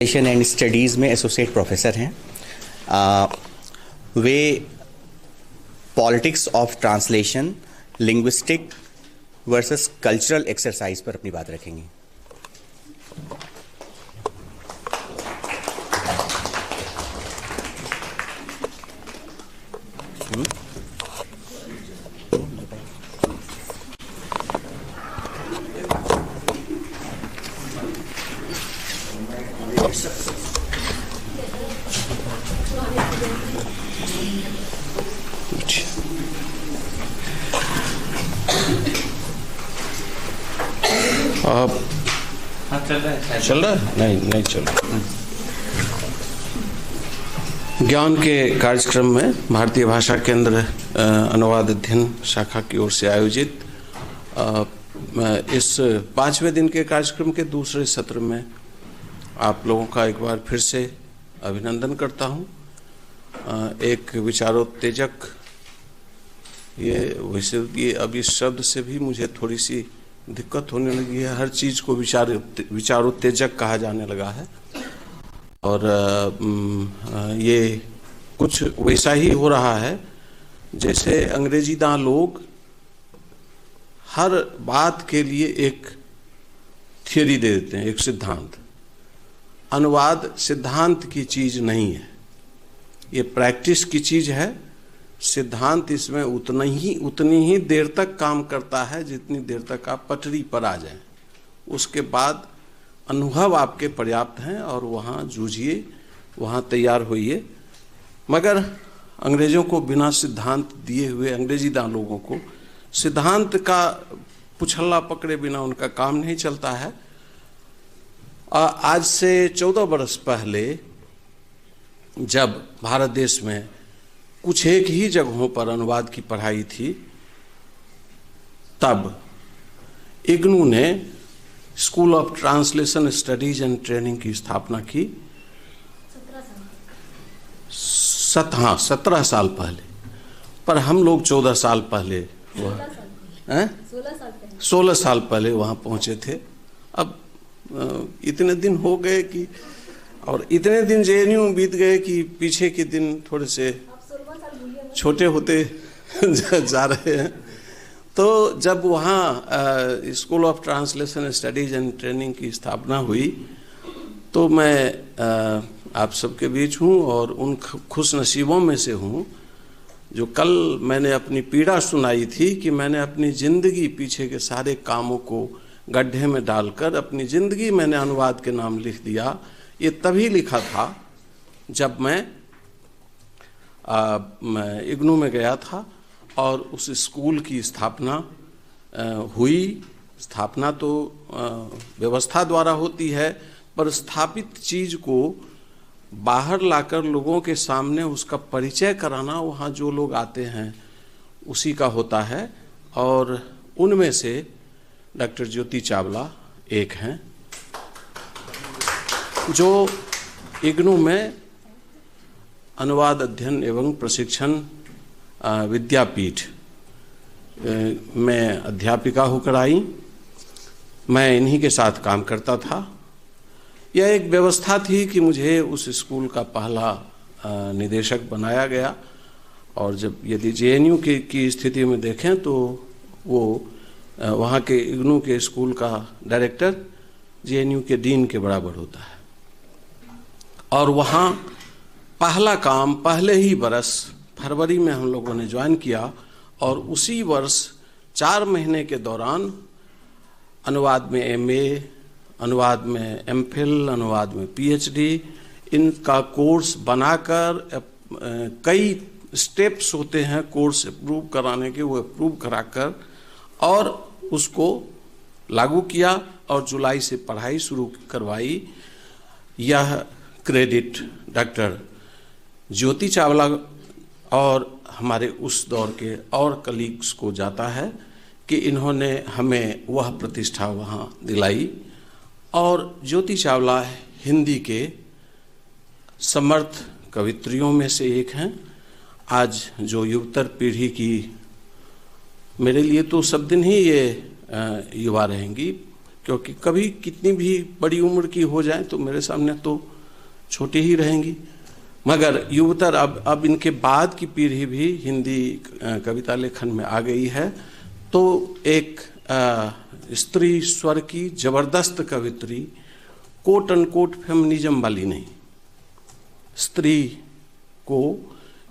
Education and studies में associate professor हैं। वे politics of translation, linguistic versus cultural exercise पर अपनी बात रखेंगी। चल रहा है? नहीं चल रहा। ज्ञान के कार्यक्रम में भारतीय भाषा केंद्र अनुवाद अध्ययन शाखा की ओर से आयोजित इस 5वें दिन के कार्यक्रम के दूसरे सत्र में आप लोगों का एक बार फिर से अभिनंदन करता हूं। एक विचारोत्तेजक, ये अब इस शब्द से भी मुझे थोड़ी सी दिक्कत होने लगी है। हर चीज़ को विचारोत्तेजक कहा जाने लगा है और ये कुछ वैसा ही हो रहा है जैसे अंग्रेजीदां लोग हर बात के लिए एक थियरी दे देते हैं, एक सिद्धांत। अनुवाद सिद्धांत की चीज़ नहीं है, ये प्रैक्टिस की चीज़ है। सिद्धांत इसमें उतनी ही देर तक काम करता है जितनी देर तक आप पटरी पर आ जाएं। उसके बाद अनुभव आपके पर्याप्त हैं और वहाँ जूझिए, वहाँ तैयार होइए। मगर अंग्रेजों को बिना सिद्धांत दिए हुए, अंग्रेजीदां लोगों को सिद्धांत का पुछल्ला पकड़े बिना उनका काम नहीं चलता है। आज से 14 बरस पहले जब भारत देश में कुछ एक ही जगहों पर अनुवाद की पढ़ाई थी, तब इग्नू ने school of translation studies and training की स्थापना की। 17 साल पहले, पर हम लोग 14 साल पहले 16 साल पहले वहाँ पहुँचे थे। अब इतने दिन हो गए कि, और इतने दिन जेएनयू बीत गए कि पीछे के दिन थोड़े से छोटे होते जा रहे हैं। तो जब वहाँ school of translation studies and training की स्थापना हुई तो मैं आप सबके बीच हूँ और उन खुश नसीबों में से हूँ जो कल मैंने अपनी पीड़ा सुनाई थी कि मैंने अपनी ज़िंदगी, पीछे के सारे कामों को गड्ढे में डालकर अपनी ज़िंदगी मैंने अनुवाद के नाम लिख दिया। ये तभी लिखा था जब मैं इग्नू में गया था और उस स्कूल की स्थापना हुई। स्थापना तो व्यवस्था द्वारा होती है, पर स्थापित चीज़ को बाहर लाकर लोगों के सामने उसका परिचय कराना वहाँ जो लोग आते हैं उसी का होता है। और उनमें से डॉक्टर ज्योति चावला एक हैं जो इग्नू में अनुवाद अध्ययन एवं प्रशिक्षण विद्यापीठ में अध्यापिका होकर आई। मैं इन्हीं के साथ काम करता था। यह एक व्यवस्था थी कि मुझे उस स्कूल का पहला निदेशक बनाया गया। और जब यदि जेएनयू की स्थिति में देखें तो वो वहाँ के इग्नू के स्कूल का डायरेक्टर जेएनयू के डीन के बराबर होता है। और वहाँ पहला काम पहले ही बरस फरवरी में हम लोगों ने ज्वाइन किया और उसी वर्ष 4 महीने के दौरान अनुवाद में एमए, अनुवाद में एमफिल, अनुवाद में पीएचडी, इनका कोर्स बनाकर, कई स्टेप्स होते हैं कोर्स अप्रूव कराने के, वो अप्रूव कराकर और उसको लागू किया और जुलाई से पढ़ाई शुरू करवाई। यह क्रेडिट डॉक्टर ज्योति चावला और हमारे उस दौर के और कलीग्स को जाता है कि इन्होंने हमें वह प्रतिष्ठा वहाँ दिलाई। और ज्योति चावला हिंदी के समर्थ कवित्रियों में से एक हैं। आज जो युवतर पीढ़ी की, मेरे लिए तो सब दिन ही ये युवा रहेंगी, क्योंकि कभी कितनी भी बड़ी उम्र की हो जाए तो मेरे सामने तो छोटी ही रहेंगी, मगर युवतर अब इनके बाद की पीढ़ी भी हिंदी कविता लेखन में आ गई है। तो एक स्त्री स्वर की जबरदस्त कवित्री, कोट अनकोट फेमिनिज्म वाली नहीं, स्त्री को,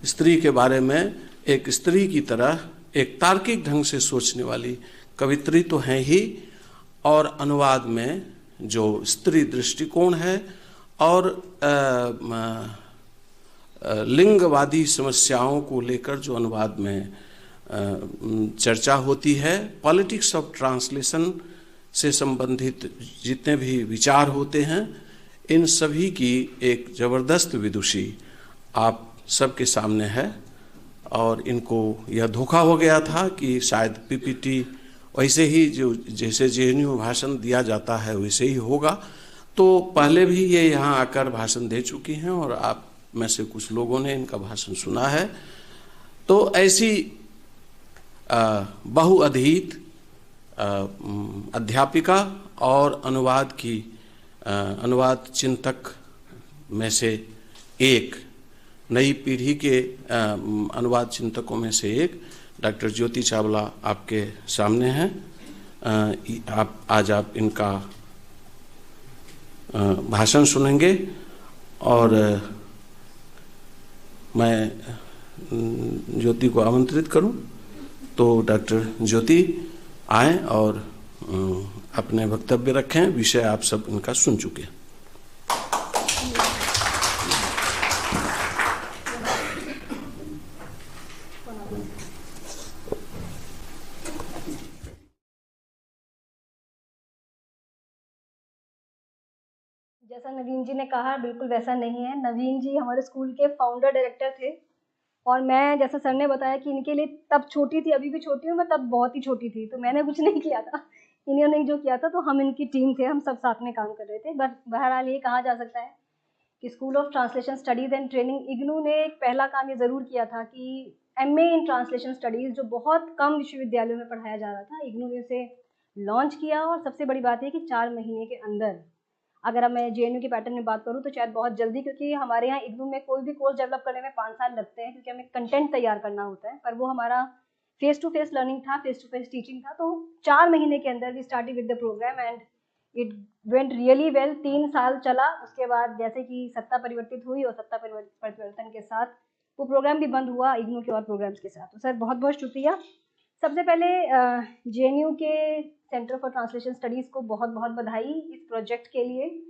स्त्री के बारे में एक स्त्री की तरह एक तार्किक ढंग से सोचने वाली कवित्री तो हैं ही, और अनुवाद में जो स्त्री दृष्टिकोण है और लिंगवादी समस्याओं को लेकर जो अनुवाद में चर्चा होती है, पॉलिटिक्स ऑफ ट्रांसलेशन से संबंधित जितने भी विचार होते हैं, इन सभी की एक जबरदस्त विदुषी आप सबके सामने है। और इनको यह धोखा हो गया था कि शायद पीपीटी वैसे ही जो जैसे जेएनयू भाषण दिया जाता है वैसे ही होगा, तो पहले भी ये यहाँ आकर भाषण दे चुकी हैं और आप में से कुछ लोगों ने इनका भाषण सुना है। तो ऐसी बहुअधीत अध्यापिका और अनुवाद चिंतक में से एक, नई पीढ़ी के अनुवाद चिंतकों में से एक डॉक्टर ज्योति चावला आपके सामने हैं। आप इनका भाषण सुनेंगे और मैं ज्योति को आमंत्रित करूं तो डॉक्टर ज्योति आए और अपने वक्तव्य रखें। विषय आप सब इनका सुन चुके हैं। जैसा नवीन जी ने कहा, बिल्कुल वैसा नहीं है। नवीन जी हमारे स्कूल के फाउंडर डायरेक्टर थे और मैं, जैसा सर ने बताया कि इनके लिए तब छोटी थी, अभी भी छोटी हूँ मैं, तब बहुत ही छोटी थी, तो मैंने कुछ नहीं किया था, इन्होंने जो किया था, तो हम इनकी टीम थे, हम सब साथ में काम कर रहे थे। बट बहरहाल ये कहा जा सकता है कि school of translation studies and training IGNOU ने एक पहला काम ये ज़रूर किया था कि एमए इन ट्रांसलेशन स्टडीज़, जो बहुत कम विश्वविद्यालयों में पढ़ाया जा रहा था, इग्नू ने उसे लॉन्च किया। और सबसे बड़ी बात है कि 4 महीने के अंदर, अगर अब मैं जेएनयू के पैटर्न में बात करूँ तो शायद बहुत जल्दी, क्योंकि हमारे यहाँ इग्नू में कोई भी कोर्स डेवलप करने में 5 साल लगते हैं, क्योंकि हमें कंटेंट तैयार करना होता है, पर वो हमारा फेस टू फेस लर्निंग था, फेस टू फेस टीचिंग था। तो 4 महीने के अंदर we started with the program and it went really well. 3 साल चला। उसके बाद जैसे कि सत्ता परिवर्तित हुई और सत्ता परिवर्तन के साथ वो प्रोग्राम भी बंद हुआ इग्नू के और प्रोग्राम्स के साथ। तो सर बहुत बहुत शुक्रिया। सबसे पहले जेएनयू के सेंटर फॉर ट्रांसलेशन स्टडीज़ को बहुत बहुत बधाई इस प्रोजेक्ट के लिए।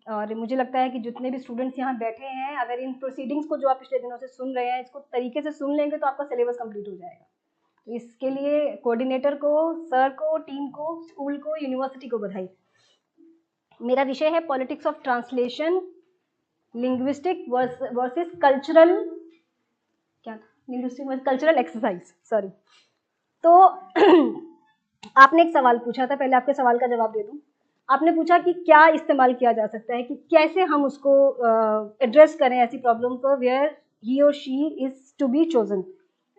और मुझे लगता है कि जितने भी स्टूडेंट्स यहाँ बैठे हैं, अगर इन प्रोसीडिंग्स को जो आप पिछले दिनों से सुन रहे हैं, इसको तरीके से सुन लेंगे तो आपका सिलेबस कंप्लीट हो जाएगा। तो इसके लिए कोऑर्डिनेटर को, सर को, टीम को, स्कूल को, यूनिवर्सिटी को बधाई। मेरा विषय है politics of translation, linguistic versus cultural, क्या था, linguistic versus cultural exercise, sorry. तो आपने एक सवाल पूछा था, पहले आपके सवाल का जवाब दे दूं। आपने पूछा कि क्या इस्तेमाल किया जा सकता है, कि कैसे हम उसको एड्रेस करें ऐसी प्रॉब्लम को वेयर ही और she is to be chosen.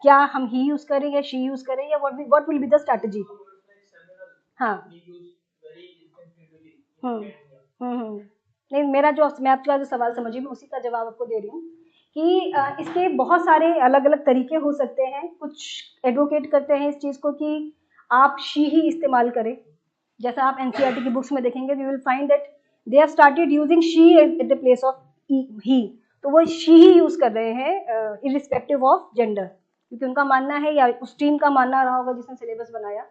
क्या हम ही यूज करें या शी यूज करें, या what will be the strategy. हाँ, नहीं, मेरा जो, मैं आपका जो सवाल समझी, मैं उसी का जवाब आपको दे रही हूँ कि इसके बहुत सारे अलग अलग तरीके हो सकते हैं। कुछ एडवोकेट करते हैं इस चीज़ को कि आप शी ही इस्तेमाल करें। जैसा आप एनसीईआरटी की बुक्स में देखेंगे, we will find that they have started using she at the place of he. तो वो शी ही यूज कर रहे हैं इरिस्पेक्टिव ऑफ जेंडर, क्योंकि उनका मानना है, या उस टीम का मानना रहा होगा जिसने सिलेबस बनाया,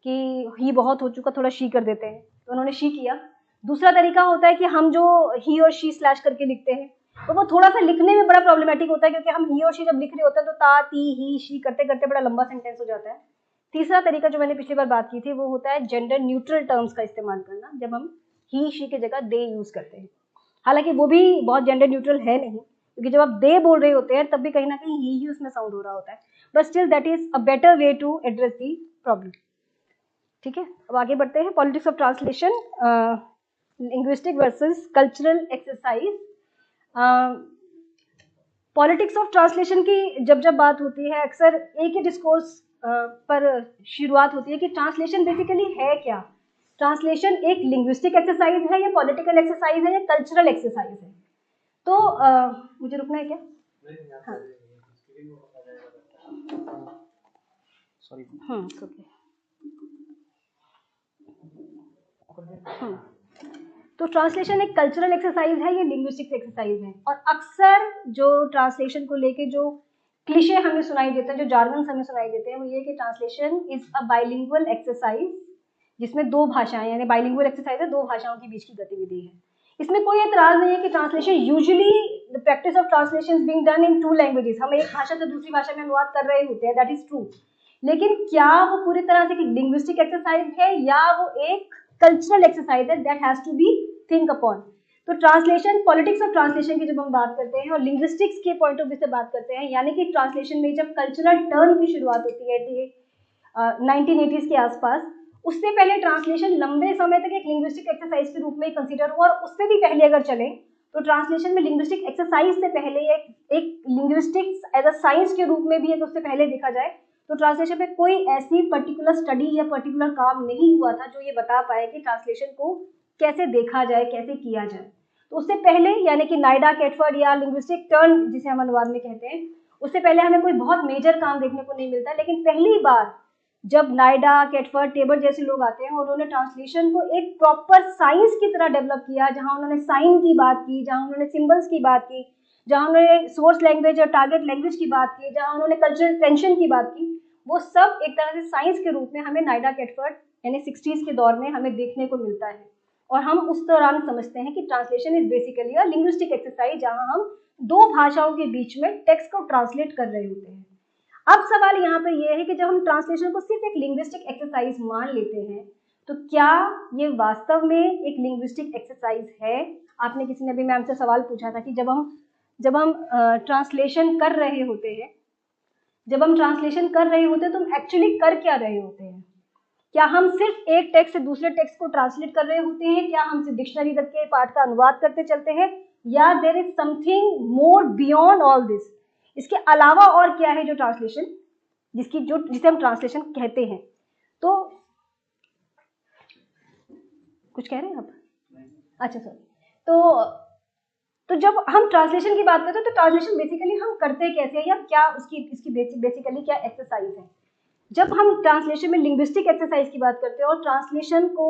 कि ही बहुत हो चुका, थोड़ा शी कर देते हैं, तो उन्होंने शी किया। दूसरा तरीका होता है कि हम जो ही और शी स्लैश करके लिखते हैं, तो वो थोड़ा सा लिखने में बड़ा प्रॉब्लमेटिक होता है, क्योंकि हम ही और शी जब लिख रहे होते हैं तो ता, ती, ही, शी करते करते बड़ा लंबा सेंटेंस हो जाता है। तीसरा तरीका जो मैंने पिछली बार बात की थी, वो होता है जेंडर न्यूट्रल टर्म्स का इस्तेमाल करना, जब हम ही शी की जगह दे यूज करते हैं। हालांकि वो भी बहुत जेंडर न्यूट्रल है नहीं, क्योंकि जब आप दे बोल रहे होते हैं तब भी कहीं ना कहीं ही उसमें साउंड हो रहा होता है, but still that is a better way to address the problem. ठीक है, अब आगे बढ़ते हैं। Politics of translation, linguistic versus cultural exercise. Politics of translation की जब जब बात होती है, अक्सर एक ही डिस्कोर्स पर शुरुआत होती है कि ट्रांसलेशन बेसिकली है क्या। ट्रांसलेशन एक लिंग्विस्टिक एक्सरसाइज है या पॉलिटिकल एक्सरसाइज है या कल्चरल एक्सरसाइज है? तो मुझे रुकना है क्या? हाँ सॉरी। ओके। तो ट्रांसलेशन एक कल्चरल एक्सरसाइज है या लिंग्विस्टिक एक्सरसाइज है? और अक्सर जो ट्रांसलेशन को लेके जो क्लिशे हमें सुनाई देते हैं, जो जार्गन्स हमें सुनाई देते हैं, वो ये कि translation is a bilingual exercise, जिसमें दो भाषाएं, यानी बाइलिंगुअल एक्सरसाइज है, दो भाषाओं के बीच की गतिविधि है। इसमें कोई एतराज नहीं है कि translation usually the practice of translation is being done in 2 languages. हम एक भाषा से दूसरी भाषा में अनुवाद कर रहे होते हैं, दैट इज ट्रू। लेकिन क्या वो पूरी तरह से लिंग्विस्टिक एक्सरसाइज है या वो एक कल्चरल एक्सरसाइज है, that has to be think upon. तो ट्रांसलेशन, पॉलिटिक्स ऑफ ट्रांसलेशन की जब हम बात करते हैं और लिंग्विस्टिक्स के पॉइंट ऑफ व्यू से बात करते हैं, यानी कि ट्रांसलेशन में जब कल्चरल टर्न की शुरुआत होती है 1980s के आसपास, उससे पहले ट्रांसलेशन लंबे समय तक एक लिंग्विस्टिक एक्सरसाइज के रूप में कंसीडर हुआ। और उससे भी पहले अगर चले तो ट्रांसलेशन में लिंग्विस्टिक एक्सरसाइज से पहले एक लिंग्विस्टिक्स एज अ साइंस के रूप में भी एक उससे पहले देखा जाए तो ट्रांसलेशन में कोई ऐसी पर्टिकुलर स्टडी या पर्टिकुलर काम नहीं हुआ था जो ये बता पाए कि ट्रांसलेशन को कैसे देखा जाए, कैसे किया जाए। तो उससे पहले, यानी कि नाइडा कैटफर्ड या लिंग्विस्टिक टर्न जिसे हम अनुवाद में कहते हैं, उससे पहले हमें कोई बहुत मेजर काम देखने को नहीं मिलता। लेकिन पहली बार जब नाइडा, कैटफर्ड, टेबर जैसे लोग आते हैं और उन्होंने ट्रांसलेशन को एक प्रॉपर साइंस की तरह डेवलप किया, जहां उन्होंने साइन की बात की, जहां उन्होंने सिंबल्स की बात की, जहां उन्होंने सोर्स लैंग्वेज और टारगेट लैंग्वेज की बात की, जहां उन्होंने कल्चरल टेंशन की बात की, वो सब एक तरह से साइंस के रूप में हमें नाइडा, कैटफर्ड यानी 60s के दौर में हमें देखने को मिलता है। और हम उस दौरान समझते हैं कि translation is basically a linguistic exercise, जहां हम दो भाषाओं के बीच में टेक्स्ट को ट्रांसलेट कर रहे होते हैं। अब सवाल यहाँ पे ये है कि जब हम ट्रांसलेशन को सिर्फ एक लिंग्विस्टिक एक्सरसाइज मान लेते हैं तो क्या ये वास्तव में एक लिंग्विस्टिक एक्सरसाइज है? आपने किसी ने भी मैम से सवाल पूछा था कि जब हम ट्रांसलेशन कर रहे होते हैं, तो हम एक्चुअली कर क्या रहे होते हैं? क्या हम सिर्फ एक टेक्स्ट से दूसरे टेक्स्ट को ट्रांसलेट कर रहे होते हैं? क्या हम सिर्फ डिक्शनरी तक के पार्ट का अनुवाद करते चलते हैं, या there is something more beyond all this? इसके अलावा और क्या है जो ट्रांसलेशन, जिसे हम ट्रांसलेशन कहते हैं? तो कुछ कह रहे हैं आप? अच्छा सॉरी। तो जब हम ट्रांसलेशन की बात करते हैं तो ट्रांसलेशन बेसिकली हम करते कैसे हैं, या क्या इसकी बेसिकली क्या एक्सरसाइज है? जब हम ट्रांसलेशन में लिंग्विस्टिक एक्सरसाइज की बात करते हैं और ट्रांसलेशन को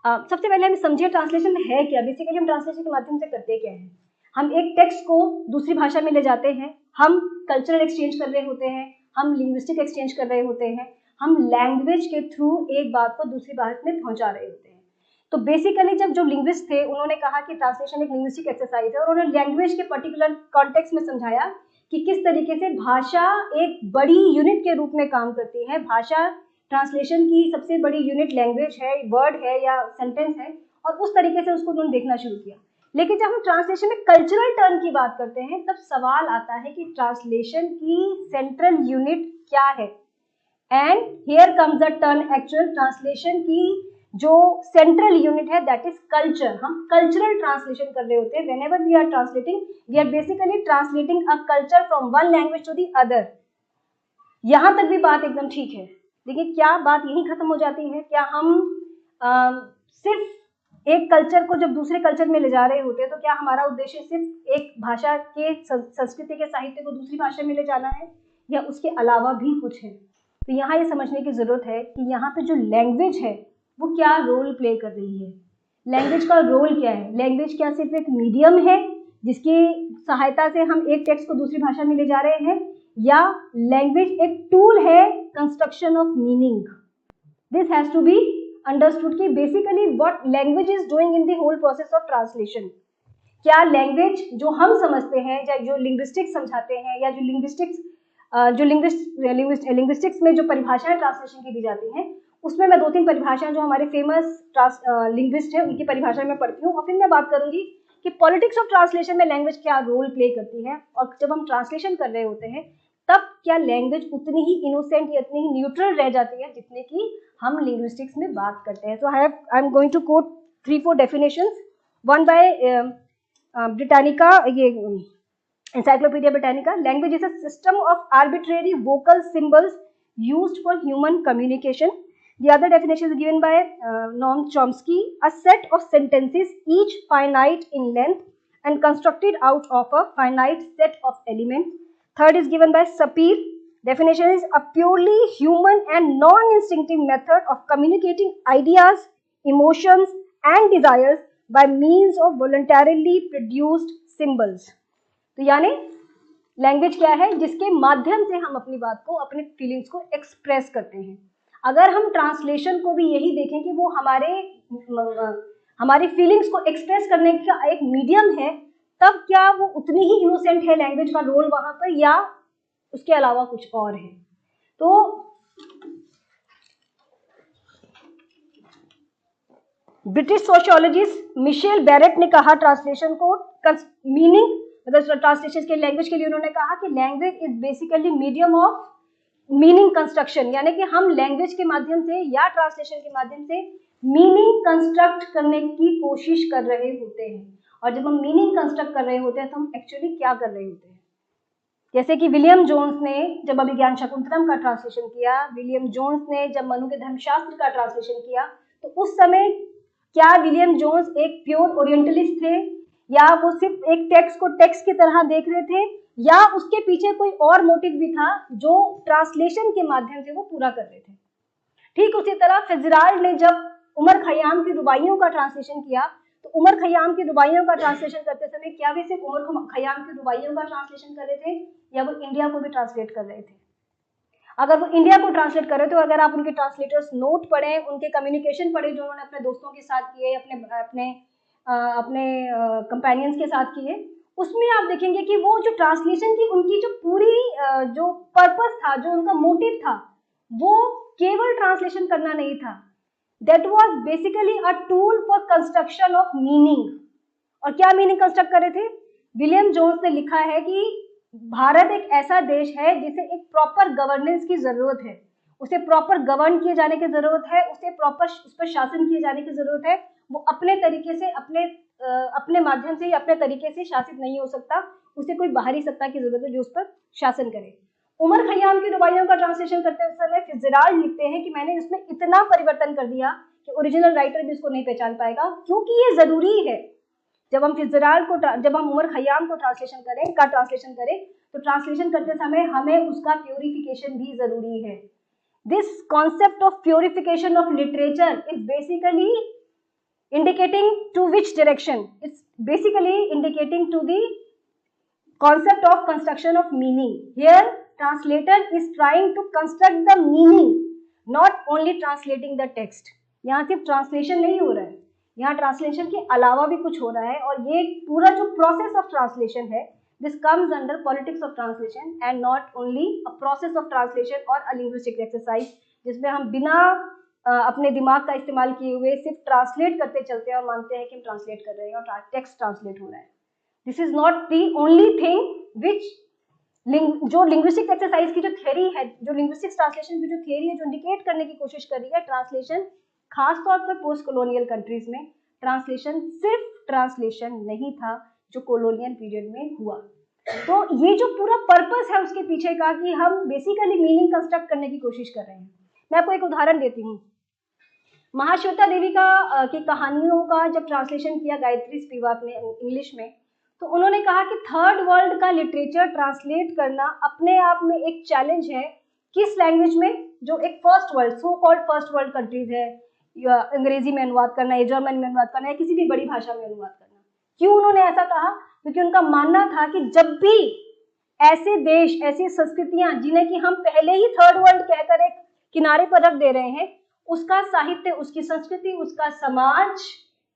सबसे पहले हम समझिए ट्रांसलेशन में है क्या। बेसिकली हम ट्रांसलेशन के माध्यम से करते क्या है? हम एक टेक्स्ट को दूसरी भाषा में ले जाते हैं, हम कल्चरल एक्सचेंज कर रहे होते हैं, हम लिंग्विस्टिक एक्सचेंज कर रहे होते हैं, हम लैंग्वेज के थ्रू एक बात को दूसरी बात में पहुंचा रहे होते हैं। तो बेसिकली जब जो लिंग्विस्ट थे उन्होंने कहा कि ट्रांसलेशन एक लिंग्विस्टिक एक्सरसाइज है, और उन्होंने लैंग्वेज के पर्टिकुलर कॉन्टेक्स्ट में समझाया कि किस तरीके से भाषा एक बड़ी यूनिट के रूप में काम करती है। भाषा ट्रांसलेशन की सबसे बड़ी यूनिट लैंग्वेज है, वर्ड है या सेंटेंस है, और उस तरीके से उसको उन्होंने देखना शुरू किया। लेकिन जब हम ट्रांसलेशन में कल्चरल टर्न की बात करते हैं तब सवाल आता है कि ट्रांसलेशन की सेंट्रल यूनिट क्या है। And here comes the turn actual. Translation की जो सेंट्रल यूनिट है दैट इज कल्चर। हम कल्चरल ट्रांसलेशन कर रहे होते हैं। Whenever we are translating, we are basically translating a culture from one language to the other. यहां तक भी बात एकदम ठीक है, लेकिन क्या बात यहीं खत्म हो जाती है? क्या हम सिर्फ एक कल्चर को जब दूसरे कल्चर में ले जा रहे होते हैं तो क्या हमारा उद्देश्य सिर्फ एक भाषा के संस्कृति के साहित्य को दूसरी भाषा में ले जाना है, या उसके अलावा भी कुछ है? तो यहाँ ये समझने की जरूरत है कि यहाँ पे जो लैंग्वेज है वो क्या रोल प्ले कर रही है। लैंग्वेज का रोल क्या है? लैंग्वेज क्या सिर्फ एक मीडियम है जिसकी सहायता से हम एक टेक्स्ट को दूसरी भाषा में ले जा रहे हैं, या लैंग्वेज एक टूल है construction of meaning? This has to be understood कि basically what language is doing in the whole process of translation। क्या लैंग्वेज जो हम समझते हैं या जो लिंग्विस्टिक्स समझाते हैं, या जो लिंग्विस्टिक्स में जो परिभाषाएं ट्रांसलेशन की दी जाती हैं, उसमें मैं 2-3 परिभाषाएं जो हमारे फेमस लिंग्विस्ट हैं उनकी परिभाषा में पढ़ती हूँ, और फिर मैं बात करूंगी कि पॉलिटिक्स ऑफ ट्रांसलेशन में लैंग्वेज क्या रोल प्ले करती है, और जब हम ट्रांसलेशन कर रहे होते हैं तब क्या लैंग्वेज उतनी ही इनोसेंट या उतनी ही न्यूट्रल रह जाती है जितने की हम लिंग्विस्टिक्स में बात करते हैं। So I am going to quote 3-4 definitions, one by Britannica, ये encyclopaedia Britannica. Language is a system of arbitrary vocal symbols used for human communication The other definition is given by Noam Chomsky, a set of sentences each finite in length and constructed out of a finite set of elements. Third is given by Sapir. Definition is a purely human and non-instinctive method of communicating ideas, emotions and desires by means of voluntarily produced symbols. तो यानी language क्या है? जिसके माध्यम से हम अपनी बात को, अपने फीलिंग्स को एक्सप्रेस करते हैं। अगर हम ट्रांसलेशन को भी यही देखें कि वो हमारी फीलिंग्स को एक्सप्रेस करने का एक मीडियम है, तब क्या वो उतनी ही इनोसेंट है लैंग्वेज का रोल वहां पर, या उसके अलावा कुछ और है? तो ब्रिटिश सोशियोलॉजिस्ट मिशेल बैरेट ने कहा ट्रांसलेशन को मीनिंग, मतलब ट्रांसलेशन के लैंग्वेज के लिए उन्होंने कहा कि language is basically medium of meaning construction, यानी कि हम लैंग्वेज के माध्यम से या ट्रांसलेशन के माध्यम से मीनिंग कंस्ट्रक्ट करने की कोशिश कर रहे होते हैं। और जब हम मीनिंग कंस्ट्रक्ट कर रहे होते हैं तो हम एक्चुअली क्या कर रहे होते हैं? जैसे कि विलियम जोन्स ने जब अभिज्ञान शाकुंतलम का ट्रांसलेशन किया, विलियम जोन्स ने जब मनु के धर्मशास्त्र का ट्रांसलेशन किया, तो उस समय क्या विलियम जोन्स एक प्योर ओरिएंटलिस्ट थे, या वो सिर्फ एक टेक्स्ट को टेक्स्ट की तरह देख रहे थे, या उसके पीछे कोई और मोटिव भी था जो ट्रांसलेशन के माध्यम से वो पूरा कर रहे थे? ठीक उसी तरह फिजराल्ड ने जब उमर खयाम की रुबाइयों का ट्रांसलेशन किया, तो उमर खयाम की रुबाइयों का ट्रांसलेशन करते समय क्या वे सिर्फ उमर खयाम की रुबाइयों का ट्रांसलेशन कर रहे थे, या वो इंडिया को भी ट्रांसलेट कर रहे थे? अगर वो इंडिया को ट्रांसलेट कर रहे थे, तो अगर आप उनके ट्रांसलेटर्स नोट पढ़ें, उनके कम्युनिकेशन पढ़े जो उन्होंने अपने दोस्तों के साथ किए, अपने कंपेनियंस के साथ किए, उसमें आप देखेंगे कि वो जो ट्रांसलेशन की उनकी जो पूरी जो पर्पस था, जो उनका मोटिव था, वो केवल ट्रांसलेशन करना नहीं था। That was basically a tool for construction of meaning. और क्या मीनिंग कंस्ट्रक्ट कर रहे थे? विलियम जोन्स ने लिखा है कि भारत एक ऐसा देश है जिसे एक प्रॉपर गवर्नेंस की जरूरत है, उसे प्रॉपर गवर्न किए जाने की जरूरत है, उसे प्रॉपर उस पर शासन किए जाने की जरूरत है। वो अपने तरीके से, अपने माध्यम से या अपने तरीके से शासित नहीं हो सकता, उसे कोई बाहरी सत्ता की जरूरत है जो उस पर शासन करे। उमर खयाम की रुबाइयों का ट्रांसलेशन करते समय फिजराल्ड लिखते हैं कि मैंने इसमें इतना परिवर्तन कर दिया कि ओरिजिनल राइटर भी इसको नहीं पहचान पाएगा, क्योंकि ये जरूरी है। जब हम उमर खयाम को ट्रांसलेशन करें तो ट्रांसलेशन करते समय हमें उसका प्योरिफिकेशन भी जरूरी है। This concept of purification of literature is basically indicating to which direction? It's basically indicating to the concept of construction of meaning. Here translator is trying to construct the meaning, not only translating the text. यहाँ सिर्फ translation नहीं हो रहा है, यहाँ translation के अलावा भी कुछ हो रहा है। और ये पूरा जो प्रोसेस ऑफ ट्रांसलेशन है, this comes under politics of translation and not only a process of translation और अ लिंग्विस्टिक एक्सरसाइज, जिसमें हम बिना अपने दिमाग का इस्तेमाल किए हुए सिर्फ ट्रांसलेट करते चलते हैं और मानते हैं कि हम ट्रांसलेट कर रहे हैं और टेक्स्ट ट्रांसलेट हो रहा है। This is not the only thing which जो लिंग्विस्टिक एक्सरसाइज की जो थ्योरी है, जो लिंग्विस्टिक ट्रांसलेशन की जो थ्योरी है, जो इंडिकेट करने की कोशिश कर रही है ट्रांसलेशन, खासतौर पर पोस्ट कॉलोनियल कंट्रीज में ट्रांसलेशन सिर्फ ट्रांसलेशन नहीं था जो कॉलोनियल पीरियड में हुआ। तो ये जो पूरा पर्पस है उसके पीछे का कि हम बेसिकली मीनिंग कंस्ट्रक्ट करने की कोशिश कर रहे हैं। मैं आपको एक उदाहरण देती हूँ। महाश्वेता देवी की कहानियों का जब ट्रांसलेशन किया गायत्री स्पिवाक ने इंग्लिश में, तो उन्होंने कहा कि थर्ड वर्ल्ड का लिटरेचर ट्रांसलेट करना अपने आप में एक चैलेंज है। किस लैंग्वेज में? जो एक first world, so called first world countries है, या अंग्रेजी में अनुवाद करना, या जर्मन में अनुवाद करना, या किसी भी बड़ी भाषा में अनुवाद करना। क्यों उन्होंने ऐसा कहा? क्योंकि उनका मानना था कि जब भी ऐसे देश, ऐसी संस्कृतियां जिन्हें कि हम पहले ही थर्ड वर्ल्ड कहकर एक किनारे पर रख दे रहे हैं, उसका साहित्य, उसकी संस्कृति, उसका समाज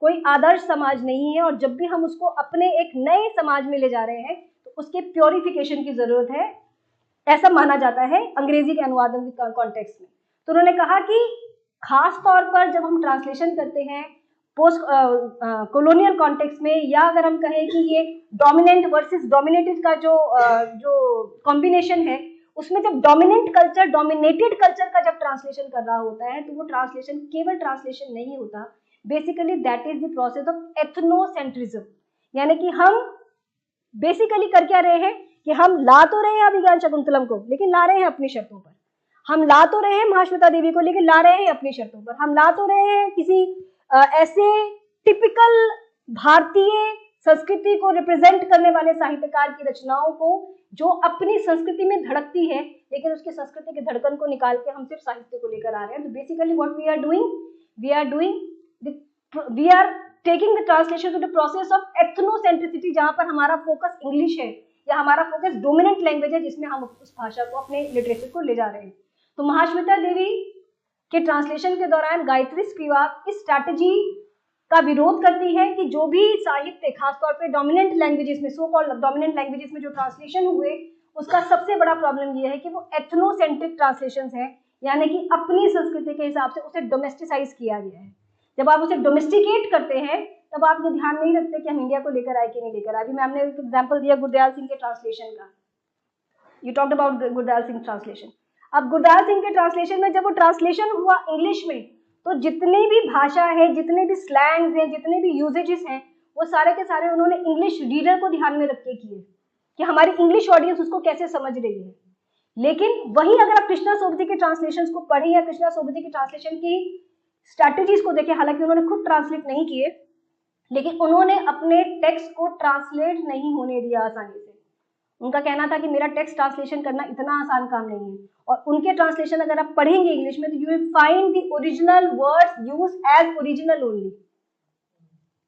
कोई आदर्श समाज नहीं है, और जब भी हम उसको अपने एक नए समाज में ले जा रहे हैं तो उसके प्योरिफिकेशन की जरूरत है, ऐसा माना जाता है अंग्रेजी के अनुवादन के कॉन्टेक्स्ट में। तो उन्होंने कहा कि खास तौर पर जब हम ट्रांसलेशन करते हैं पोस्ट कॉलोनियल कॉन्टेक्स्ट में, या अगर हम कहें कि ये डोमिनेंट वर्सेस डोमिनेटेड का जो कॉम्बिनेशन है, उसमें जब डोमिनेंट कल्चर डोमिनेटेड कल्चर का जब ट्रांसलेशन कर रहा होता है, तो वो ट्रांसलेशन केवल ट्रांसलेशन नहीं होता, basically that is the process of ethnocentrism. यानी कि हम बेसिकली कर क्या रहे हैं कि हम ला तो रहे हैं अभिज्ञान शाकुंतलम को, लेकिन ला रहे हैं अपनी शर्तों पर। हम ला तो रहे हैं महाश्वेता देवी को, लेकिन ला रहे हैं अपनी शर्तों पर। हम ला तो रहे हैं किसी ऐसे टिपिकल भारतीय संस्कृति को रिप्रेजेंट करने वाले साहित्यकार की रचनाओं को जो अपनी संस्कृति में धड़कती है, लेकिन उसकी संस्कृति की धड़कन को निकाल के हम सिर्फ साहित्य को लेकर आ रहे हैं। तो basically what we are taking the translation to the process of ethnocentricity, जहां पर हमारा फोकस इंग्लिश है या हमारा फोकस डोमिनेंट लैंग्वेज है, जिसमें हम उस भाषा को, अपने लिटरेचर को ले जा रहे हैं। तो महाश्वेता देवी के ट्रांसलेशन के दौरान गायत्री स्पिवाक इस स्ट्रैटेजी का विरोध करती है कि जो भी साहित्य, खासतौर पे डोमिनेंट लैंग्वेजेस में, सो कॉल्ड डोमिनेंट लैंग्वेजेस में जो ट्रांसलेशन हुए, उसका सबसे बड़ा प्रॉब्लम ये है कि वो एथनोसेंट्रिक ट्रांसलेशंस हैं, यानी कि अपनी संस्कृति के हिसाब से उसे डोमेस्टिसाइज किया गया है। जब आप उसे डोमेस्टिकेट करते हैं तब आप ये ध्यान नहीं रखते कि हम इंडिया को लेकर आए कि नहीं लेकर आए। अभी मैम ने एक एग्जाम्पल दिया गुरदयाल सिंह के ट्रांसलेशन का, you talked about Gurdayal Singh translation. अब गुरदयाल सिंह के ट्रांसलेशन में जब वो ट्रांसलेशन हुआ इंग्लिश में, तो जितनी भी भाषा है, जितने भी स्लैंग्स हैं, जितने भी यूजेजेस हैं, वो सारे के सारे उन्होंने इंग्लिश रीडर को ध्यान में रख के किए कि हमारी इंग्लिश ऑडियंस उसको कैसे समझ रही है। लेकिन वही अगर आप कृष्णा सोबती के ट्रांसलेशंस को पढ़ें या कृष्णा सोबती के ट्रांसलेशन की स्ट्रैटेजीज को देखें, हालांकि उन्होंने खुद ट्रांसलेट नहीं किए, लेकिन उन्होंने अपने टेक्स्ट को ट्रांसलेट नहीं होने दिया आसानी से। उनका कहना था कि मेरा टेक्स्ट ट्रांसलेशन करना इतना आसान काम नहीं है, और उनके ट्रांसलेशन अगर आप पढ़ेंगे इंग्लिश में तो you will find the original words used as original only.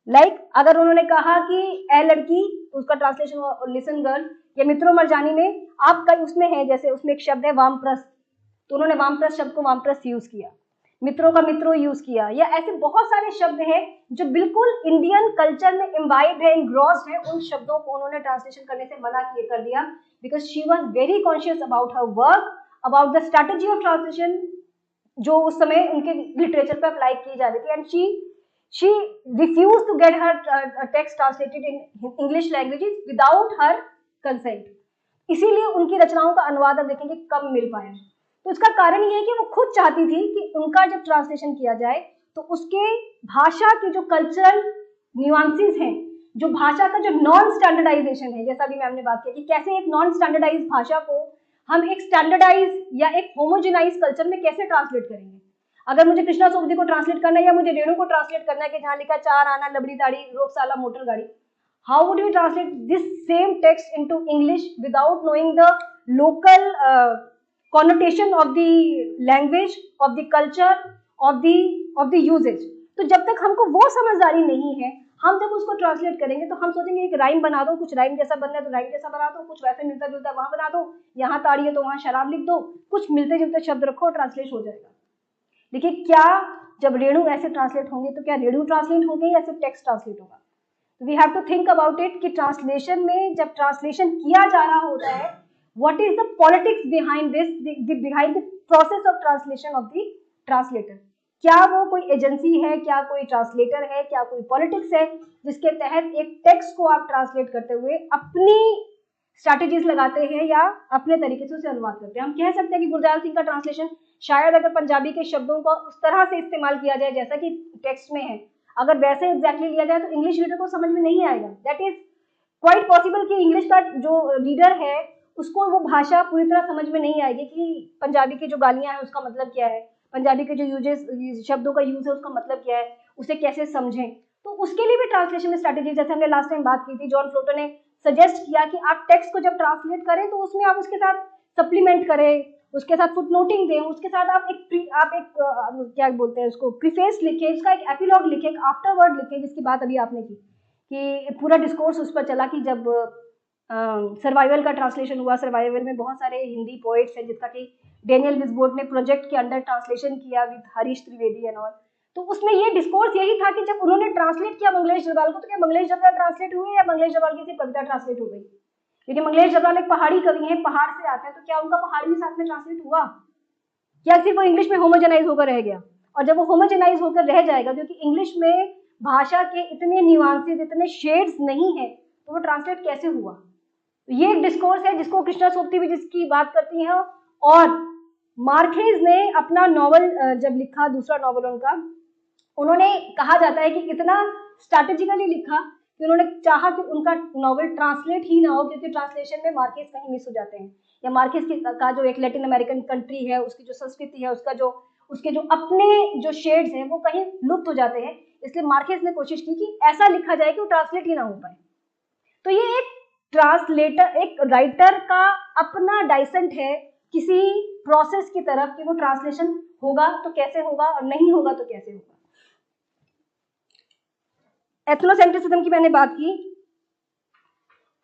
Like अगर उन्होंने कहा कि ए लड़की, तो उसका ट्रांसलेशन हुआ लिसन गर्ल, या मित्रों मरजानी में आपका उसमें है, जैसे उसमें एक शब्द है वामप्रस्थ, तो उन्होंने वामप्रस्थ शब्द को वामप्रस्थ यूज किया, मित्रों का मित्रों यूज किया, या ऐसे बहुत सारे शब्द हैं जो बिल्कुल इंडियन कल्चर में इम्बाइब्ड है, इनग्रॉस्ड है, उन शब्दों को उन्होंने ट्रांसलेशन करने से मना किए कर दिया, because she was very conscious about her work, about the strategy of translation जो उस समय उनके लिटरेचर पे अप्लाई की जा रही थी, and she refused to get her text translated in English languages without her consent. इसीलिए उनकी रचनाओं का अनुवाद आप देखेंगे कम मिल पाया। तो इसका कारण ये है कि वो खुद चाहती थी कि उनका जब ट्रांसलेशन किया जाए तो उसके भाषा के जो कल्चरल न्यूआंसेस हैं, जो भाषा का जो नॉन स्टैंडर्डाइजेशन है, जैसा भी मैम ने बात की कि कैसे एक नॉन स्टैंडर्डाइज भाषा को हम एक स्टैंडर्डाइज या एक होमोजेनाइज कल्चर में कैसे ट्रांसलेट करेंगे। अगर मुझे कृष्णा सोबती को ट्रांसलेट करना है या मुझे रेणु को ट्रांसलेट करना है कि जहाँ लिखा चार आना लबड़ी दाढ़ी रोकसाला मोटर गाड़ी, how would you translate this same text into English without knowing the local connotation of the language, of the culture, of the usage। तो जब तक हमको वो समझदारी नहीं है, हम जब उसको ट्रांसलेट करेंगे तो हम सोचेंगे एक राइम बना दो, कुछ राइम जैसा बनना है तो राइम जैसा बना दो, कुछ वैसे मिलता जुलता वहां बना दो, यहाँ ताड़ी है तो वहां शराब लिख दो, कुछ मिलते जुलते शब्द रखो, ट्रांसलेट हो जाएगा। देखिए क्या जब रेणु ऐसे ट्रांसलेट होंगे तो क्या रेणु ट्रांसलेट होंगे या सिर्फ टेक्स्ट ट्रांसलेट होगा। We have to think about it कि ट्रांसलेशन में जब ट्रांसलेशन किया जा रहा होता है, what is the politics behind this, behind the process of translation of the translator। क्या वो कोई एजेंसी है, क्या कोई ट्रांसलेटर है, क्या कोई पॉलिटिक्स है जिसके तहत एक टेक्स्ट को आप ट्रांसलेट करते हुए अपनी स्ट्रैटेजीज लगाते हैं या अपने तरीके से उसे अनुवाद करते हैं। हम कह सकते हैं कि गुरदयाल सिंह का ट्रांसलेशन शायद अगर पंजाबी के शब्दों का उस तरह से इस्तेमाल किया जाए जैसा कि टेक्स्ट में है, अगर वैसे एग्जैक्टली लिया जाए तो इंग्लिश रीडर को समझ में नहीं आएगा। दैट इज क्वाइट पॉसिबल कि इंग्लिश का जो रीडर है उसको वो भाषा पूरी तरह समझ में नहीं आएगी कि पंजाबी की जो गालियां हैं उसका मतलब क्या है, पंजाबी के जो यूजेस शब्दों का यूज है उसका मतलब क्या है, उसे कैसे समझें। तो उसके लिए भी ट्रांसलेशन में स्ट्रैटेजी, जैसे हमने लास्ट टाइम बात की थी, जॉन फ्लोटर ने सजेस्ट किया कि आप टेक्स्ट को जब ट्रांसलेट करें तो उसमें आप उसके साथ सप्लीमेंट करें, उसके साथ फुटनोटिंग दें, उसके साथ आप एक क्या बोलते हैं उसको, प्रीफेस लिखें, उसका एक एपिलॉग लिखें, एक आफ्टरवर्ड लिखें, जिसकी बात अभी आपने की कि पूरा डिस्कोर्स उस पर चला कि जब सर्वाइवल का ट्रांसलेशन हुआ, सर्वाइवल में बहुत सारे हिंदी पोइट्स हैं जिसका कि डेनियल विस्बोर्ड ने प्रोजेक्ट के अंडर ट्रांसलेशन किया with Harish Trivedi and all. तो उसमें ये डिस्कोर्स यही था कि जब उन्होंने ट्रांसलेट किया मंगलेश डबराल को, तो क्या मंगलेश डबराल ट्रांसलेट हुए या मंगलेश डबराल की सिर्फ कविता ट्रांसलेट हो गई। क्योंकि मंगलेश डबराल एक पहाड़ी कवि हैं, पहाड़ से आते हैं, तो क्या उनका पहाड़ी भी साथ में ट्रांसलेट हुआ या सिर्फ वो इंग्लिश में होमोजेनाइज होकर रह गया। और जब वो होमोजेनाइज होकर रह जाएगा, क्योंकि इंग्लिश में भाषा के इतने न्यूआंसेस, इतने शेड्स नहीं है, तो वो ट्रांसलेट कैसे हुआ। ये एक डिस्कोर्स है जिसको कृष्णा सोबती भी जिसकी बात करती हैं। और मार्केज ने अपना नॉवल जब लिखा, दूसरा नॉवल उनका, उन्होंने कहा जाता है कि इतना स्ट्रैटेजिकली लिखा कि उन्होंने चाहा कि उनका नॉवल ट्रांसलेट ही ना हो, क्योंकि ट्रांसलेशन में मार्केज कहीं मिस हो जाते हैं। या मार्केस का जो एक लैटिन अमेरिकन कंट्री है, उसकी जो संस्कृति है, उसके जो अपने जो शेड्स हैं वो कहीं लुप्त हो जाते हैं। इसलिए मार्केस ने कोशिश की कि ऐसा लिखा जाए कि वो ट्रांसलेट ही ना हो पाए। तो ये एक ट्रांसलेटर, एक राइटर का अपना डाइसेंट है किसी प्रोसेस की तरफ कि वो ट्रांसलेशन होगा तो कैसे होगा और नहीं होगा तो कैसे होगा। एथनोसेंट्रिसिज्म की मैंने बात की।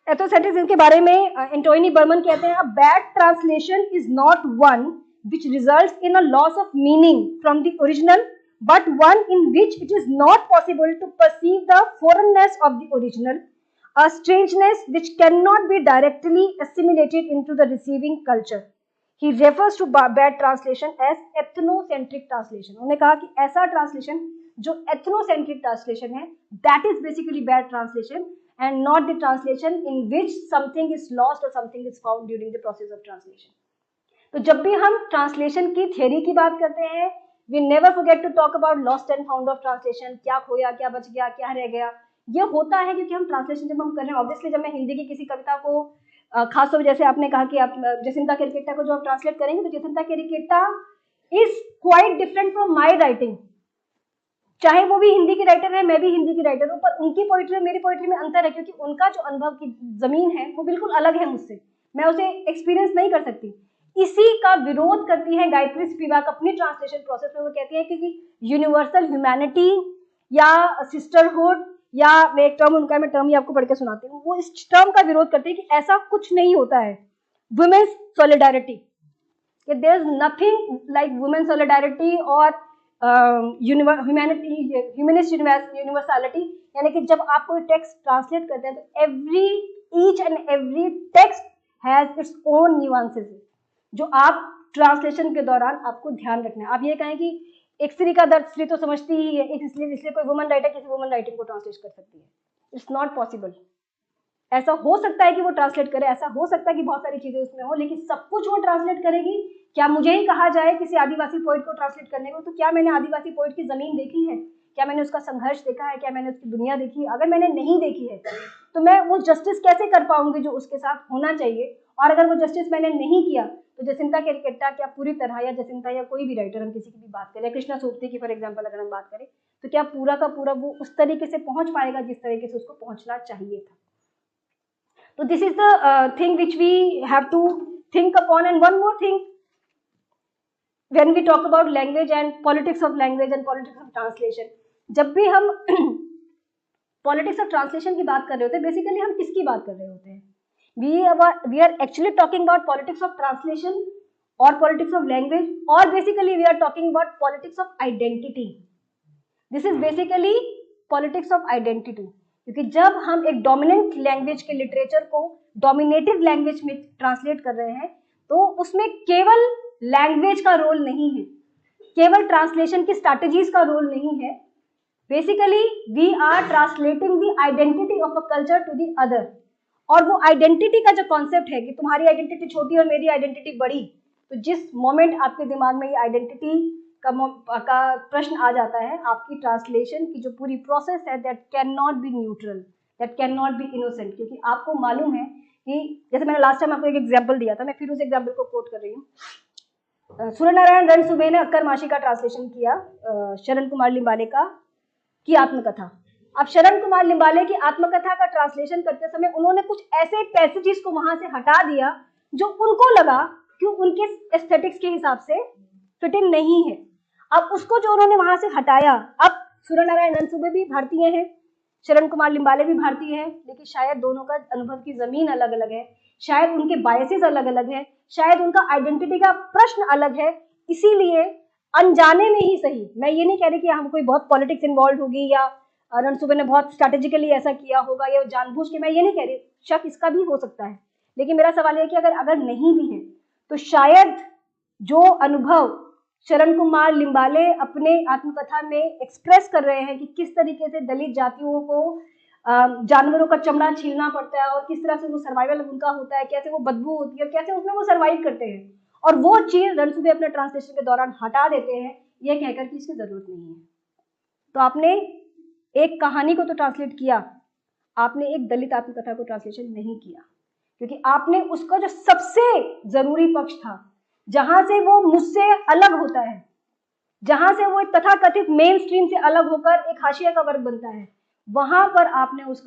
एथनोसेंट्रिसिज्म के बारे में एंटोनी बर्मन कहते हैं, a bad translation is not one which results in a loss of meaning from the original, but one in which it is not possible to perceive the foreignness of the original, a strangeness which cannot be directly assimilated into the receiving culture. He refers to bad translation as ethnocentric translation. उन्होंने कहा कि ऐसा translation जो ethnocentric translation है, that is basically bad translation and not the translation in which something is lost or something is found during the process of translation. तो जब भी हम ट्रांसलेशन की थ्योरी की बात करते हैं, we never forget to talk about lost and found of translation, क्या खोया, क्या बच गया, क्या रह गया। ये होता है क्योंकि हम ट्रांसलेशन जब हम कर रहे हैं, ऑब्वियसली जब मैं हिंदी की किसी कविता को खासतौर जैसे आपने कहा कि आप जसिंता केरकेट्टा को जो आप ट्रांसलेट करेंगे, तो Jacinta Kerketta is quite different from my writing. चाहे वो भी हिंदी की राइटर है, मैं भी हिंदी की राइटर हूँ, पर उनकी पोइट्री और मेरी पोइट्री में अंतर है क्योंकि उनका जो अनुभव की जमीन है वो बिल्कुल अलग है मुझसे, मैं उसे एक्सपीरियंस नहीं कर सकती। इसी का विरोध करती है गायत्री स्पिवाक अपनी ट्रांसलेशन प्रोसेस में। वो कहती है कि यूनिवर्सल ह्यूमैनिटी या सिस्टरहुड, या मैं एक टर्म उनका, मैं टर्म ही आपको पढ़ के सुनाती हूँ, वो इस टर्म का विरोध करते हैं कि ऐसा कुछ नहीं होता है। वुमेन्स सॉलिडारिटी, कि there is nothing like women solidarity और ह्यूमैनिटी, ह्यूमनिस्ट यूनिवर्सलिटी। यानी कि जब आप कोई टेक्स्ट ट्रांसलेट करते हैं तो each and every text has its own nuances, जो आप ट्रांसलेशन के दौरान आपको ध्यान रखना है। आप ये कहें कि एक स्त्री का दर्द स्त्री तो समझती ही है, इसलिए कोई वुमन राइटर किसी वुमन राइटिंग को ट्रांसलेट कर सकती है। It's not possible. ऐसा हो सकता है कि वो ट्रांसलेट करे, ऐसा हो सकता है कि बहुत सारी चीजें उसमें हो, लेकिन सब कुछ वो ट्रांसलेट करेगी। क्या मुझे ही कहा जाए किसी आदिवासी पोइट को ट्रांसलेट करने को, तो क्या मैंने आदिवासी पोइट की जमीन देखी है, क्या मैंने उसका संघर्ष देखा है, क्या मैंने उसकी दुनिया देखी है? अगर मैंने नहीं देखी है तो मैं वो जस्टिस कैसे कर पाऊंगी जो उसके साथ होना चाहिए। और अगर वो जस्टिस मैंने नहीं किया तो जसिंता केरकेट्टा क्या पूरी तरह, या जसिंता या कोई भी राइटर, हम किसी की भी बात करें, कृष्णा सोपती की फॉर एग्जांपल अगर हम बात करें, तो क्या पूरा का पूरा वो उस तरीके से पहुंच पाएगा जिस तरीके से उसको पहुंचना चाहिए था। तो this is the thing which we have to think upon. And one more thing, when we talk about language and politics of language and politics of translation, जब भी हम पॉलिटिक्स ऑफ ट्रांसलेशन की बात कर रहे होते हैं, बेसिकली हम किसकी बात कर रहे होते हैं? We are actually talking about politics of translation or politics of language, or basically we are talking about politics of identity. This is basically politics of identity, क्योंकि जब हम एक डोमिनेंट लैंग्वेज के लिटरेचर को डोमिनेटेड लैंग्वेज में translate कर रहे हैं, तो उसमें केवल लैंग्वेज का रोल नहीं है, केवल ट्रांसलेशन की स्ट्रैटेजीज का रोल नहीं है। Basically we are translating the identity of a culture to the other. और वो आइडेंटिटी का जो कॉन्सेप्ट है कि तुम्हारी आइडेंटिटी छोटी और मेरी आइडेंटिटी बड़ी, तो जिस मोमेंट आपके दिमाग में ये आइडेंटिटी का प्रश्न आ जाता है, आपकी ट्रांसलेशन की जो पूरी प्रोसेस है, that can not be neutral, that can not be innocent. क्योंकि आपको मालूम है कि जैसे मैंने लास्ट टाइम आपको एक एग्जाम्पल दिया था, मैं फिर उस एग्जाम्पल को कोट कर रही हूँ। सूर्यनारायण रणसुभे ने अक्कर माशी का ट्रांसलेशन किया, शरण कुमार लिम्बाले की आत्मकथा। अब शरण कुमार लिम्बाले की आत्मकथा का ट्रांसलेशन करते समय उन्होंने कुछ ऐसे पैसेजेस को वहां से हटा दिया जो उनको लगा कि उनके एस्थेटिक्स के हिसाब से फिट इन नहीं है। अब उसको जो उन्होंने वहां से हटाया, अब सूर्यनारायण रणसुभे भी भारतीय हैं, शरण कुमार लिम्बाले भी भारतीय हैं, लेकिन शायद दोनों का अनुभव की जमीन अलग अलग है, शायद उनके बायसेस अलग अलग है, शायद उनका आइडेंटिटी का प्रश्न अलग है। इसीलिए अनजाने में ही सही, मैं ये नहीं कह रही कि हम कोई बहुत पॉलिटिक्स इन्वॉल्व होगी या रणसुभे ने बहुत स्ट्रैटेजिकली ऐसा किया होगा या जानबूझ के, मैं ये नहीं कह रही, शक इसका भी हो सकता है। लेकिन मेरा सवाल है कि अगर नहीं भी है तो शायद जो अनुभव शरण कुमार लिम्बाले अपने आत्मकथा में एक्सप्रेस कर रहे हैं कि किस तरीके से दलित जातियों को जानवरों का चमड़ा छीलना पड़ता है और किस तरह से वो सर्वाइवल उनका होता है, कैसे वो बदबू होती है, कैसे उसमें वो सर्वाइव करते हैं, और वो चीज रणसुभे अपने ट्रांसलेशन के दौरान हटा देते हैं, ये कहकर कि इसकी जरूरत नहीं है। तो आपने एक कहानी को तो ट्रांसलेट किया, आपने एक दलित आत्मकथा को ट्रांसलेशन नहीं किया, क्योंकि आपने उसका जो सबसे जरूरी पक्ष था, जहां से वो मुझसे अलग होता है, जहां से वो तथाकथित मेन स्ट्रीम से अलग होकर एक हाशिया का वर्ग बनता है, वहां पर आपने उस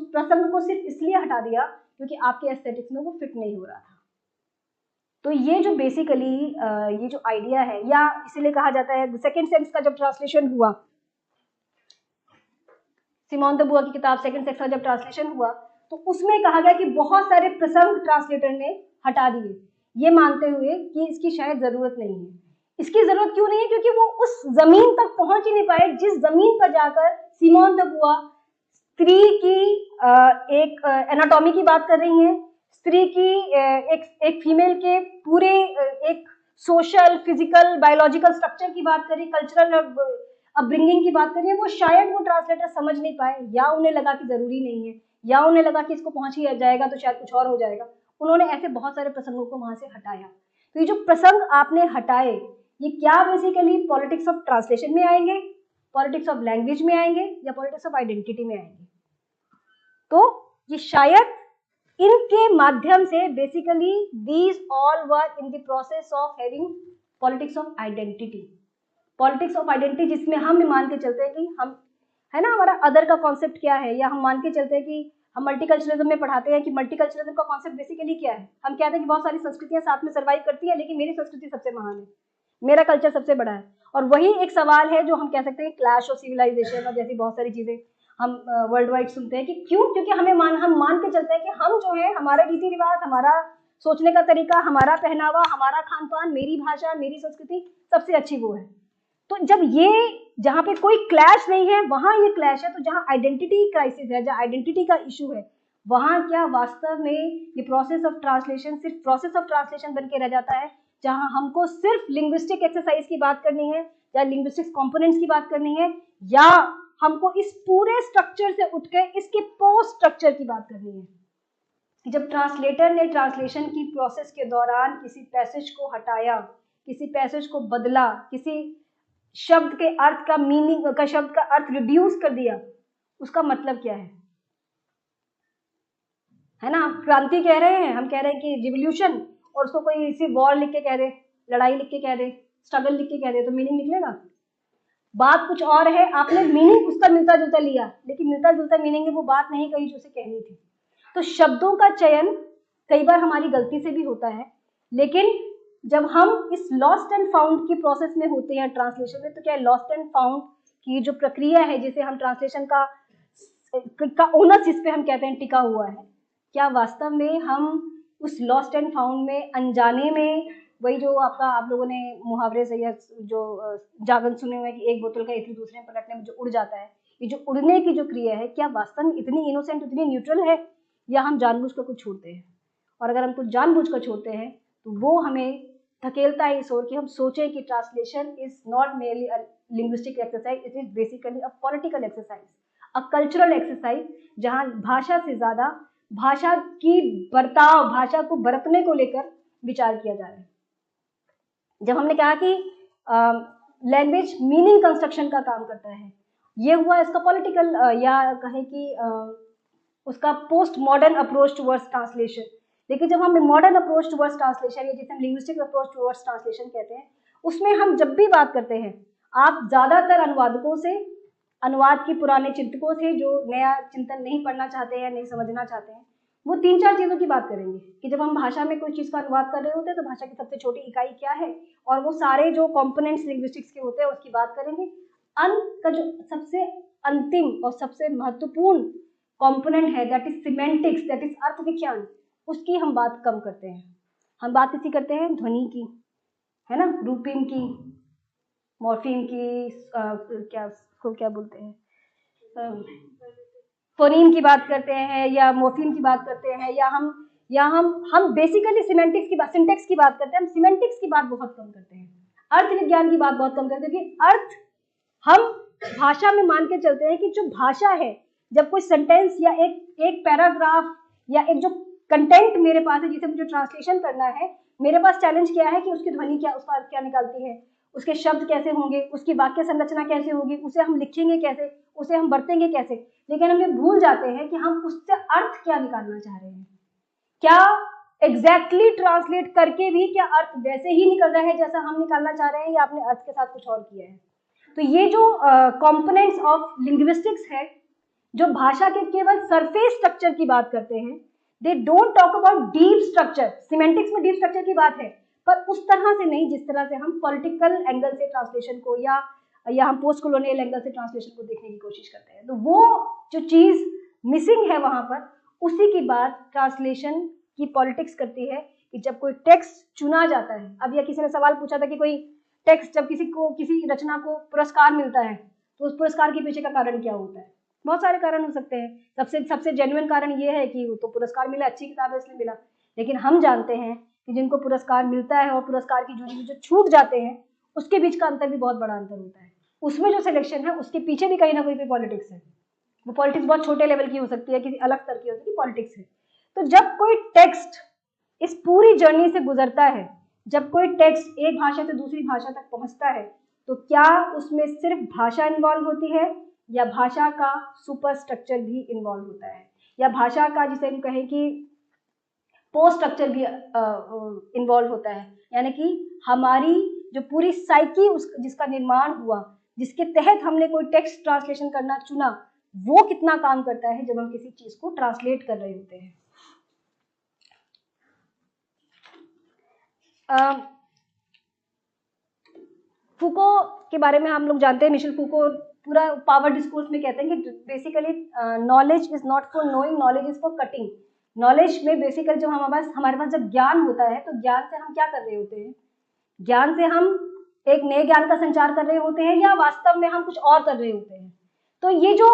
प्रसंग को सिर्फ इसलिए हटा दिया क्योंकि आपके एस्थेटिक्स में वो फिट नहीं हो रहा था। तो ये जो बेसिकली ये जो आइडिया है, या इसीलिए कहा जाता है सेकंड सेक्स का जब ट्रांसलेशन हुआ, सिमोन द बुआ की किताब सेकंड सेक्स का जब ट्रांसलेशन हुआ, तो उसमें कहा गया कि बहुत सारे प्रसंग ट्रांसलेटर ने हटा दिए, ये मानते हुए कि इसकी शायद जरूरत नहीं है। इसकी जरूरत क्यों नहीं है? क्योंकि वो उस जमीन तक पहुंच ही नहीं पाए जिस जमीन पर जाकर सिमोन द बुआ स्त्री की एक एनाटॉमी की बात कर रही हैं, स्त्री की एक फीमेल के पूरे एक सोशल, फिजिकल, बायोलॉजिकल स्ट्रक्चर की बात करी, कल्चरल अपब्रिंगिंग की बात करी है। वो शायद वो ट्रांसलेटर समझ नहीं पाए, या उन्हें लगा कि जरूरी नहीं है, या उन्हें लगा कि इसको पहुंच ही जाएगा तो शायद कुछ और हो जाएगा। उन्होंने ऐसे बहुत सारे प्रसंगों को वहां से हटाया। तो ये जो प्रसंग आपने हटाए, ये क्या बेसिकली पॉलिटिक्स ऑफ ट्रांसलेशन में आएंगे, पॉलिटिक्स ऑफ लैंग्वेज में आएंगे, या पॉलिटिक्स ऑफ आइडेंटिटी में आएंगे? तो ये शायद इनके माध्यम से basically these all were in the process of having politics of identity. Politics of identity जिसमें हम मान के चलते हैं कि हम, है ना, हमारा अदर का कॉन्सेप्ट क्या है, या हम मान के चलते हैं कि हम मल्टीकल्चरलिज्म में पढ़ाते हैं कि मल्टीकल्चरलिज्म का कॉन्सेप्ट बेसिकली क्या है। हम कहते हैं कि बहुत सारी संस्कृतियां साथ में सर्वाइव करती है, लेकिन मेरी संस्कृति सबसे महान है, मेरा कल्चर सबसे बड़ा है। और वही एक सवाल है जो हम कह सकते हैं क्लैश ऑफ सिविलाइजेशन और जैसी बहुत सारी चीजें हम वर्ल्ड वाइड सुनते हैं कि क्यों, क्योंकि हम मान के चलते हैं कि हम जो है, हमारे रीति रिवाज, हमारा सोचने का तरीका, हमारा पहनावा, हमारा खान पान, मेरी भाषा, मेरी संस्कृति सबसे अच्छी वो है। तो जब ये, जहाँ पे कोई क्लैश नहीं है वहां ये क्लैश है, तो जहाँ आइडेंटिटी क्राइसिस है, जहाँ आइडेंटिटी का इशू है, वहां क्या वास्तव में ये प्रोसेस ऑफ ट्रांसलेशन सिर्फ प्रोसेस ऑफ ट्रांसलेशन बन के रह जाता है, जहां हमको सिर्फ लिंग्विस्टिक एक्सरसाइज की बात करनी है, या लिंग्विस्टिक कंपोनेंट्स की बात करनी है, या हमको इस पूरे स्ट्रक्चर से उठ के इसके पोस्ट स्ट्रक्चर की बात करनी है कि जब ट्रांसलेटर ने ट्रांसलेशन की प्रोसेस के दौरान किसी पैसेज को हटाया, किसी पैसेज को बदला, किसी शब्द के अर्थ का मीनिंग का, शब्द का अर्थ रिड्यूस कर दिया, उसका मतलब क्या है ना? क्रांति कह रहे हैं, हम कह रहे हैं कि रिवोल्यूशन, और उसको कोई इसी वॉर लिख के कह दे, लड़ाई लिख के कह दे, स्ट्रगल लिख के कह दे, तो मीनिंग निकलेगा? बात कुछ और है, आपने मीनिंग उसका मिलता जुलता लिया, लेकिन मिलता जुलता मीनिंग है, वो बात नहीं कही जो उसे कहनी थी। तो शब्दों का चयन कई बार हमारी गलती से भी होता है, लेकिन जब हम इस लॉस्ट एंड फाउंड की प्रोसेस में होते हैं ट्रांसलेशन में, तो क्या लॉस्ट एंड फाउंड की जो प्रक्रिया है, जिसे हम ट्रांसलेशन का ओनर जिस पे हम कहते हैं टिका हुआ है, क्या वास्तव में हम उस लॉस्ट एंड फाउंड में अनजाने में, वही जो आप लोगों ने मुहावरे से या जो जागन सुने हुए कि एक बोतल का इतनी दूसरे में पलटने में जो उड़ जाता है, ये जो उड़ने की जो क्रिया है, क्या वास्तव में इतनी इनोसेंट, इतनी न्यूट्रल है, या हम जानबूझकर कुछ छोड़ते हैं? और अगर हम कुछ जानबूझकर छोड़ते हैं तो वो हमें धकेलता है इस ओर कि हम सोचें कि translation is not merely a linguistic exercise, it is basically a political exercise, a cultural exercise, जहाँ भाषा से ज्यादा भाषा की बर्ताव, भाषा को बरतने को लेकर विचार किया जा रहा है। जब हमने कहा कि लैंग्वेज मीनिंग कंस्ट्रक्शन का काम करता है, ये हुआ इसका पॉलिटिकल या कहें कि उसका post modern approach towards translation. लेकिन जब हम मॉडर्न अप्रोच टुवर्ड्स ट्रांसलेशन, या जिसे हम लिंग्विस्टिक अप्रोच टुवर्ड्स ट्रांसलेशन कहते हैं, उसमें हम जब भी बात करते हैं, आप ज्यादातर अनुवादकों से, अनुवाद की पुराने चिंतकों से जो नया चिंतन नहीं पढ़ना चाहते हैं, नहीं समझना चाहते हैं, वो 3-4 चीज़ों की बात करेंगे कि जब हम भाषा में कोई चीज़ का अनुवाद कर रहे होते हैं तो भाषा की सबसे छोटी इकाई क्या है, और वो सारे जो कंपोनेंट्स लिंग्विस्टिक्स के होते हैं उसकी बात करेंगे। अंत का जो सबसे अंतिम और सबसे महत्वपूर्ण कंपोनेंट है, that is semantics, that is अर्थ विज्ञान, उसकी हम बात कम करते हैं। हम बात इसी करते हैं ध्वनि की, है ना, रूपिम की, मॉर्फीम की, क्या बोलते हैं, फोनीम की बात करते हैं, या मॉर्फीम की बात करते हैं, या हम बेसिकली सिमेंटिक्स की बात, सिंटेक्स की बात करते हैं। हम सिमेंटिक्स की बात बहुत कम करते हैं, अर्थ विज्ञान की बात बहुत कम करते हैं, क्योंकि अर्थ हम भाषा में मान के चलते हैं कि जो भाषा है, जब कोई सेंटेंस या एक पैराग्राफ या एक जो कंटेंट मेरे पास है जिसे मुझे ट्रांसलेशन करना है, मेरे पास चैलेंज क्या है कि उसकी ध्वनि क्या, उसका अर्थ क्या निकालती है, उसके शब्द कैसे होंगे, उसकी वाक्य संरचना कैसे होगी, उसे हम लिखेंगे कैसे, उसे हम बरतेंगे कैसे। लेकिन हम ये भूल जाते हैं कि हम उससे अर्थ क्या निकालना चाह रहे हैं। क्या एग्जैक्टली ट्रांसलेट करके भी क्या अर्थ वैसे ही निकल रहा है जैसा हम निकालना चाह रहे हैं, या आपने अर्थ के साथ कुछ और किया है? तो ये जो कंपोनेंट्स ऑफ लिंग्विस्टिक्स है, जो भाषा के केवल सरफेस स्ट्रक्चर की बात करते हैं, they don't talk about deep structure. Semantics में डीप स्ट्रक्चर की बात है, पर उस तरह से नहीं जिस तरह से हम पॉलिटिकल एंगल से ट्रांसलेशन को या हम पोस्ट कॉलोनियल एंगल से ट्रांसलेशन को देखने की कोशिश करते हैं। तो वो जो चीज मिसिंग है वहां पर, उसी की बात ट्रांसलेशन की पॉलिटिक्स करती है कि जब कोई टेक्स्ट चुना जाता है। अब यह किसी ने सवाल पूछा था कि कोई टेक्स्ट जब किसी रचना को पुरस्कार मिलता है तो उस पुरस्कार के पीछे का कारण क्या होता है? बहुत सारे कारण हो सकते हैं। सबसे जेन्युइन कारण ये है कि तो पुरस्कार मिला, अच्छी किताब है इसलिए मिला। लेकिन हम जानते हैं कि जिनको पुरस्कार मिलता है और पुरस्कार की जूरी में जो छूट जाते हैं, उसके बीच का अंतर भी बहुत बड़ा अंतर होता है। उसमें जो सिलेक्शन है उसके पीछे भी कहीं ना कहीं पॉलिटिक्स है। वो पॉलिटिक्स बहुत छोटे लेवल की हो सकती है, किसी अलग स्तर की हो सकती है, पॉलिटिक्स है। तो जब कोई टेक्स्ट इस पूरी जर्नी से गुजरता है, जब कोई टेक्स्ट एक भाषा से दूसरी भाषा तक पहुंचता है, तो क्या उसमें सिर्फ भाषा इन्वॉल्व होती है या भाषा का सुपर स्ट्रक्चर भी इन्वॉल्व होता है, या भाषा का जिसे हम कहें कि पोस्ट स्ट्रक्चर भी इन्वॉल्व होता है? यानी कि हमारी जो पूरी साइकी जिसका निर्माण हुआ, जिसके तहत हमने कोई टेक्स्ट ट्रांसलेशन करना चुना, वो कितना काम करता है जब हम किसी चीज को ट्रांसलेट कर रहे होते हैं। फूको के बारे में हम लोग जानते हैं। मिशेल फूको पूरा पावर डिस्कोर्स में कहते हैं कि basically knowledge is not for knowing, knowledge is for cutting. Knowledge में बेसिकली जब हमारे पास जब ज्ञान होता है, तो ज्ञान से हम क्या कर रहे होते हैं? ज्ञान से हम एक नए ज्ञान का संचार कर रहे होते हैं, या वास्तव में हम कुछ और कर रहे होते हैं? तो ये जो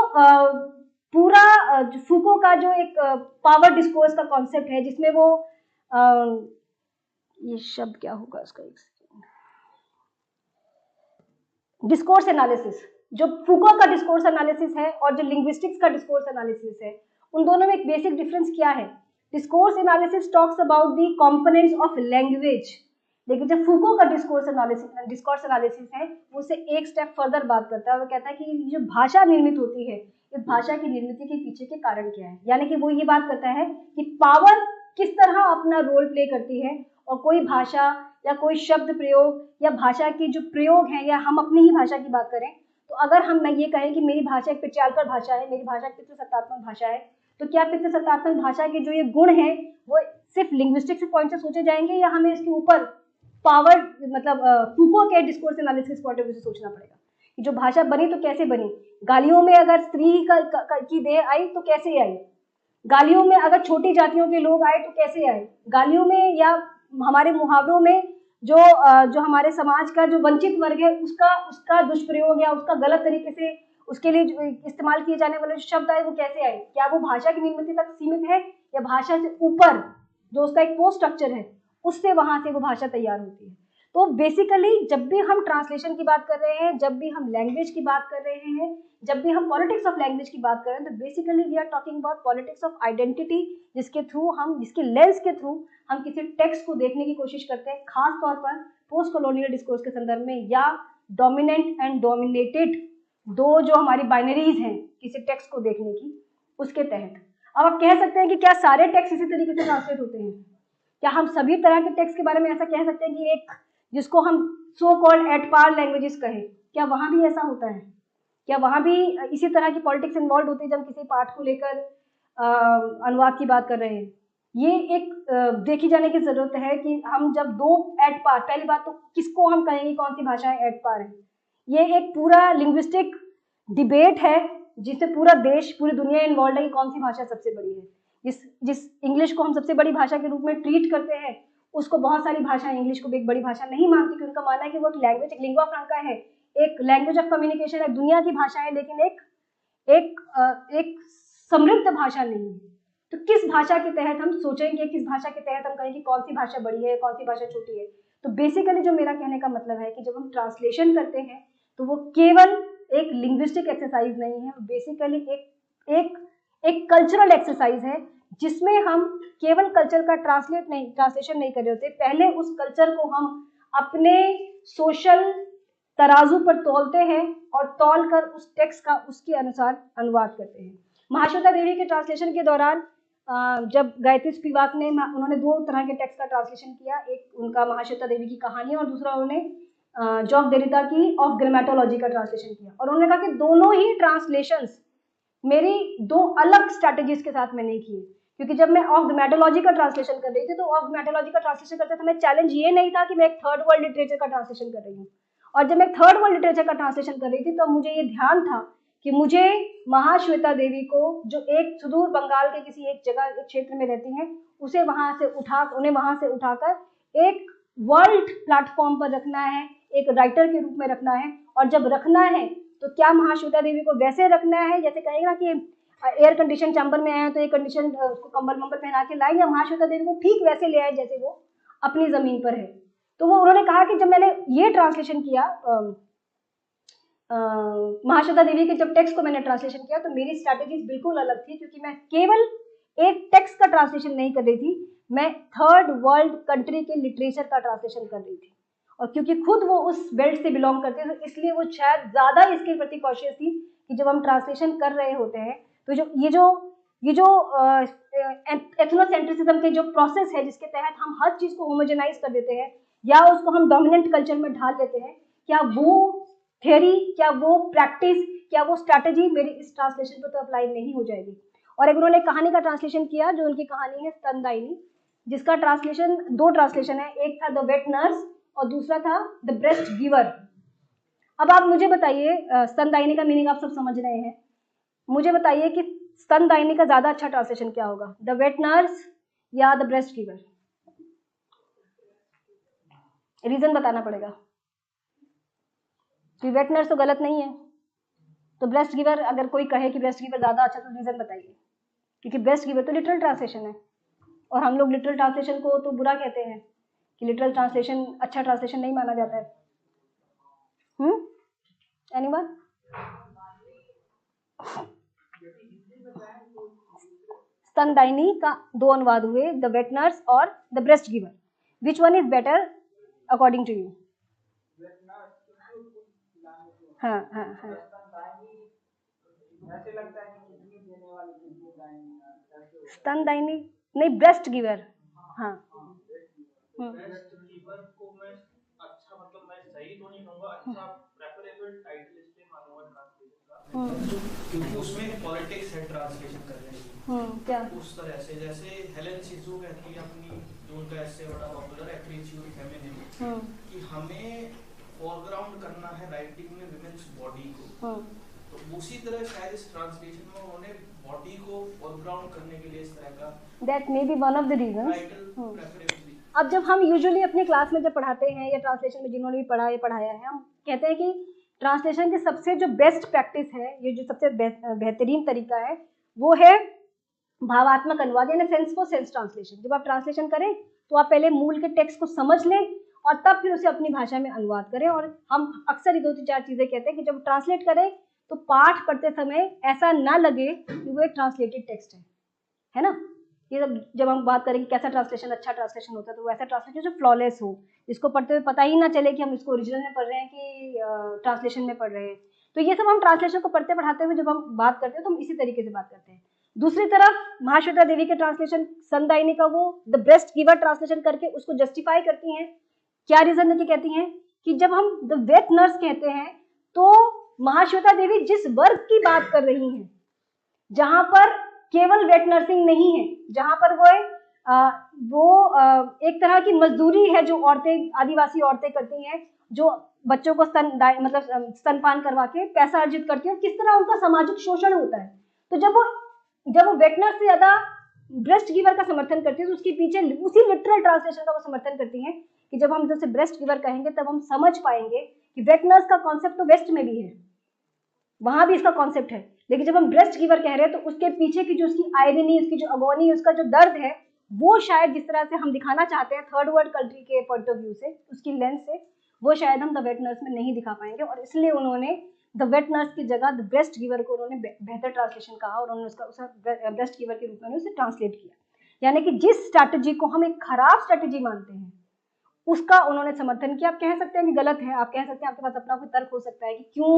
पूरा फूको का जो एक पावर डिस्कोर्स का कॉन्सेप्ट है, जिसमें वो ये शब्द क्या होगा इसका, एक सेकेंड, डिस्कोर्स एनालिसिस, जो फूको का डिस्कोर्स एनालिसिस है और जो लिंग्विस्टिक्स का डिस्कोर्स एनालिसिस है, उन दोनों में एक बेसिक डिफरेंस क्या है? Discourse analysis talks about the components of language, लेकिन जब फूको का डिस्कोर्स एनालिसिस है, वो उससे एक स्टेप फर्दर बात करता है। वो कहता है कि जो भाषा निर्मित होती है, इस भाषा की निर्मित के पीछे के कारण क्या है। यानी कि वो ये बात करता है कि पावर किस तरह अपना रोल प्ले करती है, और कोई भाषा या कोई शब्द प्रयोग या भाषा की जो प्रयोग है, या हम अपनी ही भाषा की बात करें, तो अगर मैं ये कहें कि मेरी भाषा एक पिचालकर भाषा है, मेरी भाषा एक पितृसत्तात्मक भाषा है, तो क्या पितृसत्तात्मक भाषा के जो ये गुण हैं वो सिर्फ लिंग्विस्टिक्स पॉइंट से सोचे जाएंगे, या हमें इसके ऊपर पावर फूको के discourse analysis point of view से सोचना पड़ेगा कि जो भाषा बनी तो कैसे बनी? गालियों में अगर स्त्री की देह आई तो कैसे आई? गालियों में अगर छोटी जातियों के लोग आए तो कैसे आए? गालियों में या हमारे मुहावरों में जो हमारे समाज का जो वंचित वर्ग है, उसका दुष्प्रयोग या उसका गलत तरीके से उसके लिए इस्तेमाल किए जाने वाले शब्द आए, वो कैसे आए? क्या वो भाषा की निर्मित तक सीमित है, या भाषा से ऊपर जो उसका एक पोस्ट स्ट्रक्चर है, उससे वहां से वो भाषा तैयार होती है? तो बेसिकली जब भी हम ट्रांसलेशन की बात कर रहे हैं, जब भी हम लैंग्वेज की बात कर रहे हैं, जब भी हम पॉलिटिक्स ऑफ लैंग्वेज की बात कर रहे हैं, तो basically we are talking about politics of identity, जिसके लेंस के थ्रू हम किसी टेक्स्ट को देखने की कोशिश करते हैं, खास तौर पर पोस्ट कॉलोनियल डिस्कोर्स के संदर्भ में, या डोमिनेंट एंड डोमिनेटेड दो जो हमारी बाइनरीज हैं किसी टेक्स्ट को देखने की, उसके तहत। अब आप कह सकते हैं कि क्या सारे टेक्स्ट इसी तरीके से ट्रांसलेट होते हैं? क्या हम सभी तरह के टेक्स्ट के बारे में ऐसा कह सकते हैं कि एक जिसको हम so called at par languages कहें, क्या वहां भी ऐसा होता है? क्या वहां भी इसी तरह की पॉलिटिक्स इन्वॉल्व होती है जब किसी पाठ को लेकर अनुवाद की बात कर रहे हैं? ये एक देखी जाने की जरूरत है कि हम जब दो एट पार, पहली बात तो किसको हम कहेंगे कौन सी भाषा एट पार है? ये एक पूरा लिंग्विस्टिक डिबेट है जिससे पूरा देश, पूरी दुनिया इन्वॉल्व है कि कौन सी भाषा सबसे बड़ी है। जिस इंग्लिश को हम सबसे बड़ी भाषा के रूप में ट्रीट करते हैं, उसको बहुत सारी भाषाएं इंग्लिश को भी एक बड़ी भाषा नहीं मानती, क्योंकि उनका मानना है कि वो एक लैंग्वेज, एक लिंग्वा फ्रैंका है, एक लैंग्वेज ऑफ कम्युनिकेशन है, दुनिया की भाषा है, लेकिन एक समृद्ध भाषा नहीं है। तो किस भाषा के तहत हम सोचेंगे, किस भाषा के तहत हम कहेंगे कौन सी भाषा बड़ी है, कौन सी भाषा छोटी है? तो बेसिकली जो मेरा कहने का मतलब है कि जब हम ट्रांसलेशन करते हैं तो वो केवल एक लिंग्विस्टिक एक्सरसाइज नहीं है, बेसिकली एक कल्चरल एक्सरसाइज है, जिसमें हम केवल कल्चर का ट्रांसलेशन नहीं कर रहे होते, पहले उस कल्चर को हम अपने सोशल तराजू पर तौलते हैं और तौल कर उस टेक्स्ट का उसके अनुसार अनुवाद करते हैं। महाश्वेता देवी के ट्रांसलेशन के दौरान जब गायत्री स्पिवाक ने उन्होंने 2 तरह के टेक्स्ट का ट्रांसलेशन किया, एक उनका महाश्वेता देवी की कहानी और दूसरा उन्होंने जॉक देरिता की ऑफ ग्रामेटोलॉजी का ट्रांसलेशन किया। और उन्होंने कहा कि दोनों ही ट्रांसलेशंस मेरी 2 अलग स्ट्रैटेजीज के साथ मैंने किए, क्योंकि जब मैं ऑफ ग्रामेटोलॉजी का ट्रांसलेशन कर रही थी तो ऑफ ग्रामेटोलॉजी का ट्रांसलेशन करते समय चैलेंज ये नहीं था कि मैं एक थर्ड वर्ल्ड लिटरेचर का ट्रांसलेशन कर रही हूँ, और जब मैं थर्ड वर्ल्ड लिटरेचर का ट्रांसलेशन कर रही थी तो मुझे ये ध्यान था कि मुझे महाश्वेता देवी को, जो एक सुदूर बंगाल के किसी एक जगह, एक क्षेत्र में रहती हैं, उन्हें वहां से उठाकर एक वर्ल्ड प्लेटफॉर्म पर रखना है, एक राइटर के रूप में रखना है। और जब रखना है तो क्या महाश्वेता देवी को वैसे रखना है, जैसे कहेंगे ना कि एयर कंडीशन चैम्बर में आए तो एक कंडीशन उसको कंबल वंबल पहना के लाए, या महाश्वेता देवी को ठीक वैसे ले आए जैसे वो अपनी जमीन पर है। तो वो उन्होंने कहा कि जब मैंने ये ट्रांसलेशन किया, महाश्वेता देवी के जब टेक्स्ट को मैंने ट्रांसलेशन किया, तो मेरी स्ट्रैटेजीज बिल्कुल अलग थी, क्योंकि मैं केवल एक टेक्स्ट का ट्रांसलेशन नहीं कर रही थी, मैं थर्ड वर्ल्ड कंट्री के लिटरेचर का ट्रांसलेशन कर रही थी। और क्योंकि खुद वो उस बेल्ट से बिलोंग करते हैं, तो इसलिए वो शायद ज़्यादा इसके प्रति कॉशियस थी कि जब हम ट्रांसलेशन कर रहे होते हैं तो ये जो एथनोसेंट्रिसिज्म के जो प्रोसेस है, जिसके तहत हम हर चीज़ को होमोजेनाइज कर देते हैं या उसको हम डोमिनेंट कल्चर में ढाल देते हैं, क्या वो थ्योरी, क्या वो प्रैक्टिस, क्या वो स्ट्रैटेजी मेरी इस ट्रांसलेशन पर तो अप्लाई नहीं हो जाएगी। और एक उन्होंने कहानी का ट्रांसलेशन किया, जो उनकी कहानी है स्तनदायिनी, जिसका ट्रांसलेशन 2 ट्रांसलेशन है, एक था द वेट नर्स और दूसरा था द ब्रेस्ट गिवर। अब आप मुझे बताइए, स्तनदायिनी का मीनिंग आप सब समझ रहे हैं, मुझे बताइए कि स्तनदायिनी का ज्यादा अच्छा ट्रांसलेशन क्या होगा, द वेट नर्स या द ब्रेस्ट गिवर? रीजन बताना पड़ेगा, कि वेट नर्स तो गलत नहीं है, तो ब्रेस्ट गिवर अगर कोई कहे कि ब्रेस्ट गिवर ज्यादा अच्छा, तो रीजन बताइए। क्योंकि ब्रेस्ट गिवर तो लिटरल ट्रांसलेशन है, और हम लोग लिटरल ट्रांसलेशन को तो बुरा कहते हैं कि लिटरल ट्रांसलेशन अच्छा ट्रांसलेशन नहीं माना जाता है। एनीवन? स्तनदायिनी का 2 अनुवाद हुए, द वेट नर्स और the breast giver. Which one is better according to you? हाँ। स्तनदायिनी नहीं, ब्रेस्ट गिवर। हाँ, ब्रेस्ट गिवर को मैं अच्छा, मतलब मैं सही तो नहीं कहूँगा, अच्छा प्रेफरेबल टाइटल इसलिए मानूंगा ट्रांसलेशन का, क्योंकि उसमें पॉलिटिक्स है ट्रांसलेशन करने की। क्या उस तरह से, जैसे हेलेन सिसु कहती है अपनी, जो उनका ऐसे बड़ा पॉपुलर है, क्रिएटिव फेमिनिज्म, कि हमें फोरग्राउंड करना है राइटिंग में विमेन्स बॉडी को। तो उसी तरह शायद इस ट्रांसलेशन में उन्होंने बॉडी को फोरग्राउंड करने के लिए इस तरह का that may be one of the reasons. Title preferably. अब जब हम यूजुअली अपनी क्लास में जब पढ़ाते हैं, या ट्रांसलेशन में जिन्होंने भी पढ़ा या पढ़ाया है, हम कहते हैं कि ट्रांसलेशन के सबसे जो बेस्ट प्रैक्टिस है, ये जो सबसे बेहतरीन तरीका है, वो है भावात्मक अनुवाद, यानी सेंस फॉर सेंस ट्रांसलेशन। जब आप ट्रांसलेशन करें तो आप पहले मूल के टेक्स्ट को समझ लें और तब फिर उसे अपनी भाषा में अनुवाद करें। और हम अक्सर ये 2-4 चीज़ें कहते हैं कि जब ट्रांसलेट करें तो पाठ पढ़ते समय ऐसा ना लगे कि वो एक ट्रांसलेटेड टेक्स्ट है ना। ये जब हम बात करें कि कैसा ट्रांसलेशन अच्छा ट्रांसलेशन होता है, तो वैसा ट्रांसलेशन जो फ्लॉलेस हो, जिसको पढ़ते हुए पता ही ना चले कि हम इसको ओरिजिनल में पढ़ रहे हैं कि ट्रांसलेशन में पढ़ रहे हैं। तो ये सब हम ट्रांसलेशन को पढ़ते पढ़ाते हुए जब हम बात करते हैं तो हम इसी तरीके से बात करते हैं। दूसरी तरफ महाश्वेता देवी के ट्रांसलेशन स्तनदायिनी का वो द ब्रेस्ट गिवर ट्रांसलेशन करके उसको जस्टिफाई करती हैं। क्या रीजन देके कहती हैं कि जब हम द वेट नर्स कहते हैं तो महाश्वेता देवी जिस वर्ग की बात कर रही हैं, जहां पर केवल वेट नर्सिंग नहीं है, जहां पर वो एक तरह की मजदूरी है जो औरतें, आदिवासी औरतें करती हैं, जो बच्चों को स्तनपान करवा के पैसा अर्जित करती है, किस तरह उनका सामाजिक शोषण होता है। तो जब वो वेट नर्स से ज्यादा ब्रेस्ट गिवर का समर्थन करती है, तो उसके पीछे उसी लिटरल ट्रांसलेशन का वो समर्थन करती हैं कि जब हम जैसे ब्रेस्ट गिवर कहेंगे तब हम समझ पाएंगे कि वेट नर्स का कॉन्सेप्ट तो वेस्ट में भी है, वहां भी इसका कॉन्सेप्ट है, लेकिन जब हम ब्रेस्ट गिवर कह रहे हैं तो उसके पीछे की जो उसकी आयरनी, उसकी जो अगोनी, उसका जो दर्द है, वो शायद जिस तरह से हम दिखाना चाहते हैं थर्ड वर्ल्ड कंट्री के पॉइंट ऑफ व्यू से, उसकी लेंस से, वो शायद हम द वेट नर्स में नहीं दिखा पाएंगे। और इसलिए उन्होंने द वेट नर्स की जगह द ब्रेस्ट गिवर को उन्होंने बेहतर ट्रांसलेशन कहा और उन्होंने उसका ब्रेस्ट गिवर के रूप में उसे ट्रांसलेट किया। यानी कि जिस स्ट्रैटेजी को हम एक खराब स्ट्रैटेजी मानते हैं उसका उन्होंने समर्थन किया। आप कह सकते हैं कि गलत है, आप कह सकते हैं, आपके पास अपना कोई तर्क हो सकता है कि क्यों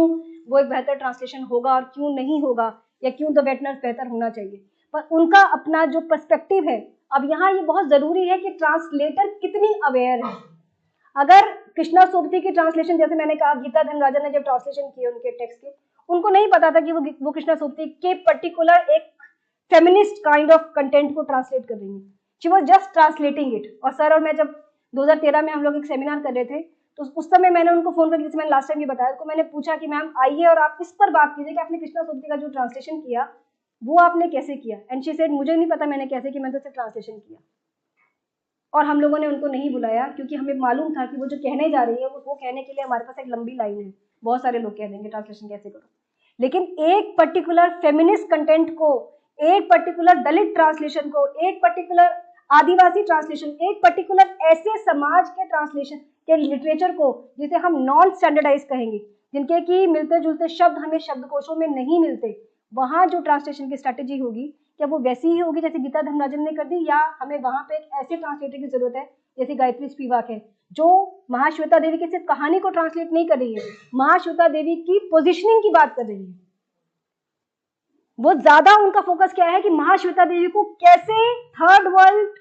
वो एक बेहतर ट्रांसलेशन होगा और क्यों नहीं होगा, या क्यों द वेट नर्स बेहतर होना चाहिए, पर उनका अपना जो पर्सपेक्टिव है। अब यहाँ ये बहुत जरूरी है कि ट्रांसलेटर कितनी अवेयर है। अगर कृष्णा सोबती की ट्रांसलेशन, जैसे मैंने कहा, गीता धर्मराजन ने जब ट्रांसलेशन किए उनके टेक्स्ट के, उनको नहीं पता था कि वो कृष्णा सोबती के पर्टिकुलर एक फेमिनिस्ट काइंड ऑफ कंटेंट को ट्रांसलेट कर रही है। She was just translating it. और सर और मैं जब 2013 में हम लोग एक सेमिनार कर रहे थे, तो उस समय मैंने उनको फोन करके, जैसे मैंने लास्ट टाइम भी बताया, उनको मैंने पूछा कि मैम आइए और आप इस पर बात कीजिए कि आपने कृष्णा सोबती का जो ट्रांसलेशन किया वो आपने कैसे किया। एंड शी सेड मुझे नहीं पता मैंने कैसे किया, मैंने तो सिर्फ ट्रांसलेशन किया। और हम लोगों ने उनको नहीं बुलाया क्योंकि हमें मालूम था कि वो जो कहने जा रही है वो कहने के लिए हमारे पास एक लंबी लाइन है, बहुत सारे लोग कह देंगे ट्रांसलेशन कैसे करो। लेकिन एक पर्टिकुलर फेमिनिस्ट कंटेंट को, एक पर्टिकुलर दलित ट्रांसलेशन को, एक पर्टिकुलर आदिवासी ट्रांसलेशन, एक पर्टिकुलर ऐसे समाज के ट्रांसलेशन के लिटरेचर को जिसे हम नॉन स्टैंडर्डाइज कहेंगे, जिनके की मिलते जुलते शब्द हमें शब्दकोशों में नहीं मिलते, वहां जो ट्रांसलेशन की स्ट्रैटेजी होगी क्या वो वैसी ही होगी जैसे गीता धर्मराजन ने कर दी, या हमें वहां पे एक ऐसे ट्रांसलेटर की जरूरत है जैसे गायत्री स्पिवाक है, जो महाश्वेता देवी की सिर्फ कहानी को ट्रांसलेट नहीं कर रही है, महाश्वेता देवी की पोजिशनिंग की बात कर रही है। वो ज्यादा उनका फोकस क्या है कि महाश्वेता देवी को कैसे थर्ड वर्ल्ड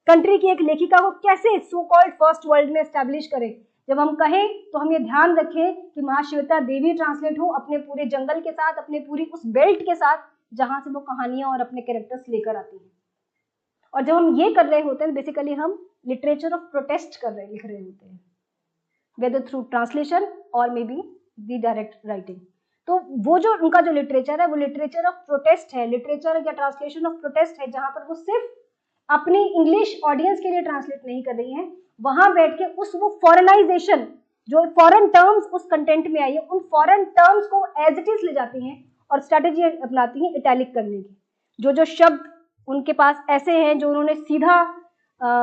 कंट्री की एक लेखिका को कैसे सो कॉल्ड फर्स्ट वर्ल्ड में एस्टैब्लिश करें। जब हम कहें तो हम ये ध्यान रखें कि महाश्वेता देवी ट्रांसलेट हो अपने पूरे जंगल के साथ, अपने पूरी उस बेल्ट के साथ जहां से वो कहानियां और अपने कैरेक्टर्स लेकर आती हैं। और जब हम ये कर रहे होते हैं, बेसिकली हम लिटरेचर ऑफ प्रोटेस्ट लिख रहे होते हैं, वेदर थ्रू ट्रांसलेशन और may be the direct writing. तो वो जो उनका जो लिटरेचर है वो लिटरेचर ऑफ प्रोटेस्ट है, लिटरेचर या ट्रांसलेशन ऑफ प्रोटेस्ट है, जहां पर वो सिर्फ अपनी इंग्लिश ऑडियंस के लिए ट्रांसलेट नहीं कर रही हैं, वहां बैठ के उस वो फॉरेनाइजेशन, जो फॉरेन टर्म्स उस कंटेंट में आई है, उन फॉरेन टर्म्स को एज इट इज ले जाती हैं और स्ट्रैटेजी अपनाती हैं इटैलिक करने की। जो जो शब्द उनके पास ऐसे हैं जो उन्होंने सीधा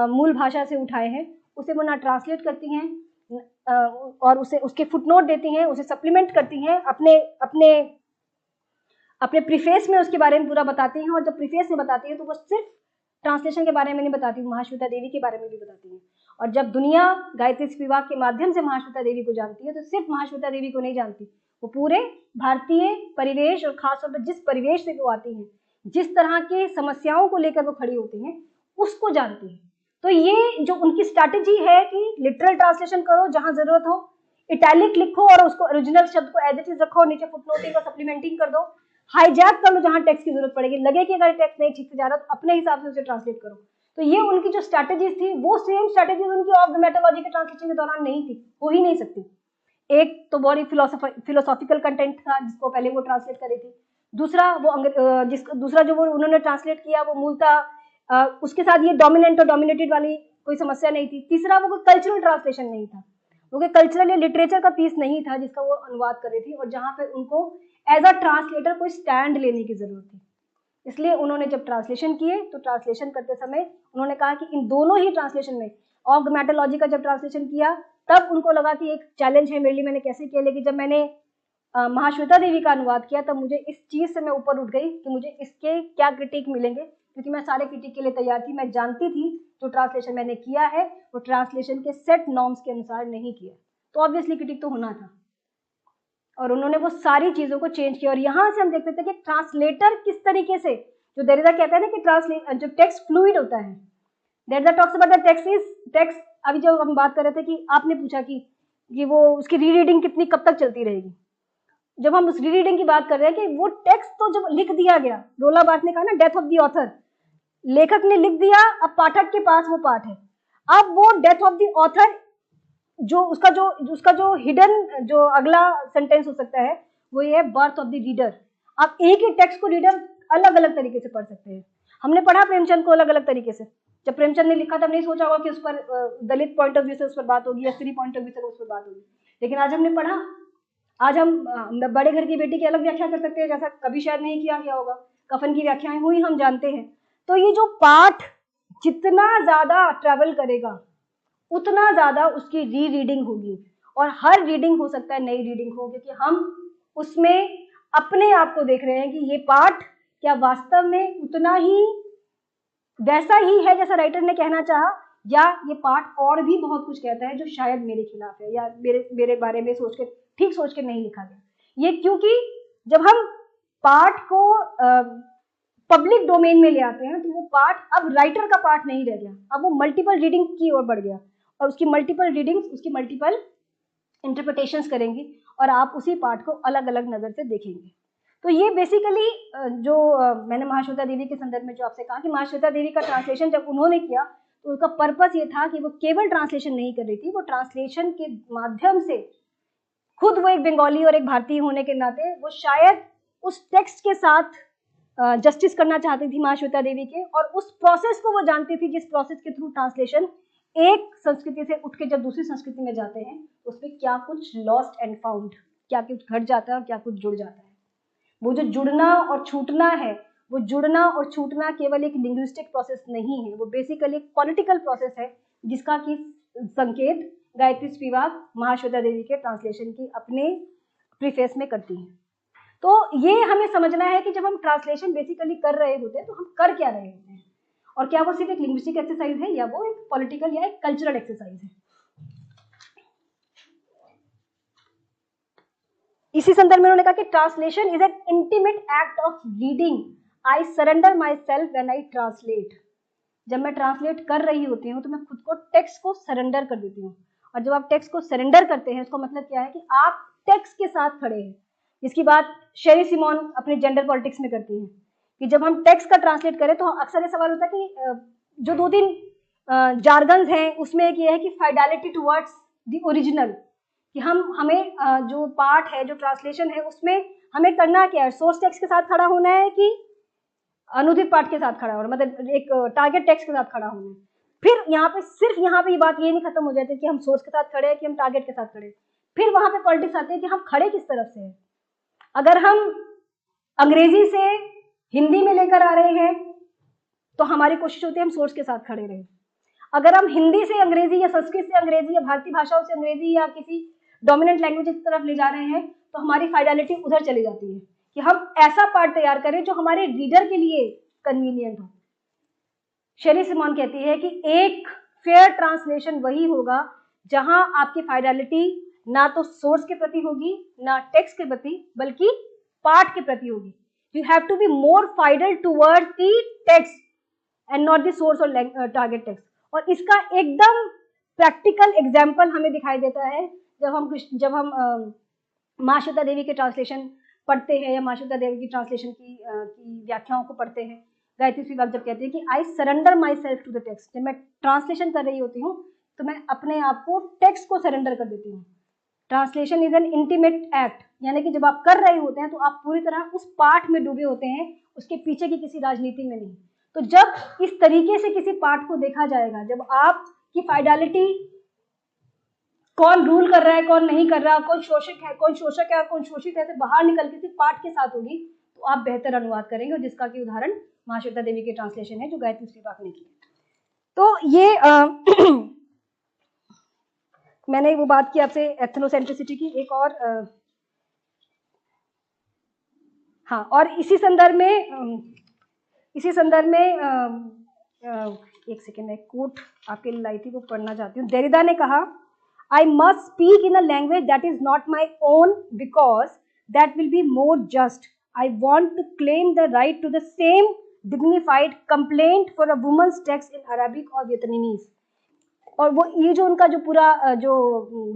मूल भाषा से उठाए हैं, उसे वो ना ट्रांसलेट करती हैं और उसे उसके फुटनोट देती हैं, उसे सप्लीमेंट करती हैं, अपने अपने अपने प्रीफेस में उसके बारे में पूरा बताती हैं। और जब प्रीफेस में बताती हैं तो वो सिर्फ ट्रांसलेशन के बारे में नहीं बताती, महाश्वेता देवी के बारे में भी बताती हैं। और जब दुनिया गायत्री स्पिवाक के माध्यम से महाश्वेता देवी को जानती है तो सिर्फ महाश्वेता देवी को नहीं जानती, वो पूरे भारतीय परिवेश और खासतौर पर जिस परिवेश से वो आती हैं, जिस तरह की समस्याओं को लेकर वो खड़ी होती हैं, उसको जानती है। तो ये जो उनकी स्ट्रैटेजी है कि लिटरल ट्रांसलेशन करो जहां जरूरत हो, इटैलिक लिखो और उसको ओरिजिनल शब्द को एज इट इज रखो, नीचे फुटनोटिंग और सप्लीमेंटिंग कर दो, हाईजैक कर लो जहां टेक्स्ट की जरूरत पड़ेगी, लगे कि अगर टेक्स्ट नहीं ठीक से जा रहा तो अपने हिसाब से उसे ट्रांसलेट करो। तो ये उनकी जो स्ट्रैटेजीज थी, वो सेम स्ट्रैटेजीज उनकी ऑफ द मेटालॉजी के ट्रांसलेशन के दौरान नहीं थी, हो ही नहीं सकती। एक तो बड़ी फिलोसॉफिकल कंटेंट था जिसको पहले वो ट्रांसलेट करी थी, दूसरा वो दूसरा जो वो उन्होंने ट्रांसलेट किया वो मूलतः उसके साथ ये डोमिनेंट और डोमिनेटेड वाली कोई समस्या नहीं थी। तीसरा वो कोई कल्चरल ट्रांसलेशन नहीं था, वो कोई कल्चरल या लिटरेचर का पीस नहीं था जिसका वो अनुवाद कर रही थी और जहां पे उनको एज अ ट्रांसलेटर कोई स्टैंड लेने की जरूरत थी। इसलिए उन्होंने जब ट्रांसलेशन किए तो ट्रांसलेशन करते समय उन्होंने कहा कि इन दोनों ही ट्रांसलेशन में, ऑफ मेटालॉजी का जब ट्रांसलेशन किया तब उनको लगा कि एक चैलेंज है मेरे लिए, मैंने कैसे किया। लेकिन जब मैंने महाश्वेता देवी का अनुवाद किया तब मुझे इस चीज से मैं ऊपर उठ गई कि मुझे इसके क्या क्रिटिक मिलेंगे, क्योंकि मैं सारे क्रिटिक के लिए तैयार थी। मैं जानती थी जो ट्रांसलेशन मैंने किया है वो ट्रांसलेशन के सेट नॉर्म्स के अनुसार नहीं किया, तो ऑब्वियसली क्रिटिक तो होना था। और उन्होंने वो सारी चीजों को चेंज किया। और यहाँ से हम देख सकते हैं कि ट्रांसलेटर किस तरीके से, जो देरिदा कहता है ना कि जब टेक्स्ट फ्लूइड होता है, देरिदा टॉक्स अबाउट द टेक्स्ट। अभी जब हम बात कर रहे थे कि आपने पूछा कि वो उसकी रीरीडिंग कितनी कब तक चलती रहेगी, जब हम उस रीरीडिंग की बात कर रहे हैं कि वो टेक्स्ट तो जब लिख दिया गया, रोला बार्थ ने कहा ना डेथ ऑफ द ऑथर, लेखक ने लिख दिया, अब पाठक के पास वो पाठ है। अब वो डेथ ऑफ द ऑथर जो उसका जो हिडन जो अगला सेंटेंस हो सकता है वो ये है बर्थ ऑफ द रीडर। अब एक ही टेक्स्ट को रीडर अलग अलग तरीके से पढ़ सकते हैं। हमने पढ़ा प्रेमचंद को अलग अलग तरीके से, जब प्रेमचंद ने लिखा तब नहीं सोचा होगा कि उस पर दलित पॉइंट ऑफ व्यू से उस पर बात होगी या स्त्री पॉइंट ऑफ व्यू से उस पर बात होगी। लेकिन आज हमने पढ़ा, आज हम बड़े घर की बेटी की अलग व्याख्या कर सकते हैं जैसा कभी शायद नहीं किया गया होगा, कफन की व्याख्याएं हुई हम जानते हैं। तो ये जो पाठ जितना ज्यादा ट्रेवल करेगा उतना ज्यादा उसकी री रीडिंग होगी, और हर रीडिंग हो सकता है नई रीडिंग हो, क्योंकि हम उसमें अपने आप को देख रहे हैं कि ये पाठ क्या वास्तव में उतना ही वैसा ही है जैसा राइटर ने कहना चाहा, या ये पाठ और भी बहुत कुछ कहता है जो शायद मेरे खिलाफ है या मेरे बारे में ठीक सोच के नहीं लिखा गया। ये क्योंकि जब हम पाठ को पब्लिक डोमेन में ले आते हैं तो वो पार्ट अब राइटर का पार्ट नहीं रह गया, अब वो मल्टीपल रीडिंग की ओर बढ़ गया और उसकी मल्टीपल रीडिंग्स, उसकी मल्टीपल इंटरप्रिटेशंस करेंगी और आप उसी पार्ट को अलग अलग नज़र से देखेंगे। तो ये बेसिकली जो मैंने महाश्वेता देवी के संदर्भ में जो आपसे कहा कि महाश्वेता देवी का ट्रांसलेशन जब उन्होंने किया तो उसका पर्पस ये था कि वो केवल ट्रांसलेशन नहीं कर रही थी, वो ट्रांसलेशन के माध्यम से खुद वो एक बंगाली और एक भारतीय होने के नाते वो शायद उस टेक्स्ट के साथ जस्टिस करना चाहती थी महाश्वेता देवी के, और उस प्रोसेस को वो जानती थी जिस प्रोसेस के थ्रू ट्रांसलेशन एक संस्कृति से उठ के जब दूसरी संस्कृति में जाते हैं उसमें क्या कुछ लॉस्ट एंड फाउंड, क्या कुछ घट जाता है और क्या कुछ जुड़ जाता है। वो जो जुड़ना और छूटना है, वो जुड़ना और छूटना केवल एक लिंग्विस्टिक प्रोसेस नहीं है, वो बेसिकली एक पॉलिटिकल प्रोसेस है जिसका कि संकेत गायत्री स्पिवाक महाश्वेता देवी के ट्रांसलेशन की अपने प्रीफेस में करती हैं। तो ये हमें समझना है कि जब हम ट्रांसलेशन बेसिकली कर रहे होते हैं तो हम कर क्या रहे होते हैं, और क्या वो सिर्फ एक लिंग्विस्टिक एक्सरसाइज है या वो एक पॉलिटिकल या एक कल्चरल एक्सरसाइज है। इसी संदर्भ में उन्होंने कहा कि translation is an intimate act of reading, I surrender my self when I translate. जब मैं ट्रांसलेट कर रही होती हूँ तो मैं खुद को टेक्स्ट को सरेंडर कर देती हूँ, और जब आप टेक्स्ट को सरेंडर करते हैं उसका मतलब क्या है कि आप टेक्स्ट के साथ खड़े हैं। इसकी बात शेरी सिमोन अपने जेंडर पॉलिटिक्स में करती हैं कि जब हम टेक्स्ट का ट्रांसलेट करें तो अक्सर ये सवाल होता है कि जो 2-3 जार्गन्स हैं उसमें एक ये है कि फाइडेलिटी टुवर्ड्स द ओरिजिनल, कि हमें जो पार्ट है, जो ट्रांसलेशन है, उसमें हमें करना क्या है, सोर्स टेक्स्ट के साथ खड़ा होना है कि अनुदित पार्ट के साथ खड़ा होना, मतलब एक टारगेट टेक्स्ट के साथ खड़ा होना है। फिर यहाँ पे सिर्फ यहाँ पे ये बात ये नहीं खत्म हो जाती कि हम सोर्स के साथ खड़े हैं कि हम टारगेट के साथ खड़े हैं, फिर वहां पे पॉलिटिक्स आती है कि हम खड़े किस तरफ से हैं। अगर हम अंग्रेजी से हिंदी में लेकर आ रहे हैं तो हमारी कोशिश होती है हम सोर्स के साथ खड़े रहें। अगर हम हिंदी से अंग्रेजी या संस्कृत से अंग्रेजी या भारतीय भाषाओं से अंग्रेजी या किसी डोमिनेंट लैंग्वेज की तरफ ले जा रहे हैं तो हमारी फाइडेलिटी उधर चली जाती है कि हम ऐसा पार्ट तैयार करें जो हमारे रीडर के लिए कन्वीनियंट हो। शेरी सिमोन कहती है कि एक फेयर ट्रांसलेशन वही होगा जहां आपकी फाइडेलिटी ना तो सोर्स के प्रति होगी ना टेक्स्ट के प्रति बल्कि पार्ट के प्रति होगी। You have to be more fidel toward the text and not the source और टारगेट टेक्स्ट। और इसका एकदम प्रैक्टिकल एग्जाम्पल हमें दिखाई देता है जब हम महाश्वेता देवी के ट्रांसलेशन पढ़ते हैं या महाश्वेता देवी की ट्रांसलेशन की व्याख्याओं को पढ़ते हैं। गायत्री स्पिवाक जब कहती है कि I surrender myself to the text, जब मैं ट्रांसलेशन कर रही होती हूँ तो मैं अपने आप को टेक्स्ट को सरेंडर कर देती हूँ। Translation is an intimate act, यानी कि जब आप कर रहे होते हैं तो आप पूरी तरह उस पाठ में डूबे होते हैं, उसके पीछे की किसी राजनीति में नहीं। तो जब इस तरीके से किसी पाठ को देखा जाएगा, जब आपकी फाइडेलिटी कौन रूल कर रहा है कौन नहीं कर रहा, कौन शोषक है और कौन शोषित है, से बाहर निकल के सिर्फ पाठ के साथ होगी तो आप बेहतर अनुवाद करेंगे, और जिसका की उदाहरण महाश्वेता देवी के ट्रांसलेशन है जो गायत्री स्पिवाक ने की। तो ये मैंने वो बात की आपसे एथनोसेंट्रिसिटी की, एक और हाँ, और इसी संदर्भ में एक सेकेंड में कोट आपके लिए लाई थी, वो पढ़ना चाहती हूँ। देरिदा ने कहा, I must speak in a language that is not my own because that will be more just. I want to claim the right to the same dignified complaint for a woman's text in Arabic or Vietnamese. और वो ये जो उनका जो पूरा जो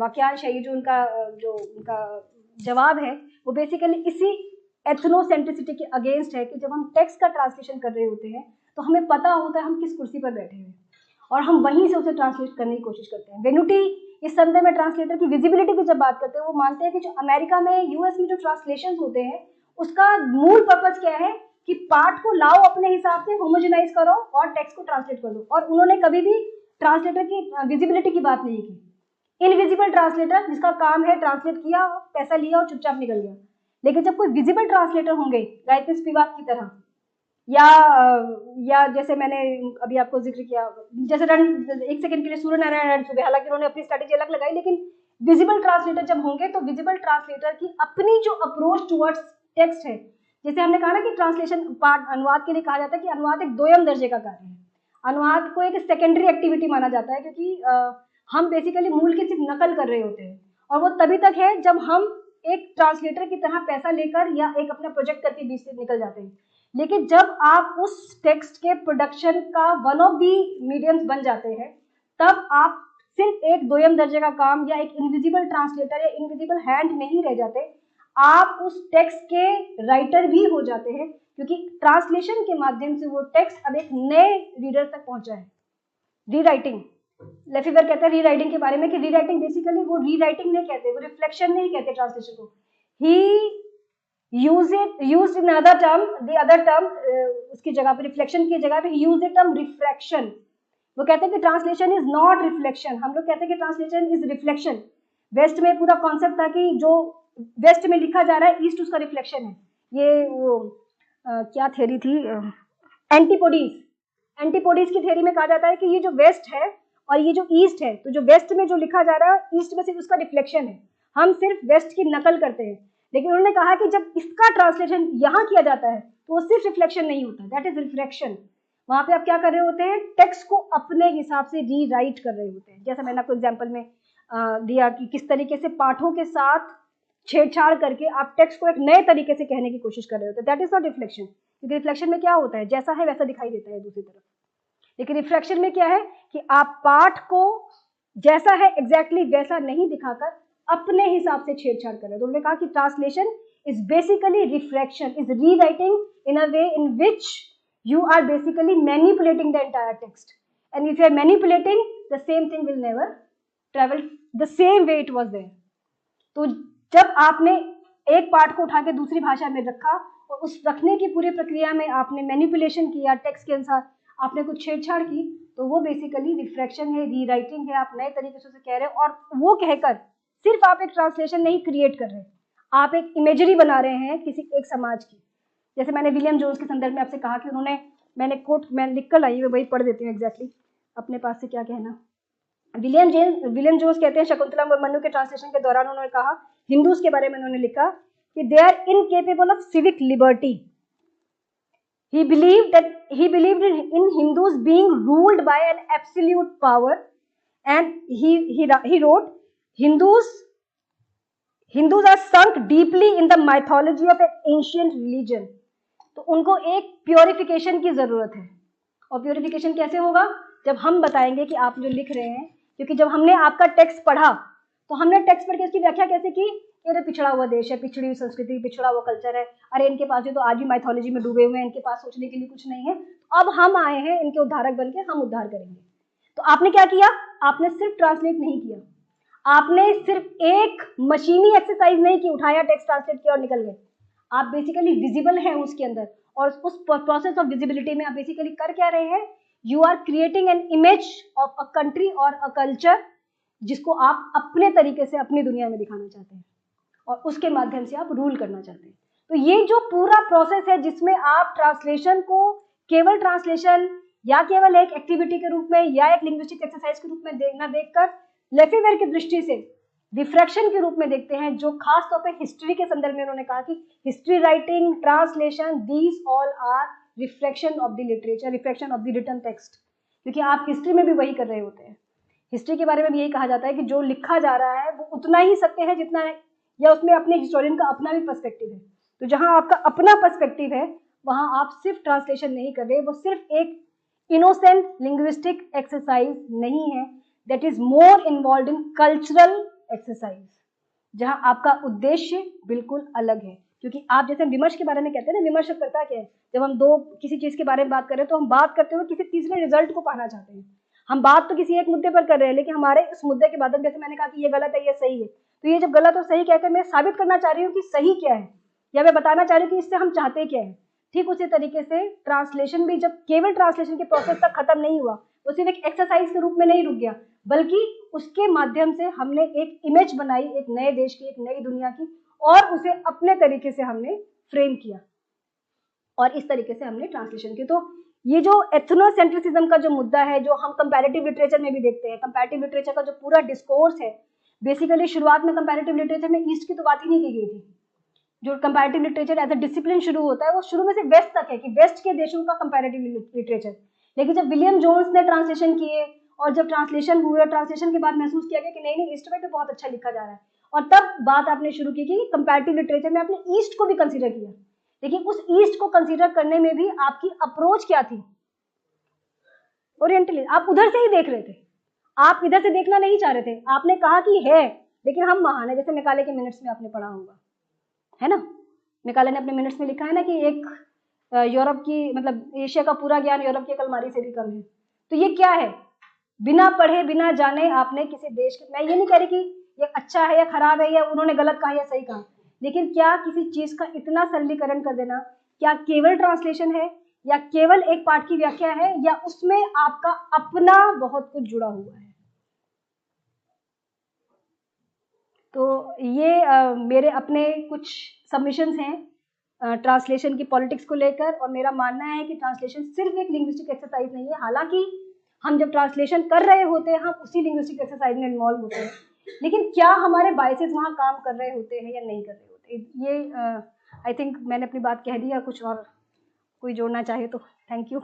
वाक्यांश है, ये जो उनका जवाब है, वो बेसिकली इसी एथनोसेंट्रिसिटी के अगेंस्ट है कि जब हम टेक्स्ट का ट्रांसलेशन कर रहे होते हैं तो हमें पता होता है हम किस कुर्सी पर बैठे हैं और हम वहीं से उसे ट्रांसलेट करने की कोशिश करते हैं। वेनुटी इस संदर्भ में ट्रांसलेटर की विजिबिलिटी की जब बात करते हैं, वो मानते हैं कि जो अमेरिका में, यूएस में जो ट्रांसलेशन होते हैं उसका मूल पर्पस क्या है कि पाठ को लाओ अपने हिसाब से, होमोजेनाइज करो और टेक्स्ट को ट्रांसलेट कर दो। और उन्होंने कभी भी ट्रांसलेटर की विजिबिलिटी की बात नहीं की। इनविजिबल ट्रांसलेटर जिसका काम है ट्रांसलेट किया, पैसा लिया और चुपचाप निकल गया। लेकिन जब कोई विजिबल ट्रांसलेटर होंगे गायत्री स्पिवाक की तरह, या जैसे मैंने अभी आपको जिक्र किया, जैसे एक सेकंड के लिए सूर्य नारायण रणसुबे, हालांकि उन्होंने अपनी स्ट्रैटेजी अलग लगाई, लेकिन विजिबल ट्रांसलेटर जब होंगे तो विजिबल ट्रांसलेटर की अपनी जो अप्रोच टुवर्ड्स टेक्स्ट है, जैसे हमने कहा ना कि ट्रांसलेशन पार्ट अनुवाद के लिए कहा जाता है कि अनुवाद एक दोयम दर्जे का कार्य है, अनुवाद को एक सेकेंडरी एक्टिविटी माना जाता है, क्योंकि हम बेसिकली मूल की सिर्फ नकल कर रहे होते हैं, और वो तभी तक है जब हम एक ट्रांसलेटर की तरह पैसा लेकर या एक अपना प्रोजेक्ट करके बीच से निकल जाते हैं। लेकिन जब आप उस टेक्स्ट के प्रोडक्शन का वन ऑफ दी मीडियम्स बन जाते हैं, तब आप सिर्फ एक दोयम दर्जे का काम या एक इनविजिबल ट्रांसलेटर या इनविजिबल हैंड नहीं रह जाते, आप उस टेक्स्ट के राइटर भी हो जाते हैं, क्योंकि ट्रांसलेशन के माध्यम से वो टेक्स्ट अब एक नए रीडर तक पहुंचा है। रीराइटिंग, लेफेवर कहते हैं रीराइटिंग के बारे में कि रीराइटिंग बेसिकली वो रीराइटिंग नहीं कहते, वो रिफ्लेक्शन नहीं कहते ट्रांसलेशन को। ही used in other term, the other term, उसकी जगह पे रिफ्लेक्शन की जगह पे यूज द टर्म रिफ्रैक्शन। वो कहते हैं कि ट्रांसलेशन इज नॉट रिफ्लेक्शन, हम लोग कहते हैं कि ट्रांसलेशन इज रिफ्लेक्शन। वेस्ट में पूरा कॉन्सेप्ट था कि जो वेस्ट में लिखा जा रहा है ईस्ट उसका रिफ्लेक्शन है। ये वो क्या थ्योरी थी, एंटीपोडीज की थ्योरी में कहा जाता है कि ये जो वेस्ट है और ये जो ईस्ट है, तो जो वेस्ट में जो लिखा जा रहा है ईस्ट में सिर्फ उसका रिफ्लेक्शन है, हम सिर्फ वेस्ट की नकल करते हैं। लेकिन उन्होंने कहा कि जब इसका ट्रांसलेशन यहाँ किया जाता है तो वो सिर्फ रिफ्लेक्शन नहीं होता, दैट इज रिफ्रैक्शन। वहां पे आप क्या कर रहे होते हैं, टेक्स्ट को अपने हिसाब से रीराइट कर रहे होते हैं। जैसा मैंने आपको एग्जांपल में दिया कि किस तरीके से पाठों के साथ छेड़छाड़ करके आप टेक्स्ट को एक नए तरीके से कहने की कोशिश कर रहे होते हैं, दैट इज नॉट रिफ्लेक्शन। क्योंकि रिफ्लेक्शन में क्या होता है, जैसा है वैसा दिखाई देता है दूसरी तरफ। लेकिन रिफ्रैक्शन में क्या है कि आप पाठ को जैसा है एग्जैक्टली वैसा नहीं दिखाकर अपने हिसाब से छेड़छाड़ कर रहे हैं। तो उन्होंने कहा कि translation is basically refraction, is rewriting in a way in which you are basically manipulating the entire text, and if you are manipulating, the same thing will never travel the same way it was there. तो जब आपने एक part को उठा के दूसरी भाषा में रखा और उस रखने की पूरी प्रक्रिया में आपने मैनिपुलेशन किया, टेक्स्ट के अनुसार आपने कुछ छेड़छाड़ की, तो वो बेसिकली रिफ्रैक्शन है, रीराइटिंग है। आप नए तरीके से उसे कह रहे हैं और वो कहकर सिर्फ आप एक ट्रांसलेशन नहीं क्रिएट कर रहे, आप एक इमेजरी बना रहे हैं किसी एक समाज की। जैसे मैंने विलियम जोन्स के संदर्भ में आपसे कहा कि उन्होंने, मैंने कोट मैं लिख कर लाई, वही पढ़ देती हूँ एग्जैक्टली अपने पास से क्या कहना। विलियम जोन्स कहते हैं शकुंतला मनु के ट्रांसलेशन के दौरान उन्होंने कहा, हिंदूज के बारे में उन्होंने लिखा कि they are incapable of civic liberty. He believed in Hindus being ruled by an absolute power, and he wrote, Hindus are sunk deeply in the mythology of an ancient religion. तो उनको एक purification की जरूरत है। और purification कैसे होगा, जब हम बताएंगे कि आप जो लिख रहे हैं, क्योंकि जब हमने आपका टेक्स्ट पढ़ा तो हमने टेक्स्ट पढ़ के इसकी व्याख्या कैसे की, ये पिछड़ा हुआ देश है, पिछड़ी हुई संस्कृति, पिछड़ा हुआ कल्चर है, अरे इनके पास जो तो आज भी माइथोलॉजी में डूबे हुए हैं, इनके पास सोचने के लिए कुछ नहीं है, अब हम आए हैं इनके उद्धारक बन के, हम उद्धार करेंगे। तो आपने क्या किया, आपने सिर्फ ट्रांसलेट नहीं किया, आपने सिर्फ एक मशीनी एक्सरसाइज नहीं की, उठाया टेक्स्ट ट्रांसलेट किया और निकल गए। आप बेसिकली विजिबल हैं उसके अंदर, और उस प्रोसेस ऑफ विजिबिलिटी में आप बेसिकली कर क्या रहे हैं, you are creating an image of a country और अ कल्चर जिसको आप अपने तरीके से अपनी दुनिया में दिखाना चाहते हैं और उसके माध्यम से आप रूल करना चाहते हैं। तो ये जो पूरा प्रोसेस है जिसमें आप ट्रांसलेशन को केवल ट्रांसलेशन या केवल एक एक्टिविटी के रूप में या एक लिंग्विस्टिक एक्सरसाइज के रूप में देखना देखकर लेफेवेयर की दृष्टि से रिफ्रैक्शन के रूप में देखते हैं, जो खास तौर पे हिस्ट्री के संदर्भ में उन्होंने कहा कि history writing, translation, these all are reflection of the literature, reflection of the written text. क्योंकि आप हिस्ट्री में भी वही कर रहे होते हैं। हिस्ट्री के बारे में भी यही कहा जाता है कि जो लिखा जा रहा है वो उतना ही सत्य है जितना है, या उसमें अपने हिस्टोरियन का अपना भी पर्सपेक्टिव है। तो जहां आपका अपना पर्सपेक्टिव है वहां आप सिर्फ ट्रांसलेशन नहीं कर रहे, वो सिर्फ एक इनोसेंट लिंग्विस्टिक एक्सरसाइज नहीं है, that is more involve in cultural exercise, जहां आपका उद्देश्य बिल्कुल अलग है। क्योंकि आप जैसे विमर्श के बारे में कहते हैं ना, विमर्श करता क्या है, जब हम दो किसी चीज के बारे में बात कर रहे हैं तो हम बात करते हुए किसी तीसरे रिजल्ट को पाना चाहते हैं। हम बात तो किसी एक मुद्दे पर कर रहे हैं, लेकिन हमारे इस मुद्दे के बाद, जैसे मैंने कहा कि ये गलत है ये सही है, तो ये जब गलत और सही कहकर मैं साबित करना चाह रही हूँ कि सही क्या है, या मैं बताना चाह रही हूँ कि इससे हम चाहते क्या है। ठीक उसी तरीके से ट्रांसलेशन भी जब केवल ट्रांसलेशन के प्रोसेस तक खत्म नहीं हुआ, वो सिर्फ एक एक्सरसाइज के रूप में नहीं रुक गया, बल्कि उसके माध्यम से हमने एक इमेज बनाई, एक नए देश की, एक नई दुनिया की, और उसे अपने तरीके से हमने फ्रेम किया, और इस तरीके से हमने ट्रांसलेशन की। तो ये जो एथनोसेंट्रिसिज्म का जो मुद्दा है, जो हम कंपैरेटिव लिटरेचर में भी देखते हैं, कंपैरेटिव लिटरेचर का जो पूरा डिस्कोर्स है, बेसिकली शुरुआत में कंपैरेटिव लिटरेचर में ईस्ट की तो बात ही नहीं की गई थी। जो comparative literature as a discipline शुरू होता है वो शुरू में से वेस्ट तक है कि वेस्ट के देशों का कंपैरेटिव लिटरेचर। लेकिन जब विलियम जोन्स ने ट्रांसलेशन किए और जब ट्रांसलेशन हुए और ट्रांसलेशन के बाद महसूस किया गया कि नहीं नहीं ईस्ट में तो बहुत अच्छा लिखा जा रहा है, और तब बात आपने शुरू की कि कंपैरेटिव लिटरेचर में आपने ईस्ट को भी कंसीडर किया लेकिन उस ईस्ट को कंसीडर करने में भी आपकी अप्रोच क्या थी? ओरिएंटली आप उधर से ही देख रहे थे, आप इधर से देखना नहीं चाह रहे थे। आपने कहा कि है लेकिन हम महान है, जैसे मैकाले के मिनट्स में आपने पढ़ा होगा, है ना? मैकाले ने अपने मिनट्स में लिखा है ना कि एक यूरोप की, मतलब एशिया का पूरा ज्ञान यूरोप की एक अलमारी से भी कम है। तो ये क्या है? बिना पढ़े बिना जाने आपने किसी देश के, मैं ये नहीं कह रही कि ये अच्छा है या खराब है या उन्होंने गलत कहा या सही कहा, लेकिन क्या किसी चीज का इतना सरलीकरण कर देना क्या केवल ट्रांसलेशन है या केवल एक पाठ की व्याख्या है, या उसमें आपका अपना बहुत कुछ जुड़ा हुआ है? तो ये मेरे अपने कुछ सबमिशंस हैं ट्रांसलेशन की पॉलिटिक्स को लेकर, और मेरा मानना है कि ट्रांसलेशन सिर्फ एक लिंग्विस्टिक एक्सरसाइज नहीं है। हालांकि हम जब ट्रांसलेशन कर रहे होते हैं हम उसी लिंग्विस्टिक एक्सरसाइज में इन्वॉल्व होते हैं, लेकिन क्या हमारे बायसेस वहाँ काम कर रहे होते हैं या नहीं कर रहे होते? ये आई थिंक मैंने अपनी बात कह दी है। कुछ और कोई जोड़ना चाहे तो थैंक यू।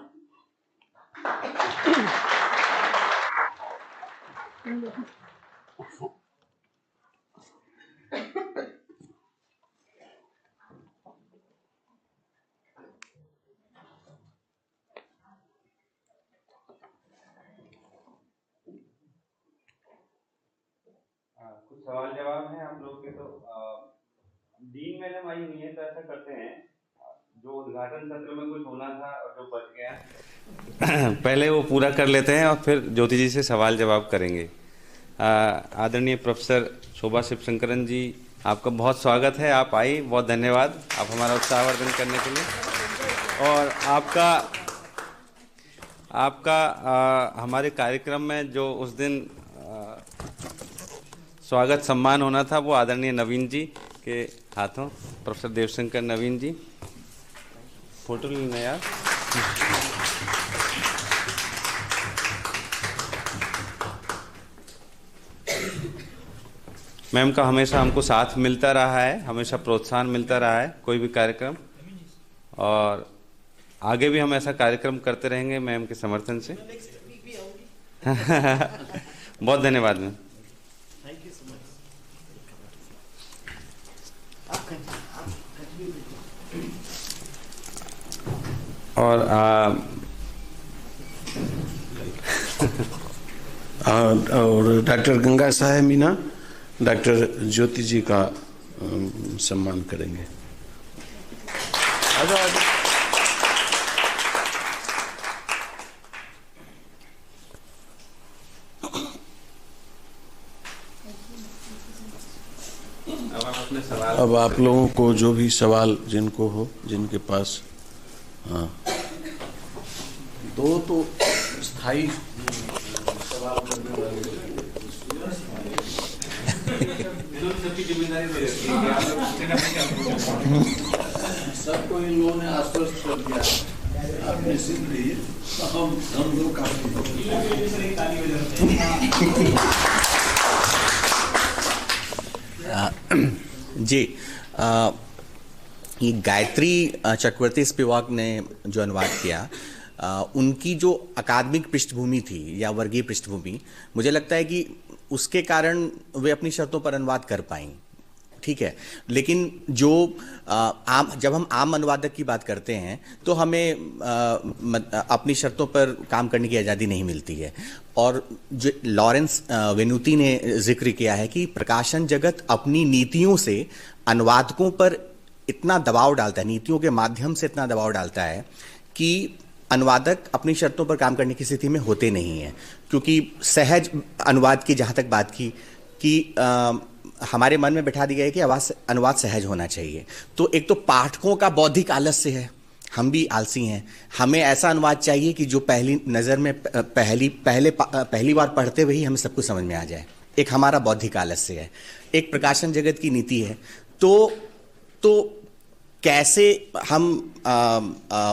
कुछ सवाल जवाब हैं आप लोग के। तो डीन मैडम आई हुई है, तो ऐसा करते हैं जो उद्घाटन सत्र में कुछ होना था और जो बच गया पहले वो पूरा कर लेते हैं और फिर ज्योति जी से सवाल जवाब करेंगे। आदरणीय प्रोफेसर शोभा शिवशंकरन जी, आपका बहुत स्वागत है। आप आई, बहुत धन्यवाद आप हमारा उत्साहवर्धन करने के लिए। और आपका हमारे कार्यक्रम में जो उस दिन स्वागत सम्मान होना था वो आदरणीय नवीन जी के हाथों, प्रोफेसर देवशंकर नवीन जी, फोटो लेना यार। मैम का हमेशा हमको साथ मिलता रहा है, हमेशा प्रोत्साहन मिलता रहा है कोई भी कार्यक्रम, और आगे भी हम ऐसा कार्यक्रम करते रहेंगे मैम के समर्थन से। बहुत धन्यवाद मैम। और डॉक्टर गंगा साहेब मीना डॉक्टर ज्योति जी का सम्मान करेंगे। अब आप लोगों को जो भी सवाल जिनको हो, जिनके पास, हाँ, दो तो स्थायी सवाल करने वाले सबको इन लोगों ने आश्वस्त कर दिया, आप निश्चित रहिए, हम लोग जी। ये गायत्री चक्रवर्ती स्पिवाक ने जो अनुवाद किया, उनकी जो अकादमिक पृष्ठभूमि थी या वर्गीय पृष्ठभूमि, मुझे लगता है कि उसके कारण वे अपनी शर्तों पर अनुवाद कर पाई, ठीक है। लेकिन जो जब हम आम अनुवादक की बात करते हैं तो हमें अपनी शर्तों पर काम करने की आज़ादी नहीं मिलती है। और जो लॉरेंस वेनुती ने जिक्र किया है कि प्रकाशन जगत अपनी नीतियों से अनुवादकों पर इतना दबाव डालता है, नीतियों के माध्यम से इतना दबाव डालता है कि अनुवादक अपनी शर्तों पर काम करने की स्थिति में होते नहीं हैं। क्योंकि सहज अनुवाद की जहाँ तक बात की कि हमारे मन में बैठा दिया है कि अनुवाद सहज होना चाहिए। तो एक तो पाठकों का बौद्धिक आलस्य है, हम भी आलसी हैं, हमें ऐसा अनुवाद चाहिए कि जो पहली नज़र में पहली बार पढ़ते हुए ही हमें सब कुछ समझ में आ जाए। एक हमारा बौद्धिक आलस्य है, एक प्रकाशन जगत की नीति है। तो कैसे हम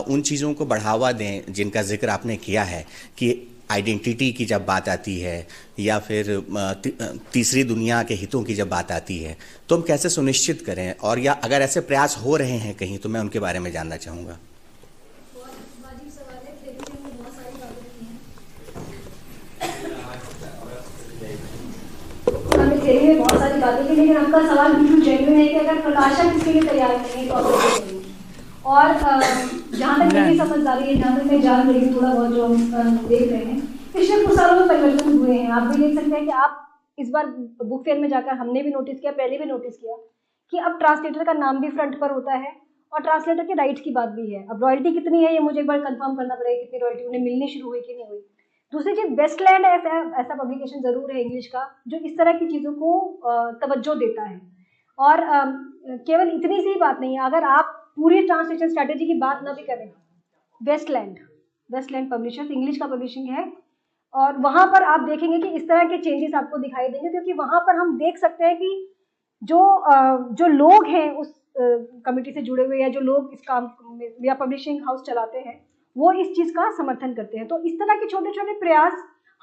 उन चीज़ों को बढ़ावा दें जिनका जिक्र आपने किया है कि आइडेंटिटी की जब बात आती है या फिर तीसरी दुनिया के हितों की जब बात आती है, तो हम कैसे सुनिश्चित करें, और या अगर ऐसे प्रयास हो रहे हैं कहीं तो मैं उनके बारे में जानना चाहूँगा। थ्योरी में बहुत सारी बातें थी, लेकिन आपका सवाल बिल्कुल जेन्युइन है कि अगर प्रकाशक इसके लिए तैयार नहीं है तो आप और जहाँ तक मेरी समझदारी है, जहाँ तक मैं जान रही हूँ, थोड़ा बहुत जो हम देख रहे हैं, पिछले कुछ सालों में परिवर्तन हुए हैं। आप भी देख सकते हैं कि आप इस बार बुक फेयर में जाकर, हमने भी नोटिस किया, पहले भी नोटिस किया कि अब ट्रांसलेटर का नाम भी फ्रंट पर होता है और ट्रांसलेटर के राइट्स की बात भी है। अब रॉयल्टी कितनी है ये मुझे एक बार कंफर्म करना पड़ेगा, कितनी रॉयल्टी उन्हें मिलनी शुरू हुई कि नहीं हुई। दूसरी चीज़, वेस्टलैंड ऐसा पब्लिकेशन ज़रूर है इंग्लिश का जो इस तरह की चीज़ों को तवज्जो देता है। और केवल इतनी सी बात नहीं है, अगर आप पूरी ट्रांसलेशन स्ट्रैटेजी की बात ना भी करें, वेस्टलैंड पब्लिशर्स इंग्लिश का पब्लिशिंग है, और वहाँ पर आप देखेंगे कि इस तरह के चेंजेस आपको दिखाई देंगे, क्योंकि वहाँ पर हम देख सकते हैं कि जो लोग हैं उस कमिटी से जुड़े हुए, या जो लोग इस काम या पब्लिशिंग हाउस चलाते हैं, वो इस चीज़ का समर्थन करते हैं। तो इस तरह के छोटे छोटे प्रयास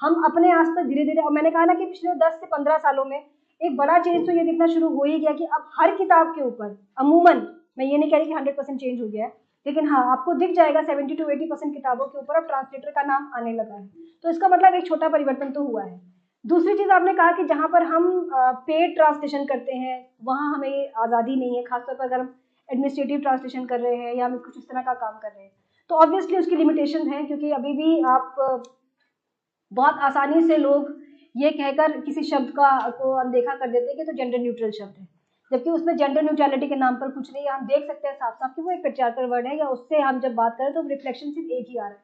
हम अपने आस पास धीरे धीरे, और मैंने कहा ना कि पिछले 10 से 15 सालों में एक बड़ा चेंज तो ये दिखना शुरू हो ही गया कि अब हर किताब के ऊपर अमूमन, मैं ये नहीं कह रही कि 100% चेंज हो गया है, लेकिन हाँ, आपको दिख जाएगा 70 to 80% किताबों के ऊपर अब ट्रांसलेटर का नाम आने लगा है। तो इसका मतलब एक छोटा परिवर्तन तो हुआ है। दूसरी चीज़, आपने कहा कि जहाँ पर हम पेड ट्रांसलेशन करते हैं वहाँ हमें आज़ादी नहीं है, खासतौर पर अगर हम एडमिनिस्ट्रेटिव ट्रांसलेशन कर रहे हैं या हम कुछ इस तरह का काम कर रहे हैं, तो ऑब्वियसली उसकी लिमिटेशन है, क्योंकि अभी भी आप बहुत आसानी से लोग ये कहकर किसी शब्द को अनदेखा कर देते हैं कि तो जेंडर न्यूट्रल शब्द है, जबकि उसमें जेंडर न्यूट्रलिटी के नाम पर कुछ नहीं है। हम देख सकते हैं साफ साफ कि वो एक पेट्रियार्कल वर्ड है, या उससे हम जब बात करें तो रिफ्लेक्शन सिर्फ एक ही आ रहा है,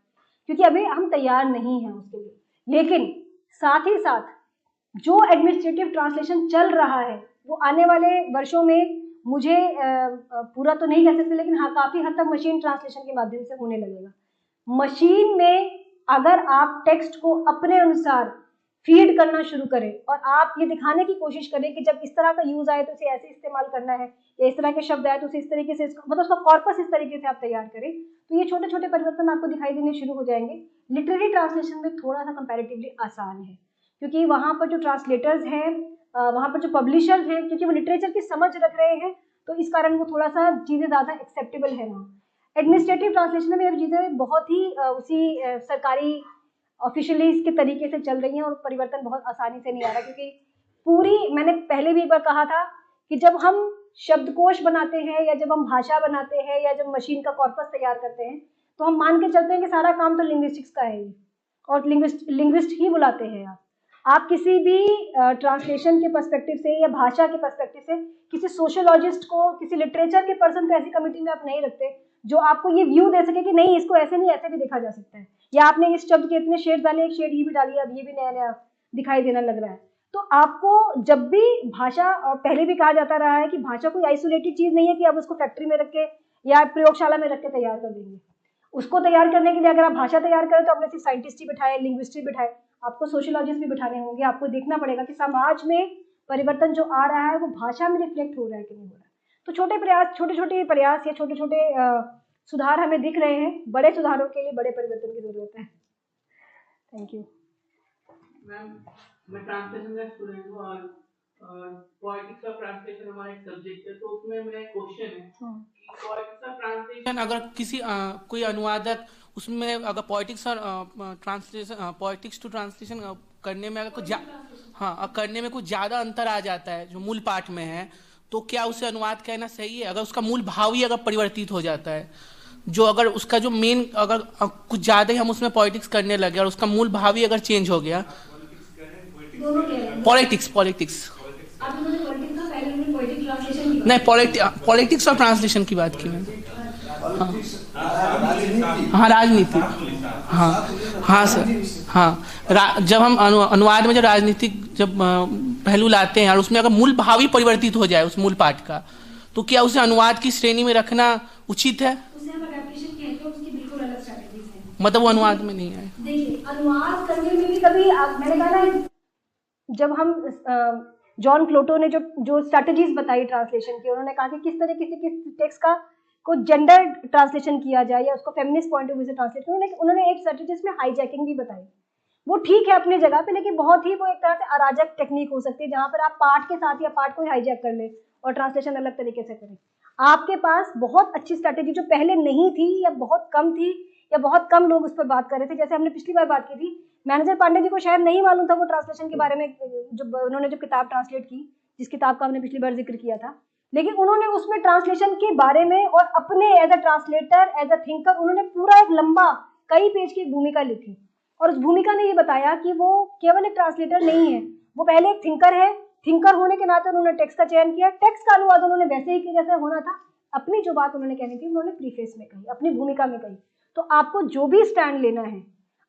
क्योंकि अभी हम तैयार नहीं हैं उसके लिए। लेकिन साथ ही साथ जो एडमिनिस्ट्रेटिव ट्रांसलेशन चल रहा है वो आने वाले वर्षों में, मुझे पूरा तो नहीं कह सकते, लेकिन हाँ, काफ़ी हद तक मशीन ट्रांसलेशन के माध्यम से होने लगेगा। मशीन में अगर आप टेक्स्ट को अपने अनुसार फीड करना शुरू करें और आप ये दिखाने की कोशिश करें कि जब इस तरह का यूज़ आए तो इसे ऐसे इस्तेमाल करना है, या इस तरह के शब्द आए तो उसे इस तरीके से, मतलब उसका कॉर्पस इस तरीके से आप तैयार करें, तो ये छोटे छोटे परिवर्तन आपको दिखाई देने शुरू हो जाएंगे। लिटरेरी ट्रांसलेशन में थोड़ा सा कंपैरेटिवली आसान है, क्योंकि वहाँ पर जो ट्रांसलेटर्स हैं, वहाँ पर जो पब्लिशर्स हैं, क्योंकि वो लिटरेचर की समझ रख रहे हैं, तो इस कारण वो थोड़ा सा चीज़ें ज़्यादा एक्सेप्टेबल है वहाँ। एडमिनिस्ट्रेटिव ट्रांसलेशन में चीज़ें बहुत ही उसी सरकारी ऑफिशियली इसके तरीके से चल रही हैं, और परिवर्तन बहुत आसानी से नहीं आ रहा, क्योंकि पूरी, मैंने पहले भी एक बार कहा था कि जब हम शब्दकोश बनाते हैं, या जब हम भाषा बनाते हैं, या जब मशीन का कॉर्पस तैयार करते हैं, तो हम मान के चलते हैं कि सारा काम तो लिंग्विस्टिक्स का है, और लिंग्विस्ट ही बुलाते हैं। आप किसी भी ट्रांसलेशन के पर्सपेक्टिव से या भाषा के पर्सपेक्टिव से किसी सोशियोलॉजिस्ट को, किसी लिटरेचर के पर्सन को ऐसी कमिटी में आप नहीं रखते जो आपको ये व्यू दे सके कि नहीं, इसको ऐसे नहीं ऐसे भी देखा जा सकता है, या आपने इस शब्द के इतने शेड डाले, एक शेड ही भी डाली, अब ये भी नया नया दिखाई देना लग रहा है। तो आपको जब भी भाषा, और पहले भी कहा जाता रहा है कि भाषा कोई आइसोलेटेड चीज़ नहीं है कि आप उसको फैक्ट्री में रख के या प्रयोगशाला में रख के तैयार कर देंगे। उसको तैयार करने के लिए अगर आप भाषा तैयार करें तो आपने सिर्फ साइंटिस्ट ही बिठाए, लिंग्विस्ट ही बिठाए, आपको सोशियोलॉजिस्ट भी बिठाने होंगे। आपको देखना पड़ेगा कि समाज में परिवर्तन जो आ रहा है वो भाषा में रिफ्लेक्ट हो रहा है कि नहीं हो रहा है। तो छोटे छोटे प्रयास या छोटे छोटे सुधार हमें दिख रहे हैं। बड़े सुधारों के लिए बड़े परिवर्तन की जरूरत है। Thank you ma'am. मैं ट्रांसलेशन का स्टूडेंट हूँ और पॉलिटिक्स का ट्रांसलेशन हमारा एक सब्जेक्ट है, तो उसमें मेरा एक क्वेश्चन है कि पॉलिटिक्स का ट्रांसलेशन अगर किसी कोई अनुवादक उसमें अगर पॉलिटिक्स और ट्रांसलेशन, पॉलिटिक्स टू ट्रांसलेशन करने में अगर कुछ करने में कुछ ज़्यादा अंतर आ जाता है जो मूल पाठ में है, तो क्या उसे अनुवाद कहना सही है? अगर उसका मूल भाव ही अगर परिवर्तित हो जाता है, जो अगर उसका जो मेन, अगर कुछ ज़्यादा ही हम उसमें पॉलिटिक्स करने लगे और उसका मूल भाव ही अगर चेंज हो गया, पॉलिटिक्स नहीं, पॉलिटिक्स और ट्रांसलेशन की बात की मैंने। हाँ, राजनीति, हाँ सर, हाँ। जब हम अनुवाद में जब राजनीतिक जब पहलू लाते हैं और उसमें अगर मूल भाव ही परिवर्तित हो जाए उस मूल पाठ का, तो क्या उसे अनुवाद की श्रेणी में रखना उचित है? मतलब वो अनुवाद में नहीं आए। देखिए, अनुवाद करने में भी कभी मैंने कहा ना, जब हम जॉन क्लोटो ने जो स्ट्रैटेजीज बताई ट्रांसलेशन की, उन्होंने कहा कि किस तरीके से किस टेक्स्ट को जेंडर ट्रांसलेशन किया जाए या उसको फेमिनिस्ट पॉइंट ऑफ व्यू से ट्रांसलेट किया। उन्होंने एक स्ट्रैटेजीज में हाईजैकिंग भी बताई। वो ठीक है अपनी जगह पे, लेकिन बहुत ही वो एक तरह से अराजक टेक्निक हो सकती है जहाँ पर आप पार्ट के साथ या पार्ट को हाईजैक कर ले और ट्रांसलेशन अलग तरीके से करें। आपके पास बहुत अच्छी स्ट्रैटेजी जो पहले नहीं थी या बहुत कम थी या बहुत कम लोग उस पर बात कर रहे थे, जैसे हमने पिछली बार बात की थी, मैनेजर पांडे जी को शायद नहीं मालूम था वो ट्रांसलेशन के बारे में, जो उन्होंने जो किताब ट्रांसलेट की, जिस किताब का हमने पिछली बार जिक्र किया था, लेकिन उन्होंने उसमें ट्रांसलेशन के बारे में और अपने as a translator, as a thinker, उन्होंने पूरा एक लंबा कई पेज की एक भूमिका लिखी। और उस भूमिका ने ये बताया कि वो केवल एक ट्रांसलेटर नहीं है, वो पहले एक थिंकर है। थिंकर होने के नाते उन्होंने टेक्स्ट का चयन किया, टेक्स्ट का अनुवाद उन्होंने वैसे ही किया जैसे होना था। अपनी जो बात उन्होंने कहनी थी उन्होंने प्रीफेस में कही, अपनी भूमिका में कही। तो आपको जो भी स्टैंड लेना है,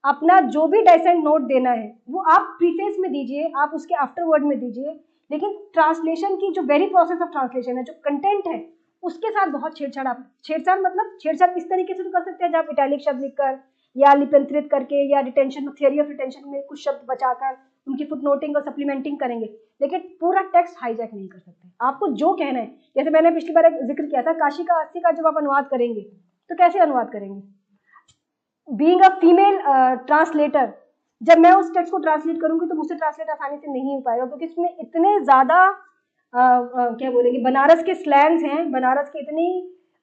अपना जो भी डाइसेंट नोट देना है, वो आप प्रीफेस में दीजिए, आप उसके आफ्टरवर्ड में दीजिए। लेकिन ट्रांसलेशन की जो वेरी प्रोसेस ऑफ ट्रांसलेशन है, जो कंटेंट है, उसके साथ बहुत छेड़छाड़, आप छेड़छाड़ मतलब छेड़छाड़ इस तरीके से तो कर सकते हैं जब इटैलिक शब्द लिखकर या लिप्यंतरित करके या रिटेंशन, थियरी ऑफ रिटेंशन में कुछ शब्द बचाकर उनकी फुटनोटिंग और सप्लीमेंटिंग करेंगे, लेकिन पूरा टेक्स्ट हाईजैक नहीं कर सकते। आपको जो कहना है, जैसे मैंने पिछली बार एक जिक्र किया था, काशी का अस्सी का जब आप अनुवाद करेंगे तो कैसे अनुवाद करेंगे? बीइंग अ फीमेल ट्रांसलेटर, जब मैं उस टेक्स्ट को ट्रांसलेट करूंगी तो मुझसे ट्रांसलेट आसानी से नहीं हो पाएगा, क्योंकि इसमें इतने ज़्यादा क्या बोलेंगे, बनारस के स्लैंग्स हैं, बनारस की इतनी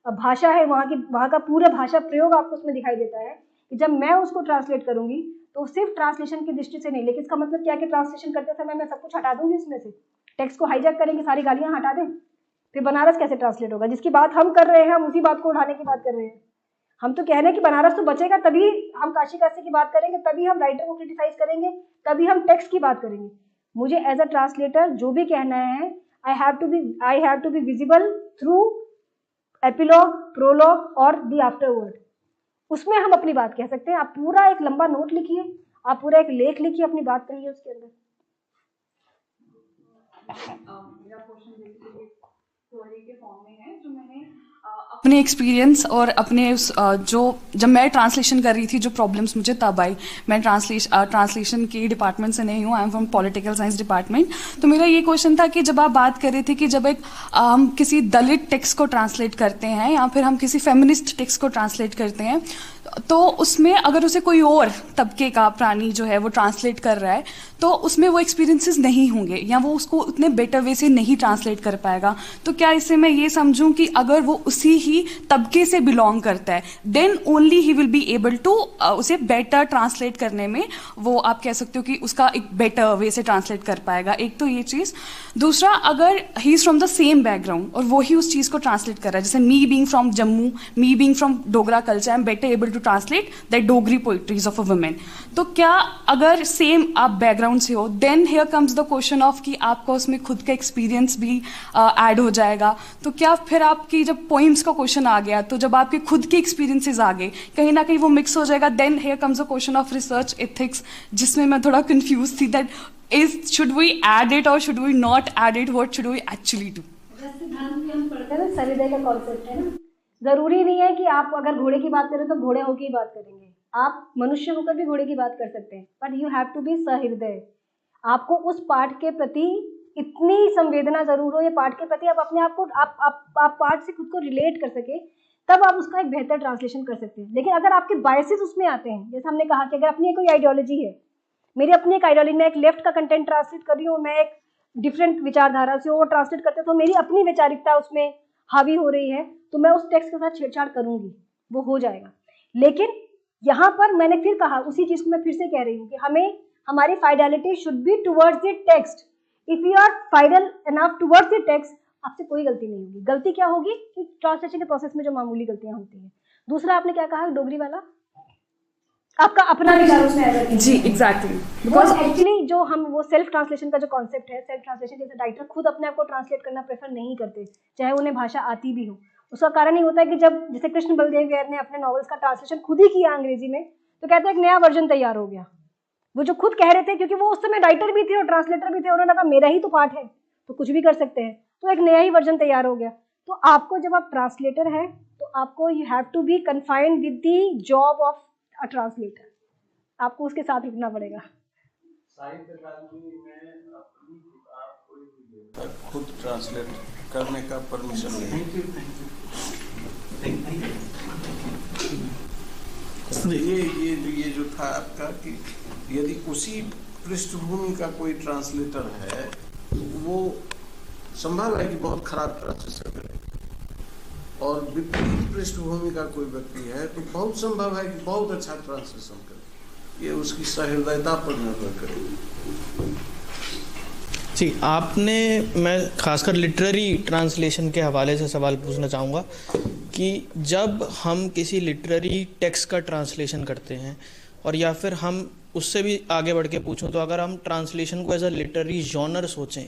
भाषा है, वहाँ का पूरा भाषा प्रयोग आपको उसमें दिखाई देता है कि जब मैं उसको ट्रांसलेट करूंगी तो सिर्फ ट्रांसलेशन की दृष्टि से नहीं, लेकिन इसका मतलब क्या कि ट्रांसलेशन करते समय मैं सब कुछ हटा दूंगी इसमें से, टेक्स्ट को हाईजैक करेंगे, सारी गालियाँ हटा दें, फिर बनारस कैसे ट्रांसलेट होगा? जिसकी बात हम कर रहे हैं, हम उसी बात को उठाने की बात कर रहे हैं। हम तो कह रहे हैं कि बनारस तो बचेगा, तभी हम काशी काशी की बात करेंगे, तभी हम राइटर को क्रिटिसाइज करेंगे, तभी हम टेक्स्ट की बात करेंगे। मुझे एज अ ट्रांसलेटर जो भी कहना है, I have to be visible through epilogue, prologue और द आफ्टरवर्ड। उसमें हम अपनी बात कह सकते हैं। आप पूरा एक लंबा नोट लिखिए, आप पूरा एक लेख लिखिए, अपनी बात करिए उसके अंदर। मेरा क्वेश्चन बेसिकली थ्योरी के फॉर्म में है, जो मैंने अपने एक्सपीरियंस और अपने उस जो जब मैं ट्रांसलेशन कर रही थी, जो प्रॉब्लम्स मुझे तब आई, मैं ट्रांसलेशन के डिपार्टमेंट से नहीं हूँ, आई am from political science department. तो मेरा ये क्वेश्चन था कि जब आप बात कर रहे थे कि जब हम किसी दलित टेक्स्ट को ट्रांसलेट करते हैं या फिर हम किसी फेमिनिस्ट टेक्स्ट को ट्रांसलेट करते हैं, तो उसमें अगर उसे कोई और तबके का प्राणी जो है वो ट्रांसलेट कर रहा है, तो उसमें वो एक्सपीरियंसेस नहीं होंगे या वो उसको उतने बेटर वे से नहीं ट्रांसलेट कर पाएगा। तो क्या इससे मैं ये समझूं कि अगर वो उसी ही तबके से बिलोंग करता है, then only he will be able to उसे बेटर ट्रांसलेट करने में, वो आप कह सकते हो कि उसका एक बेटर वे से ट्रांसलेट कर पाएगा। एक तो ये चीज़। दूसरा, अगर he is from the same background और वो ही उस चीज़ को ट्रांसलेट कर रहा है, जैसे me being from Jammu, me being from Dogra culture, I am better able to translate the Dogri poetries of a women. तो क्या अगर सेम आप बैकग्राउंड से हो, then here comes the question of कि आपका उसमें खुद का एक्सपीरियंस भी ऐड हो जाएगा। तो क्या फिर आपकी जब पोइम्स का क्वेश्चन आ गया, तो जब आपके खुद के एक्सपीरियंसेस आ गए, कहीं ना कहीं वो मिक्स हो जाएगा। Then here comes the question of research ethics, जिसमें मैं थोड़ा कंफ्यूज थी that should we add it और should we not add it, what should we actually do. सरिदय का कॉन्सेप्ट है ना, जरूरी नहीं है कि आप अगर घोड़े की बात करें तो घोड़े होकर ही बात करेंगे, आप मनुष्य होकर भी घोड़े की बात कर सकते हैं, but you have to be सहृदय। आपको उस पाठ के प्रति इतनी संवेदना जरूर हो, ये पाठ के प्रति आप अपने आप को आप पाठ से खुद को रिलेट कर सके, तब आप उसका एक बेहतर ट्रांसलेशन कर सकते हैं। लेकिन अगर आपके बायसेस उसमें आते हैं, जैसे हमने कहा कि अगर अपनी कोई आइडियोलॉजी है, मेरी अपनी एक आइडियोलॉजी, मैं एक लेफ्ट का कंटेंट ट्रांसलेट कर रही हूँ, मैं एक डिफरेंट विचारधारा से वो ट्रांसलेट करते हैं, तो मेरी अपनी वैचारिकता उसमें हावी हो रही है, तो मैं उस टेक्स्ट के साथ छेड़छाड़ करूंगी, वो हो जाएगा। लेकिन यहाँ पर मैंने फिर कहा, उसी चीज को मैं फिर से कह रही हूँ कि हमें हमारी fidelity should be towards the text. If you are fidel enough towards the text, आपसे कोई गलती नहीं होगी। गलती क्या होगी कि ट्रांसलेशन के प्रोसेस में जो मामूली गलतियां होती हैं। दूसरा आपने क्या कहा, डोगरी वाला आपका अपना विचार उसमें आएगा जी, एग्जैक्टली। बिकॉज एक्चुअली जो हम वो सेल्फ ट्रांसलेशन का जो कॉन्सेप्ट है, सेल्फ ट्रांसलेशन, जैसे राइटर खुद अपने आप को ट्रांसलेट करना प्रेफर नहीं करते, चाहे उन्हें भाषा आती भी हो। उसका कारण ये होता है कि जब जैसे कृष्ण बलदेव गैर ने अपने नॉवेल्स का ट्रांसलेशन खुद ही किया अंग्रेजी में, तो कहते हैं एक नया वर्जन तैयार हो गया। वो जो खुद कह रहे थे, क्योंकि वो उस समय राइटर भी थे और ट्रांसलेटर भी थे, उन्होंने कहा मेरा ही तो पार्ट है तो कुछ भी कर सकते हैं, तो एक नया ही वर्जन तैयार हो गया। तो आपको जब आप ट्रांसलेटर है तो आपको you have to be confined with the job of a translator, आपको उसके साथ रुकना पड़ेगा। खुद ट्रांसलेट करने का परमिशन नहीं। ये जो था आपका कि यदि उसी पृष्ठभूमि का कोई ट्रांसलेटर है तो वो संभव है कि बहुत खराब ट्रांसलेशन करे, और विपरीत पृष्ठभूमि का कोई व्यक्ति है तो बहुत संभव है कि बहुत अच्छा ट्रांसलेशन करे। ये उसकी सहृदयता पर निर्भर करेगी। जी, आपने, मैं खासकर लिटरेरी ट्रांसलेशन के हवाले से सवाल पूछना चाहूँगा कि जब हम किसी लिटरेरी टेक्स्ट का ट्रांसलेशन करते हैं, और या फिर हम उससे भी आगे बढ़ के पूछूं तो अगर हम ट्रांसलेशन को एज अ लिटरेरी जॉनर सोचें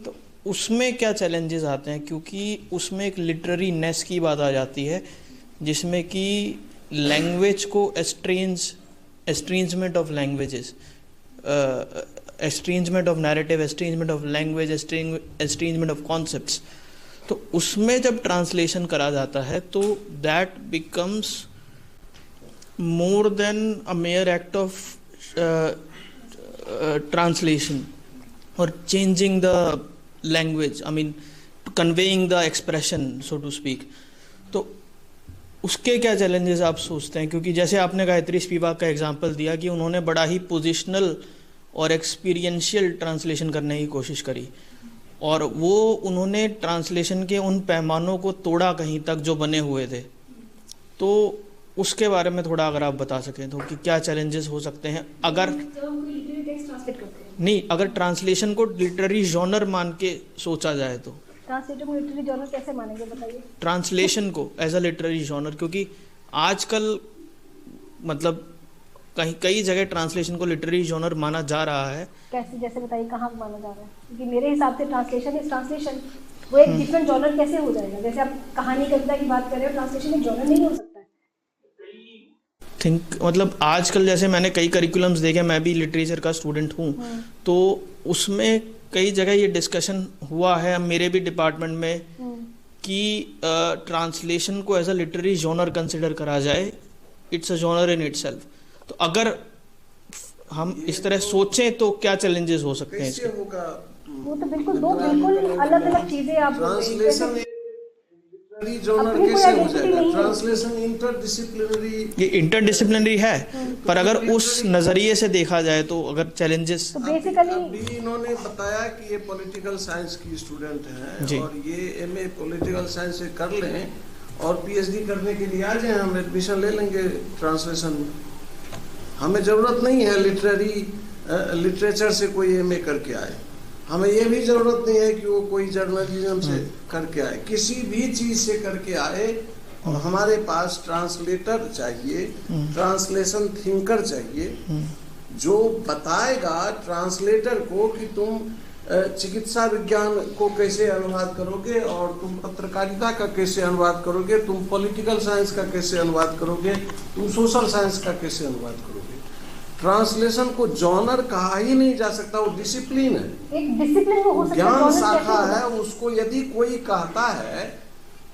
तो उसमें क्या चैलेंजेस आते हैं, क्योंकि उसमें एक लिटरेरी नेस की बात आ जाती है जिसमें कि लैंग्वेज को estrangement of languages, estrangement of narrative, estrangement of language, estrangement of concepts, तो उसमें जब ट्रांसलेशन करा जाता है तो that becomes more than a mere act of translation और changing the language, I mean conveying the expression so to speak. तो उसके क्या चैलेंजेस आप सोचते हैं, क्योंकि जैसे आपने गायत्री स्पिवाक का एग्जांपल दिया कि उन्होंने बड़ा ही पोजिशनल और एक्सपीरियंशियल ट्रांसलेशन करने की कोशिश करी और वो उन्होंने ट्रांसलेशन के उन पैमानों को तोड़ा कहीं तक जो बने हुए थे, तो उसके बारे में थोड़ा अगर आप बता सकें तो कि क्या चैलेंजेस हो सकते हैं अगर नहीं, अगर ट्रांसलेशन को लिटरेरी जॉनर मान के सोचा जाए तो। ट्रांसलेटर को लिटरेरी जॉनर कैसे मानेंगे बताइए? ट्रांसलेशन को एज अ लिटरेरी जॉनर, क्योंकि आजकल मतलब कई जगह ट्रांसलेशन को लिटरेरी जॉनर माना जा रहा है। कैसे, जैसे बताइए कहाँ माना जा रहा है? क्योंकि मेरे हिसाब से ट्रांसलेशन इज ट्रांसलेशन, वो एक डिफरेंट जॉनर कैसे हो जाएगा? जैसे आप कहानी कविता की बात कर रहे हो, ट्रांसलेशन एक जॉनर नहीं हो सकता है। थिंक मतलब आजकल जैसे मैंने कई करिकुलम्स देखे, मैं भी लिटरेचर का स्टूडेंट हूँ, तो उसमें कई जगह ये डिस्कशन हुआ है मेरे भी डिपार्टमेंट में कि ट्रांसलेशन को as a literary genre consider करा जाए, it's a genre in itself. तो अगर हम इस तरह सोचें तो क्या चैलेंजेस हो सकते हैं इसके? वो तो बिल्कुल दो बिल्कुल अलग अलग चीजें आप ट्रांसलेशन लिटरेरी जॉनर कैसे हो जाएगा? ट्रांसलेशन इंटरडिसिप्लिनरी, ये इंटरडिसिप्लिनरी है, पर अगर उस नजरिए से देखा जाए तो अगर चैलेंजेस तो बेसिकली अभी इन्होंने बताया कि ये पॉलिटिकल साइंस की स्टूडेंट हैं और ये एमए पॉलिटिकल साइंस से कर लें और पीएचडी करने के लिए आ जाएं, हम एडमिशन ले लेंगे ट्रांसलेशन में। हमें ज़रूरत नहीं है लिटरेचर से कोई एमए करके आए, हमें ये भी ज़रूरत नहीं है कि वो कोई जर्नलिज्म से करके आए, किसी भी चीज़ से करके आए। और हमारे पास ट्रांसलेटर चाहिए, ट्रांसलेशन थिंकर चाहिए जो बताएगा ट्रांसलेटर को कि तुम चिकित्सा विज्ञान को कैसे अनुवाद करोगे और तुम पत्रकारिता का कैसे अनुवाद करोगे, तुम पॉलिटिकल साइंस का कैसे अनुवाद करोगे, तुम सोशल साइंस का कैसे अनुवाद करोगे। ट्रांसलेशन को जॉनर कहा ही नहीं जा सकता, वो डिसिप्लिन है, एक डिसिप्लिन हो सकता है, ज्ञान शाखा है। उसको यदि कोई कहता है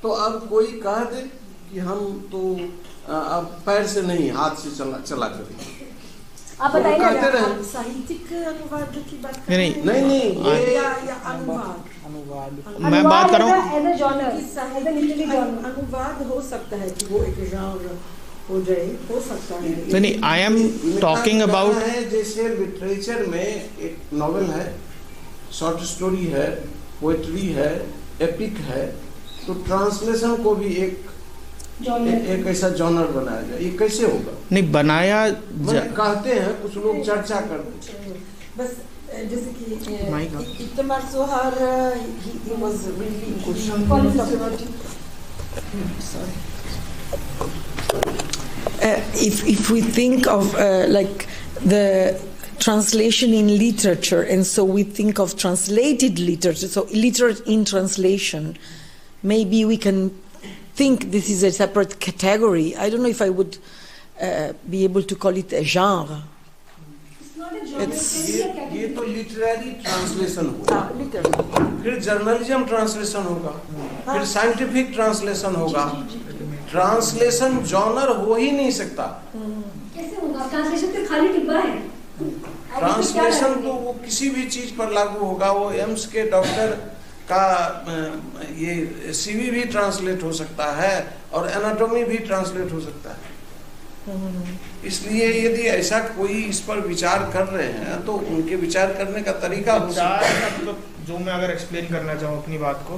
तो अब कोई कह दे कि हम तो अब पैर से नहीं हाथ से चला करेंगे, आप बताइए ना। साहित्यिक अनुवाद की बात नहीं या अनुवाद मैं बात कर रहा हूँ as a genre, as a literary genre. अनुवाद हो सकता है कि वो एक जॉनर हो जाए, हो सकता है। नहीं, आई एम टॉकिंग अबाउट जैसे लिटरेचर में एक नॉवेल है, शॉर्ट स्टोरी है, पोएट्री है, एपिक है, तो ट्रांसलेशन को भी एक ऐसा जॉनर बनाया जाए, ये कैसे होगा? नहीं बनाया कहते हैं कुछ लोग चर्चा करते हैं बस, जैसे कि इतमार जोहर he was really if we think of like the translation in literature, and so we think of translated literature, so literature in translation, maybe we can think this is a separate category. I don't know if I would be able to call it a genre. ये तो literary translation होगा, फिर journalism translation होगा, फिर scientific translation होगा। Translation genre हो ही नहीं सकता। कैसे होगा? ट्रांसलेशन तो खाली डिब्बा है। ट्रांसलेशन तो वो किसी भी चीज पर लागू होगा। वो एम्स के डॉक्टर का ये सीवी भी ट्रांसलेट हो सकता है और एनाटॉमी भी ट्रांसलेट हो सकता है। इसलिए यदि ऐसा कोई इस पर विचार कर रहे हैं तो उनके विचार करने का तरीका मतलब जो मैं अगर एक्सप्लेन करना चाहूँ अपनी बात को,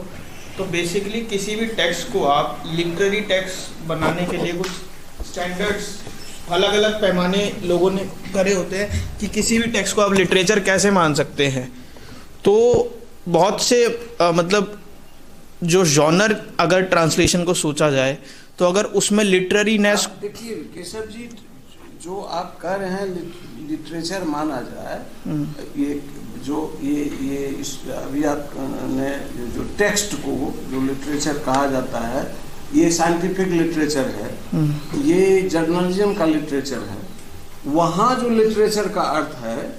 तो बेसिकली किसी भी टेक्स्ट को आप लिटरेरी टेक्स्ट बनाने के लिए कुछ स्टैंडर्ड्स, अलग अलग पैमाने लोगों ने करे होते हैं कि किसी भी टेक्स्ट को आप लिटरेचर कैसे मान सकते हैं। तो बहुत से मतलब जो जॉनर अगर ट्रांसलेशन को सोचा जाए तो अगर उसमें लिटरेरीनेस, देखिए केशव जी, जो आप कह रहे हैं लिटरेचर माना जाए, ये जो ये इस अभी आपने जो टेक्स्ट को जो लिटरेचर कहा जाता है, ये साइंटिफिक लिटरेचर है, ये जर्नलिज्म का लिटरेचर है। वहाँ जो लिटरेचर का अर्थ है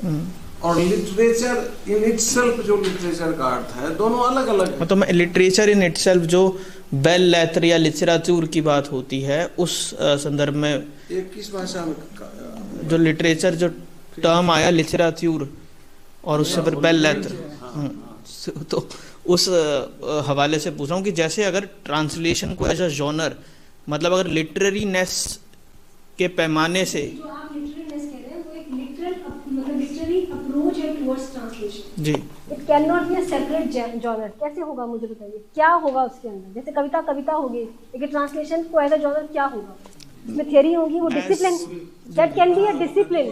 और लिटरेचर इन इटसेल्फ जो लिटरेचर का अर्थ है, दोनों अलग अलग है। तो मैं लिटरेचर इन इटसेल्फ जो बेल लेटर या लिटरेचर की बात होती है उस संदर्भ में एक किस भाषा में जो लिटरेचर जो टर्म आया लिटरेचर और उससे फिर बेल लेटर, तो उस हवाले से पूछ रहा हूँ कि जैसे अगर ट्रांसलेशन को एज अ जॉनर, मतलब अगर लिटरेरीनेस के पैमाने से जो आप लिटरेरीनेस कह रहे हैं वो एक लिटरल मतलब लिटरेरी अप्रोच है टुवर्ड्स ट्रांसलेशन जी, it cannot be a separate genre. कैसे होगा मुझे बताइए, क्या होगा उसके अंदर? जैसे कविता होगी, लेकिन ट्रांसलेशन को एज अ जॉनर क्या होगा? उसमें थियरी होगी, वो discipline, that can be a discipline,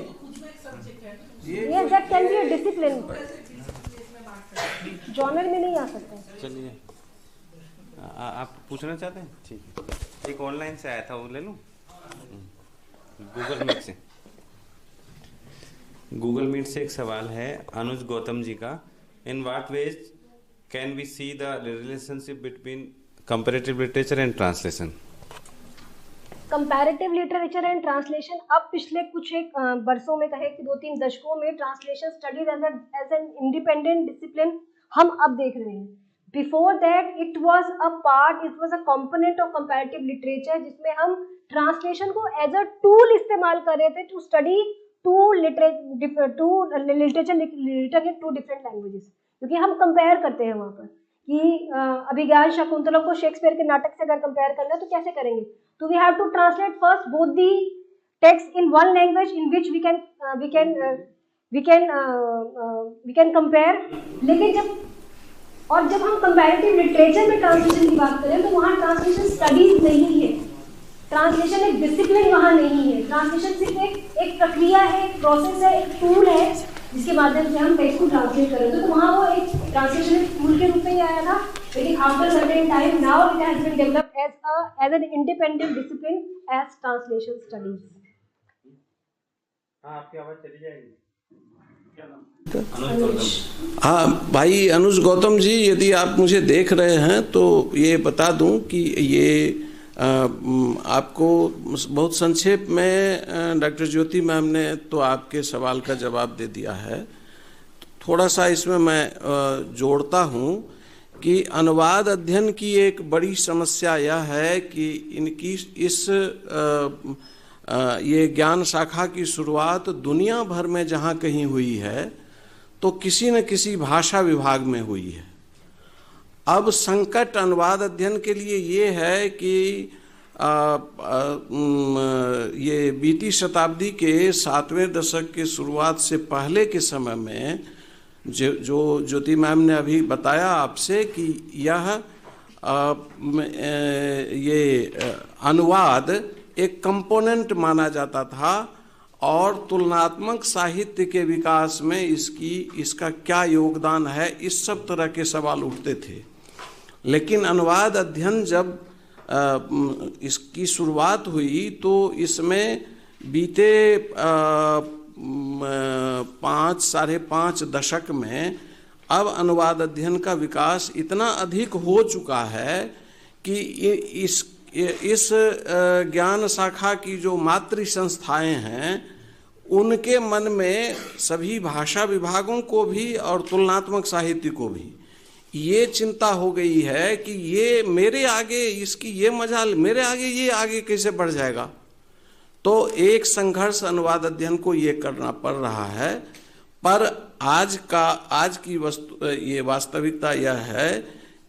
yes that can be a discipline, genre में नहीं आ सकता। चलिए आप पूछना चाहते हैं? ठीक है, एक ऑनलाइन से आया था, वो ले लूँ? गूगल मीट से, गूगल मीट से एक सवाल है अनुज गौतम जी का। In what ways can we see the relationship between comparative literature and translation? Comparative literature and translation अब पिछले कुछ एक वर्षों में, कहे कि 2-3 दशकों में translation studies as an independent discipline हम अब देख रहे हैं। Before that it was a part, it was a component of comparative literature, जिसमें हम ट्रांसलेशन को एज अ टूल इस्तेमाल कर रहे थे to study to literature written in 2 different languages, क्योंकि हम कंपेयर करते हैं वहाँ पर कि अभिज्ञान शाकुंतलम को शेक्सपियर के नाटक से अगर कंपेयर करना है तो कैसे करेंगे? तो we have to translate first both the text in one language in which we can compare. लेकिन जब हम कंपैरेटिव लिटरेचर में ट्रांसलेशन की बात करें तो वहाँ ट्रांसलेशन स्टडीज नहीं है, ट्रांसलेशन एक डिसिप्लिन वहाँ नहीं है। ट्रांसलेशन सिर्फ एक प्रक्रिया है, एक प्रोसेस है, एक टूल है जिसके माध्यम से हम टेक्स्ट को ट्रांसलेट करें। तो वहाँ वो एक ट्रांसलेशन एक टूल के रूप में ही आया था, लेकिन after certain time now it has been developed as an independent discipline as translation studies. हाँ, आपकी आवाज चली जाएगी। हाँ भाई अनुज गौतम जी, यदि आप मुझे देख रहे हैं तो ये बता दूं कि ये आपको बहुत संक्षेप में डॉक्टर ज्योति मैम ने तो आपके सवाल का जवाब दे दिया है। थोड़ा सा इसमें मैं जोड़ता हूँ कि अनुवाद अध्ययन की एक बड़ी समस्या यह है कि इनकी इस ये ज्ञान शाखा की शुरुआत दुनिया भर में जहाँ कहीं हुई है तो किसी न किसी भाषा विभाग में हुई है। अब संकट अनुवाद अध्ययन के लिए ये है कि ये बीती शताब्दी के 7वें दशक के शुरुआत से पहले के समय में जो ज्योति मैम ने अभी बताया आपसे कि यह ये अनुवाद एक कंपोनेंट माना जाता था और तुलनात्मक साहित्य के विकास में इसका क्या योगदान है, इस सब तरह के सवाल उठते थे। लेकिन अनुवाद अध्ययन जब इसकी शुरुआत हुई तो इसमें बीते 5-5.5 दशक में अब अनुवाद अध्ययन का विकास इतना अधिक हो चुका है कि इस ज्ञान शाखा की जो मातृ संस्थाएं हैं उनके मन में सभी भाषा विभागों को भी और तुलनात्मक साहित्य को भी ये चिंता हो गई है कि ये मेरे आगे इसकी ये मजाल, मेरे आगे ये आगे कैसे बढ़ जाएगा। तो एक संघर्ष अनुवाद अध्ययन को ये करना पड़ रहा है। पर आज की ये वास्तविकता यह है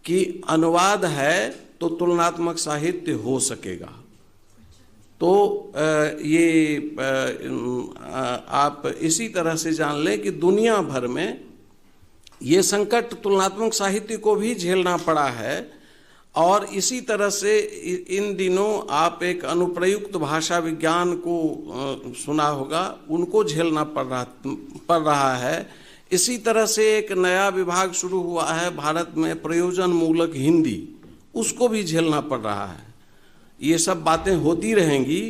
कि अनुवाद है तो तुलनात्मक साहित्य हो सकेगा। तो ये आप इसी तरह से जान लें कि दुनिया भर में ये संकट तुलनात्मक साहित्य को भी झेलना पड़ा है और इसी तरह से इन दिनों आप एक अनुप्रयुक्त भाषा विज्ञान को सुना होगा, उनको झेलना पड़ रहा है। इसी तरह से एक नया विभाग शुरू हुआ है भारत में, प्रयोजन मूलक हिंदी, उसको भी झेलना पड़ रहा है। ये सब बातें होती रहेंगी,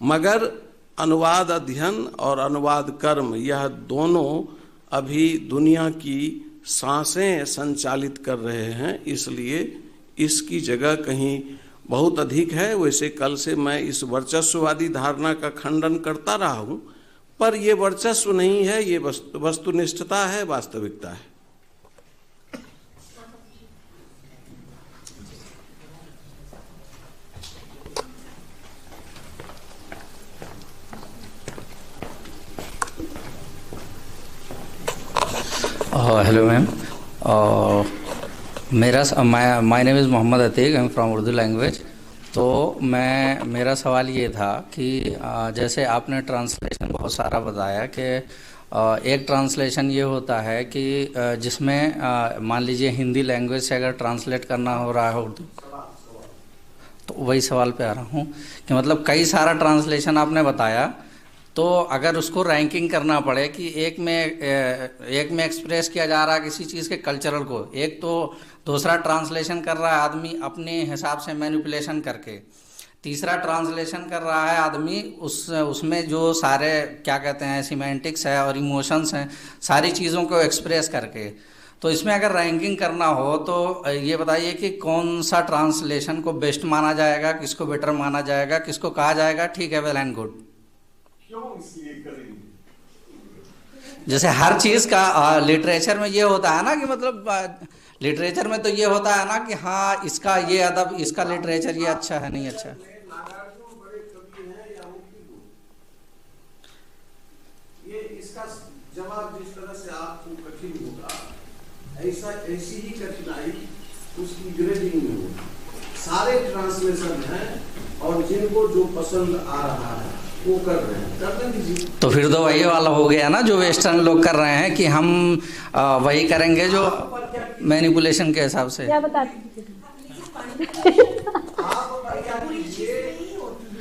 मगर अनुवाद अध्ययन और अनुवाद कर्म, यह दोनों अभी दुनिया की सांसें संचालित कर रहे हैं, इसलिए इसकी जगह कहीं बहुत अधिक है। वैसे कल से मैं इस वर्चस्ववादी धारणा का खंडन करता रहा हूँ, पर ये वर्चस्व नहीं है, ये वस्तुनिष्ठता है, वास्तविकता है। Hello ma'am, my name is Mohammad Atiq, I am from Urdu language. तो मेरा सवाल ये था कि जैसे आपने ट्रांसलेशन बहुत सारा बताया कि एक ट्रांसलेशन ये होता है कि जिसमें मान लीजिए हिंदी लैंग्वेज से अगर ट्रांसलेट करना हो रहा है उर्दू, तो वही सवाल पे आ रहा हूँ कि मतलब कई सारा ट्रांसलेशन आपने बताया, तो अगर उसको रैंकिंग करना पड़े कि एक में एक्सप्रेस किया जा रहा है किसी चीज़ के कल्चरल को, एक तो दूसरा ट्रांसलेशन कर रहा है आदमी अपने हिसाब से मैनिपुलेशन करके, तीसरा ट्रांसलेशन कर रहा है आदमी उसमें जो सारे क्या कहते हैं सिमेंटिक्स है और इमोशंस हैं, सारी चीज़ों को एक्सप्रेस करके। तो इसमें अगर रैंकिंग करना हो तो ये बताइए कि कौन सा ट्रांसलेशन को बेस्ट माना जाएगा, किसको बेटर माना जाएगा, किसको कहा जाएगा ठीक है, वेल एंड गुड। जैसे हर चीज़ का लिटरेचर में ये होता है ना कि मतलब लिटरेचर में तो ये होता है ना कि हाँ इसका ये अदब, इसका लिटरेचर ये अच्छा है नहीं अच्छा। ये इसका जवाब जिस तरह से आपको कठिन होगा, ऐसी ही कठिनाई उसकी ग्रेडिंग में होगी। सारे ट्रांसलेशन हैं और जिनको जो पसंद आ रहा है वो कर रहे हैं, करने दीजिए। तो फिर तो वही वाला हो गया ना जो वेस्टर्न लोग कर रहे हैं कि हम वही करेंगे जो मैनिपुलेशन के हिसाब से। क्या बताती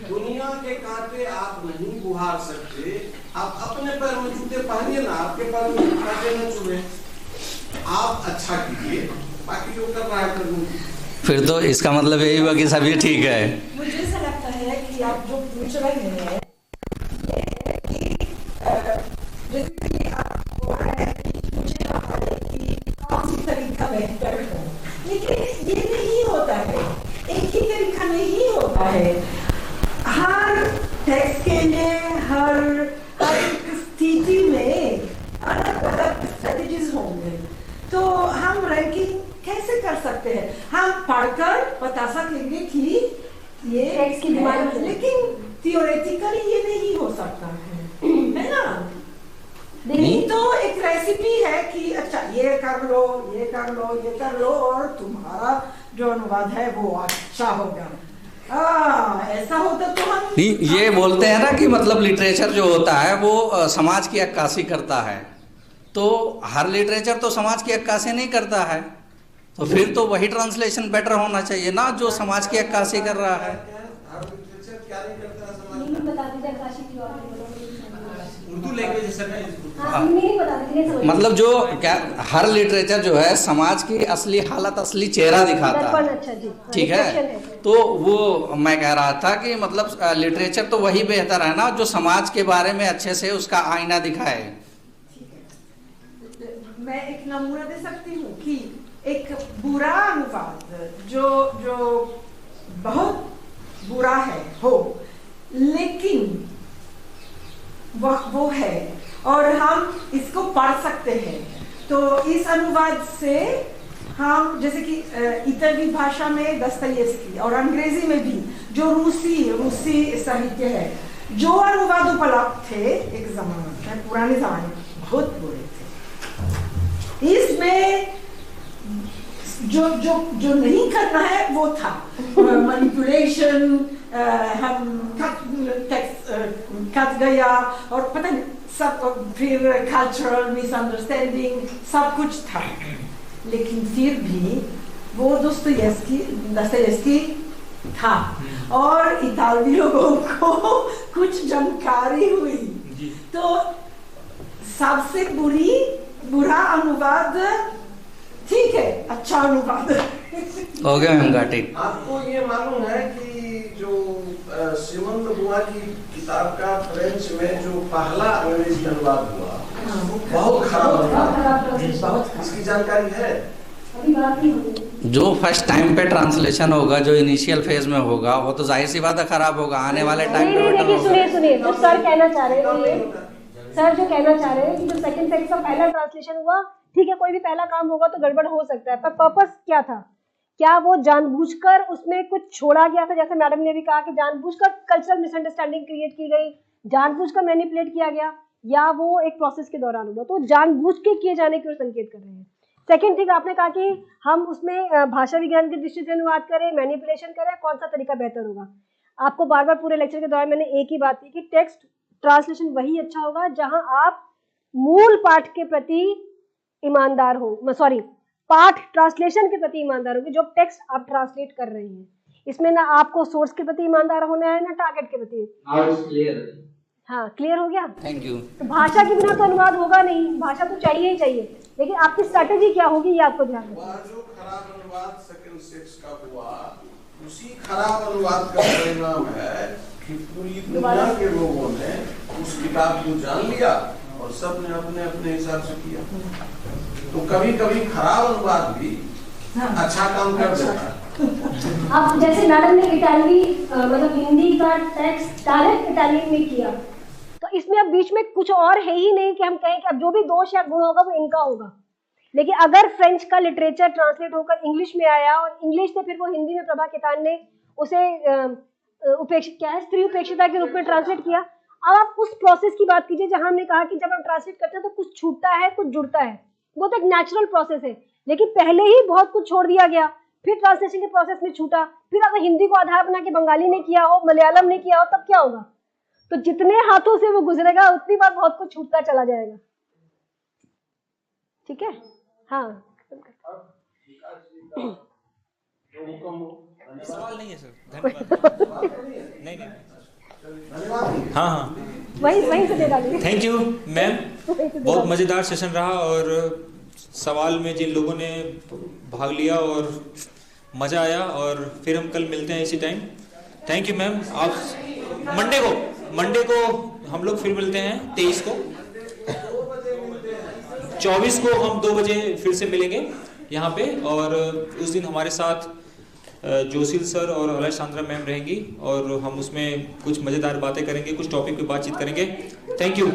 दुनिया के कांटे आप नहीं बुहार सकते, आप अपने पैर में जूते पहनिए ना, आपके पैर में कांटे न चुभे, आप अच्छा कीजिए, बाकी जो कर रहा है कर लूँगी। फिर तो इसका मतलब यही हुआ कि सभी ठीक है। मुझे ऐसा लगता है कि आप जो पूछ रहे हैं कि आपको मुझे लगा है कि कौन सी तरीका बेहतर हो, लेकिन ये नहीं होता है, एक ही तरीका नहीं होता है। हर टेक्स्ट के लिए हर स्थिति में अलग अलग स्ट्रेटजीज होंगे, तो हम रैंकिंग कैसे कर सकते हैं? हम पढ़कर बता सकेंगे कि ये टेक्स्ट की डिमांड है, लेकिन थियोरेटिकली ये नहीं हो सकता है ना? नहीं तो एक रेसिपी है कि अच्छा ये कर लो, ये कर लो, ये कर लो और तुम्हारा जो अनुवाद है वो अच्छा होगा। ऐसा होता तो हम नहीं, ये बोलते हैं ना कि मतलब लिटरेचर जो होता है वो समाज की अक्कासी करता है, तो हर लिटरेचर तो समाज की अक्कासी नहीं करता है, तो फिर तो वही ट्रांसलेशन बेटर होना चाहिए ना जो समाज की अक्कासी कर रहा है। उर्दू लैंग्वेज मतलब जो क्या हर लिटरेचर जो है समाज की असली हालत, असली चेहरा दिखाता है, ठीक है। तो वो मैं कह रहा था कि मतलब लिटरेचर तो वही बेहतर है ना जो समाज के बारे में अच्छे से उसका आईना दिखाए। मैं एक नमूना दे सकती हूँ कि एक बुरा अनुवाद जो बहुत बुरा है हो, लेकिन वो है और हम इसको पढ़ सकते हैं, तो इस अनुवाद से हम जैसे कि इतालवी भाषा में दस्तयेव्स्की और अंग्रेजी में भी जो रूसी साहित्य है, जो अनुवाद उपलब्ध थे एक जमाने में, पुराने जमाने बहुत बुरे थे। इसमें जो नहीं करना है वो था मैनिपुलेशन, हम कट गया और पता नहीं सब, फिर कल्चरल मिसअंडरस्टैंडिंग सब कुछ था, लेकिन फिर भी वो दोस्तोयेव्स्की था और इतालवी लोगों को कुछ जानकारी हुई, तो सबसे बुरी बुरा अनुवाद ठीक है, अच्छा अनुवाद। Okay ma'am, got it. आपको ये मालूम है कि जो श्रीमंत बुआ की किताब का फ्रेंच में जो पहला अंग्रेजी अनुवाद हुआ, बहुत खराब अनुवाद, इसकी जानकारी है? जो फर्स्ट टाइम पे ट्रांसलेशन होगा, जो इनिशियल फेज में होगा, वो तो जाहिर सी बात है खराब होगा। आने वाले टाइम पे देखिए, सुनिए जो सर कहना चाह रहे हैं, सर जो कहना चाह रहे हैं कि जो सेकंड टेक्स्ट का पहला ट्रांसलेशन हुआ, ठीक है, कोई भी पहला काम होगा तो गड़बड़ हो सकता है, पर पर्पस क्या था? क्या वो जानबूझकर उसमें कुछ छोड़ा गया था? जैसे मैडम ने भी कहा कि जानबूझकर कल्चरल मिसअंडरस्टैंडिंग क्रिएट की गई, जानबूझकर मैनिपुलेट किया गया, या वो एक प्रोसेस के दौरान हुआ? तो जानबूझ के किए जाने की ओर संकेत कर रहे हैं। सेकंड थिंग, आपने कहा कि हम उसमें भाषा विज्ञान की दृष्टि से अनुवाद करें, मैनिपुलेशन करें, कौन सा तरीका बेहतर होगा? आपको बार बार पूरे लेक्चर के दौरान मैंने एक ही बात की कि टेक्स्ट ट्रांसलेशन वही अच्छा होगा जहां आप मूल पाठ के प्रति ईमानदार हो, सॉरी, पाठ ट्रांसलेशन के प्रति ईमानदार होंगे जो टेक्स्ट आप ट्रांसलेट कर रहे हैं। इसमें ना आपको सोर्स के प्रति ईमानदार होना है, ना टारगेट के प्रति। हाँ, क्लियर हो गया? Thank you. तो भाषा के बिना तो अनुवाद होगा नहीं, भाषा तो चाहिए ही चाहिए, लेकिन आपकी स्ट्रैटेजी क्या होगी ये आपको ध्यान रखना है। जो खराब अनुवाद सेकंड सेक्स का हुआ, उसी खराब अनुवाद का परिणाम है कि पूरी दुनिया के लोगों ने उस किताब को जान लिया और सब ने अपने अपने हिसाब से किया। तो कभी कभी खराब अनुवाद भी अच्छा काम कर देता है। अब जैसे मैडम ने इटालवी मतलब हिंदी का टेक्स्ट डायरेक्ट इटालियन में किया, तो इसमें अब बीच में कुछ और है ही नहीं कि हम कहें कि अब जो भी दोष या गुण होगा वो इनका होगा। लेकिन अगर फ्रेंच का लिटरेचर ट्रांसलेट होकर इंग्लिश में आया और इंग्लिश से फिर वो हिंदी में प्रभा कितान ने उसे उपेक्षित, क्या है, स्त्री उपेक्षिता के रूप में ट्रांसलेट किया। अब आप उस प्रोसेस की बात कीजिए जहां हमने कहा कि जब हम ट्रांसलेट करते हैं तो कुछ छूटता है, कुछ जुड़ता है, वो तो एक नेचुरल प्रोसेस है। लेकिन पहले ही बहुत कुछ छोड़ दिया गया, फिर ट्रांसलेशन के प्रोसेस में छूटा, फिर अगर हिंदी को आधार बना के बंगाली ने किया हो, मलयालम ने किया हो, तब क्या होगा? तो जितने हाथों से वो गुजरेगा उतनी बार बहुत कुछ छूटता चला जाएगा। ठीक है? हाँ, सवाल नहीं है सर, धन्यवाद। नहीं, हाँ हाँ, वहीं से दे डालिए। थैंक यू मैम, बहुत मज़ेदार सेशन रहा और सवाल में जिन लोगों ने भाग लिया और मज़ा आया, और फिर हम कल मिलते हैं इसी टाइम। Thank you ma'am. आप मंडे को हम लोग फिर मिलते हैं, 23 को, 24 को हम 2 बजे फिर से मिलेंगे यहाँ पे, और उस दिन हमारे साथ जोशील सर और अलेक्सांद्रा मैम रहेंगी और हम उसमें कुछ मज़ेदार बातें करेंगे, कुछ टॉपिक पे बातचीत करेंगे। Thank you.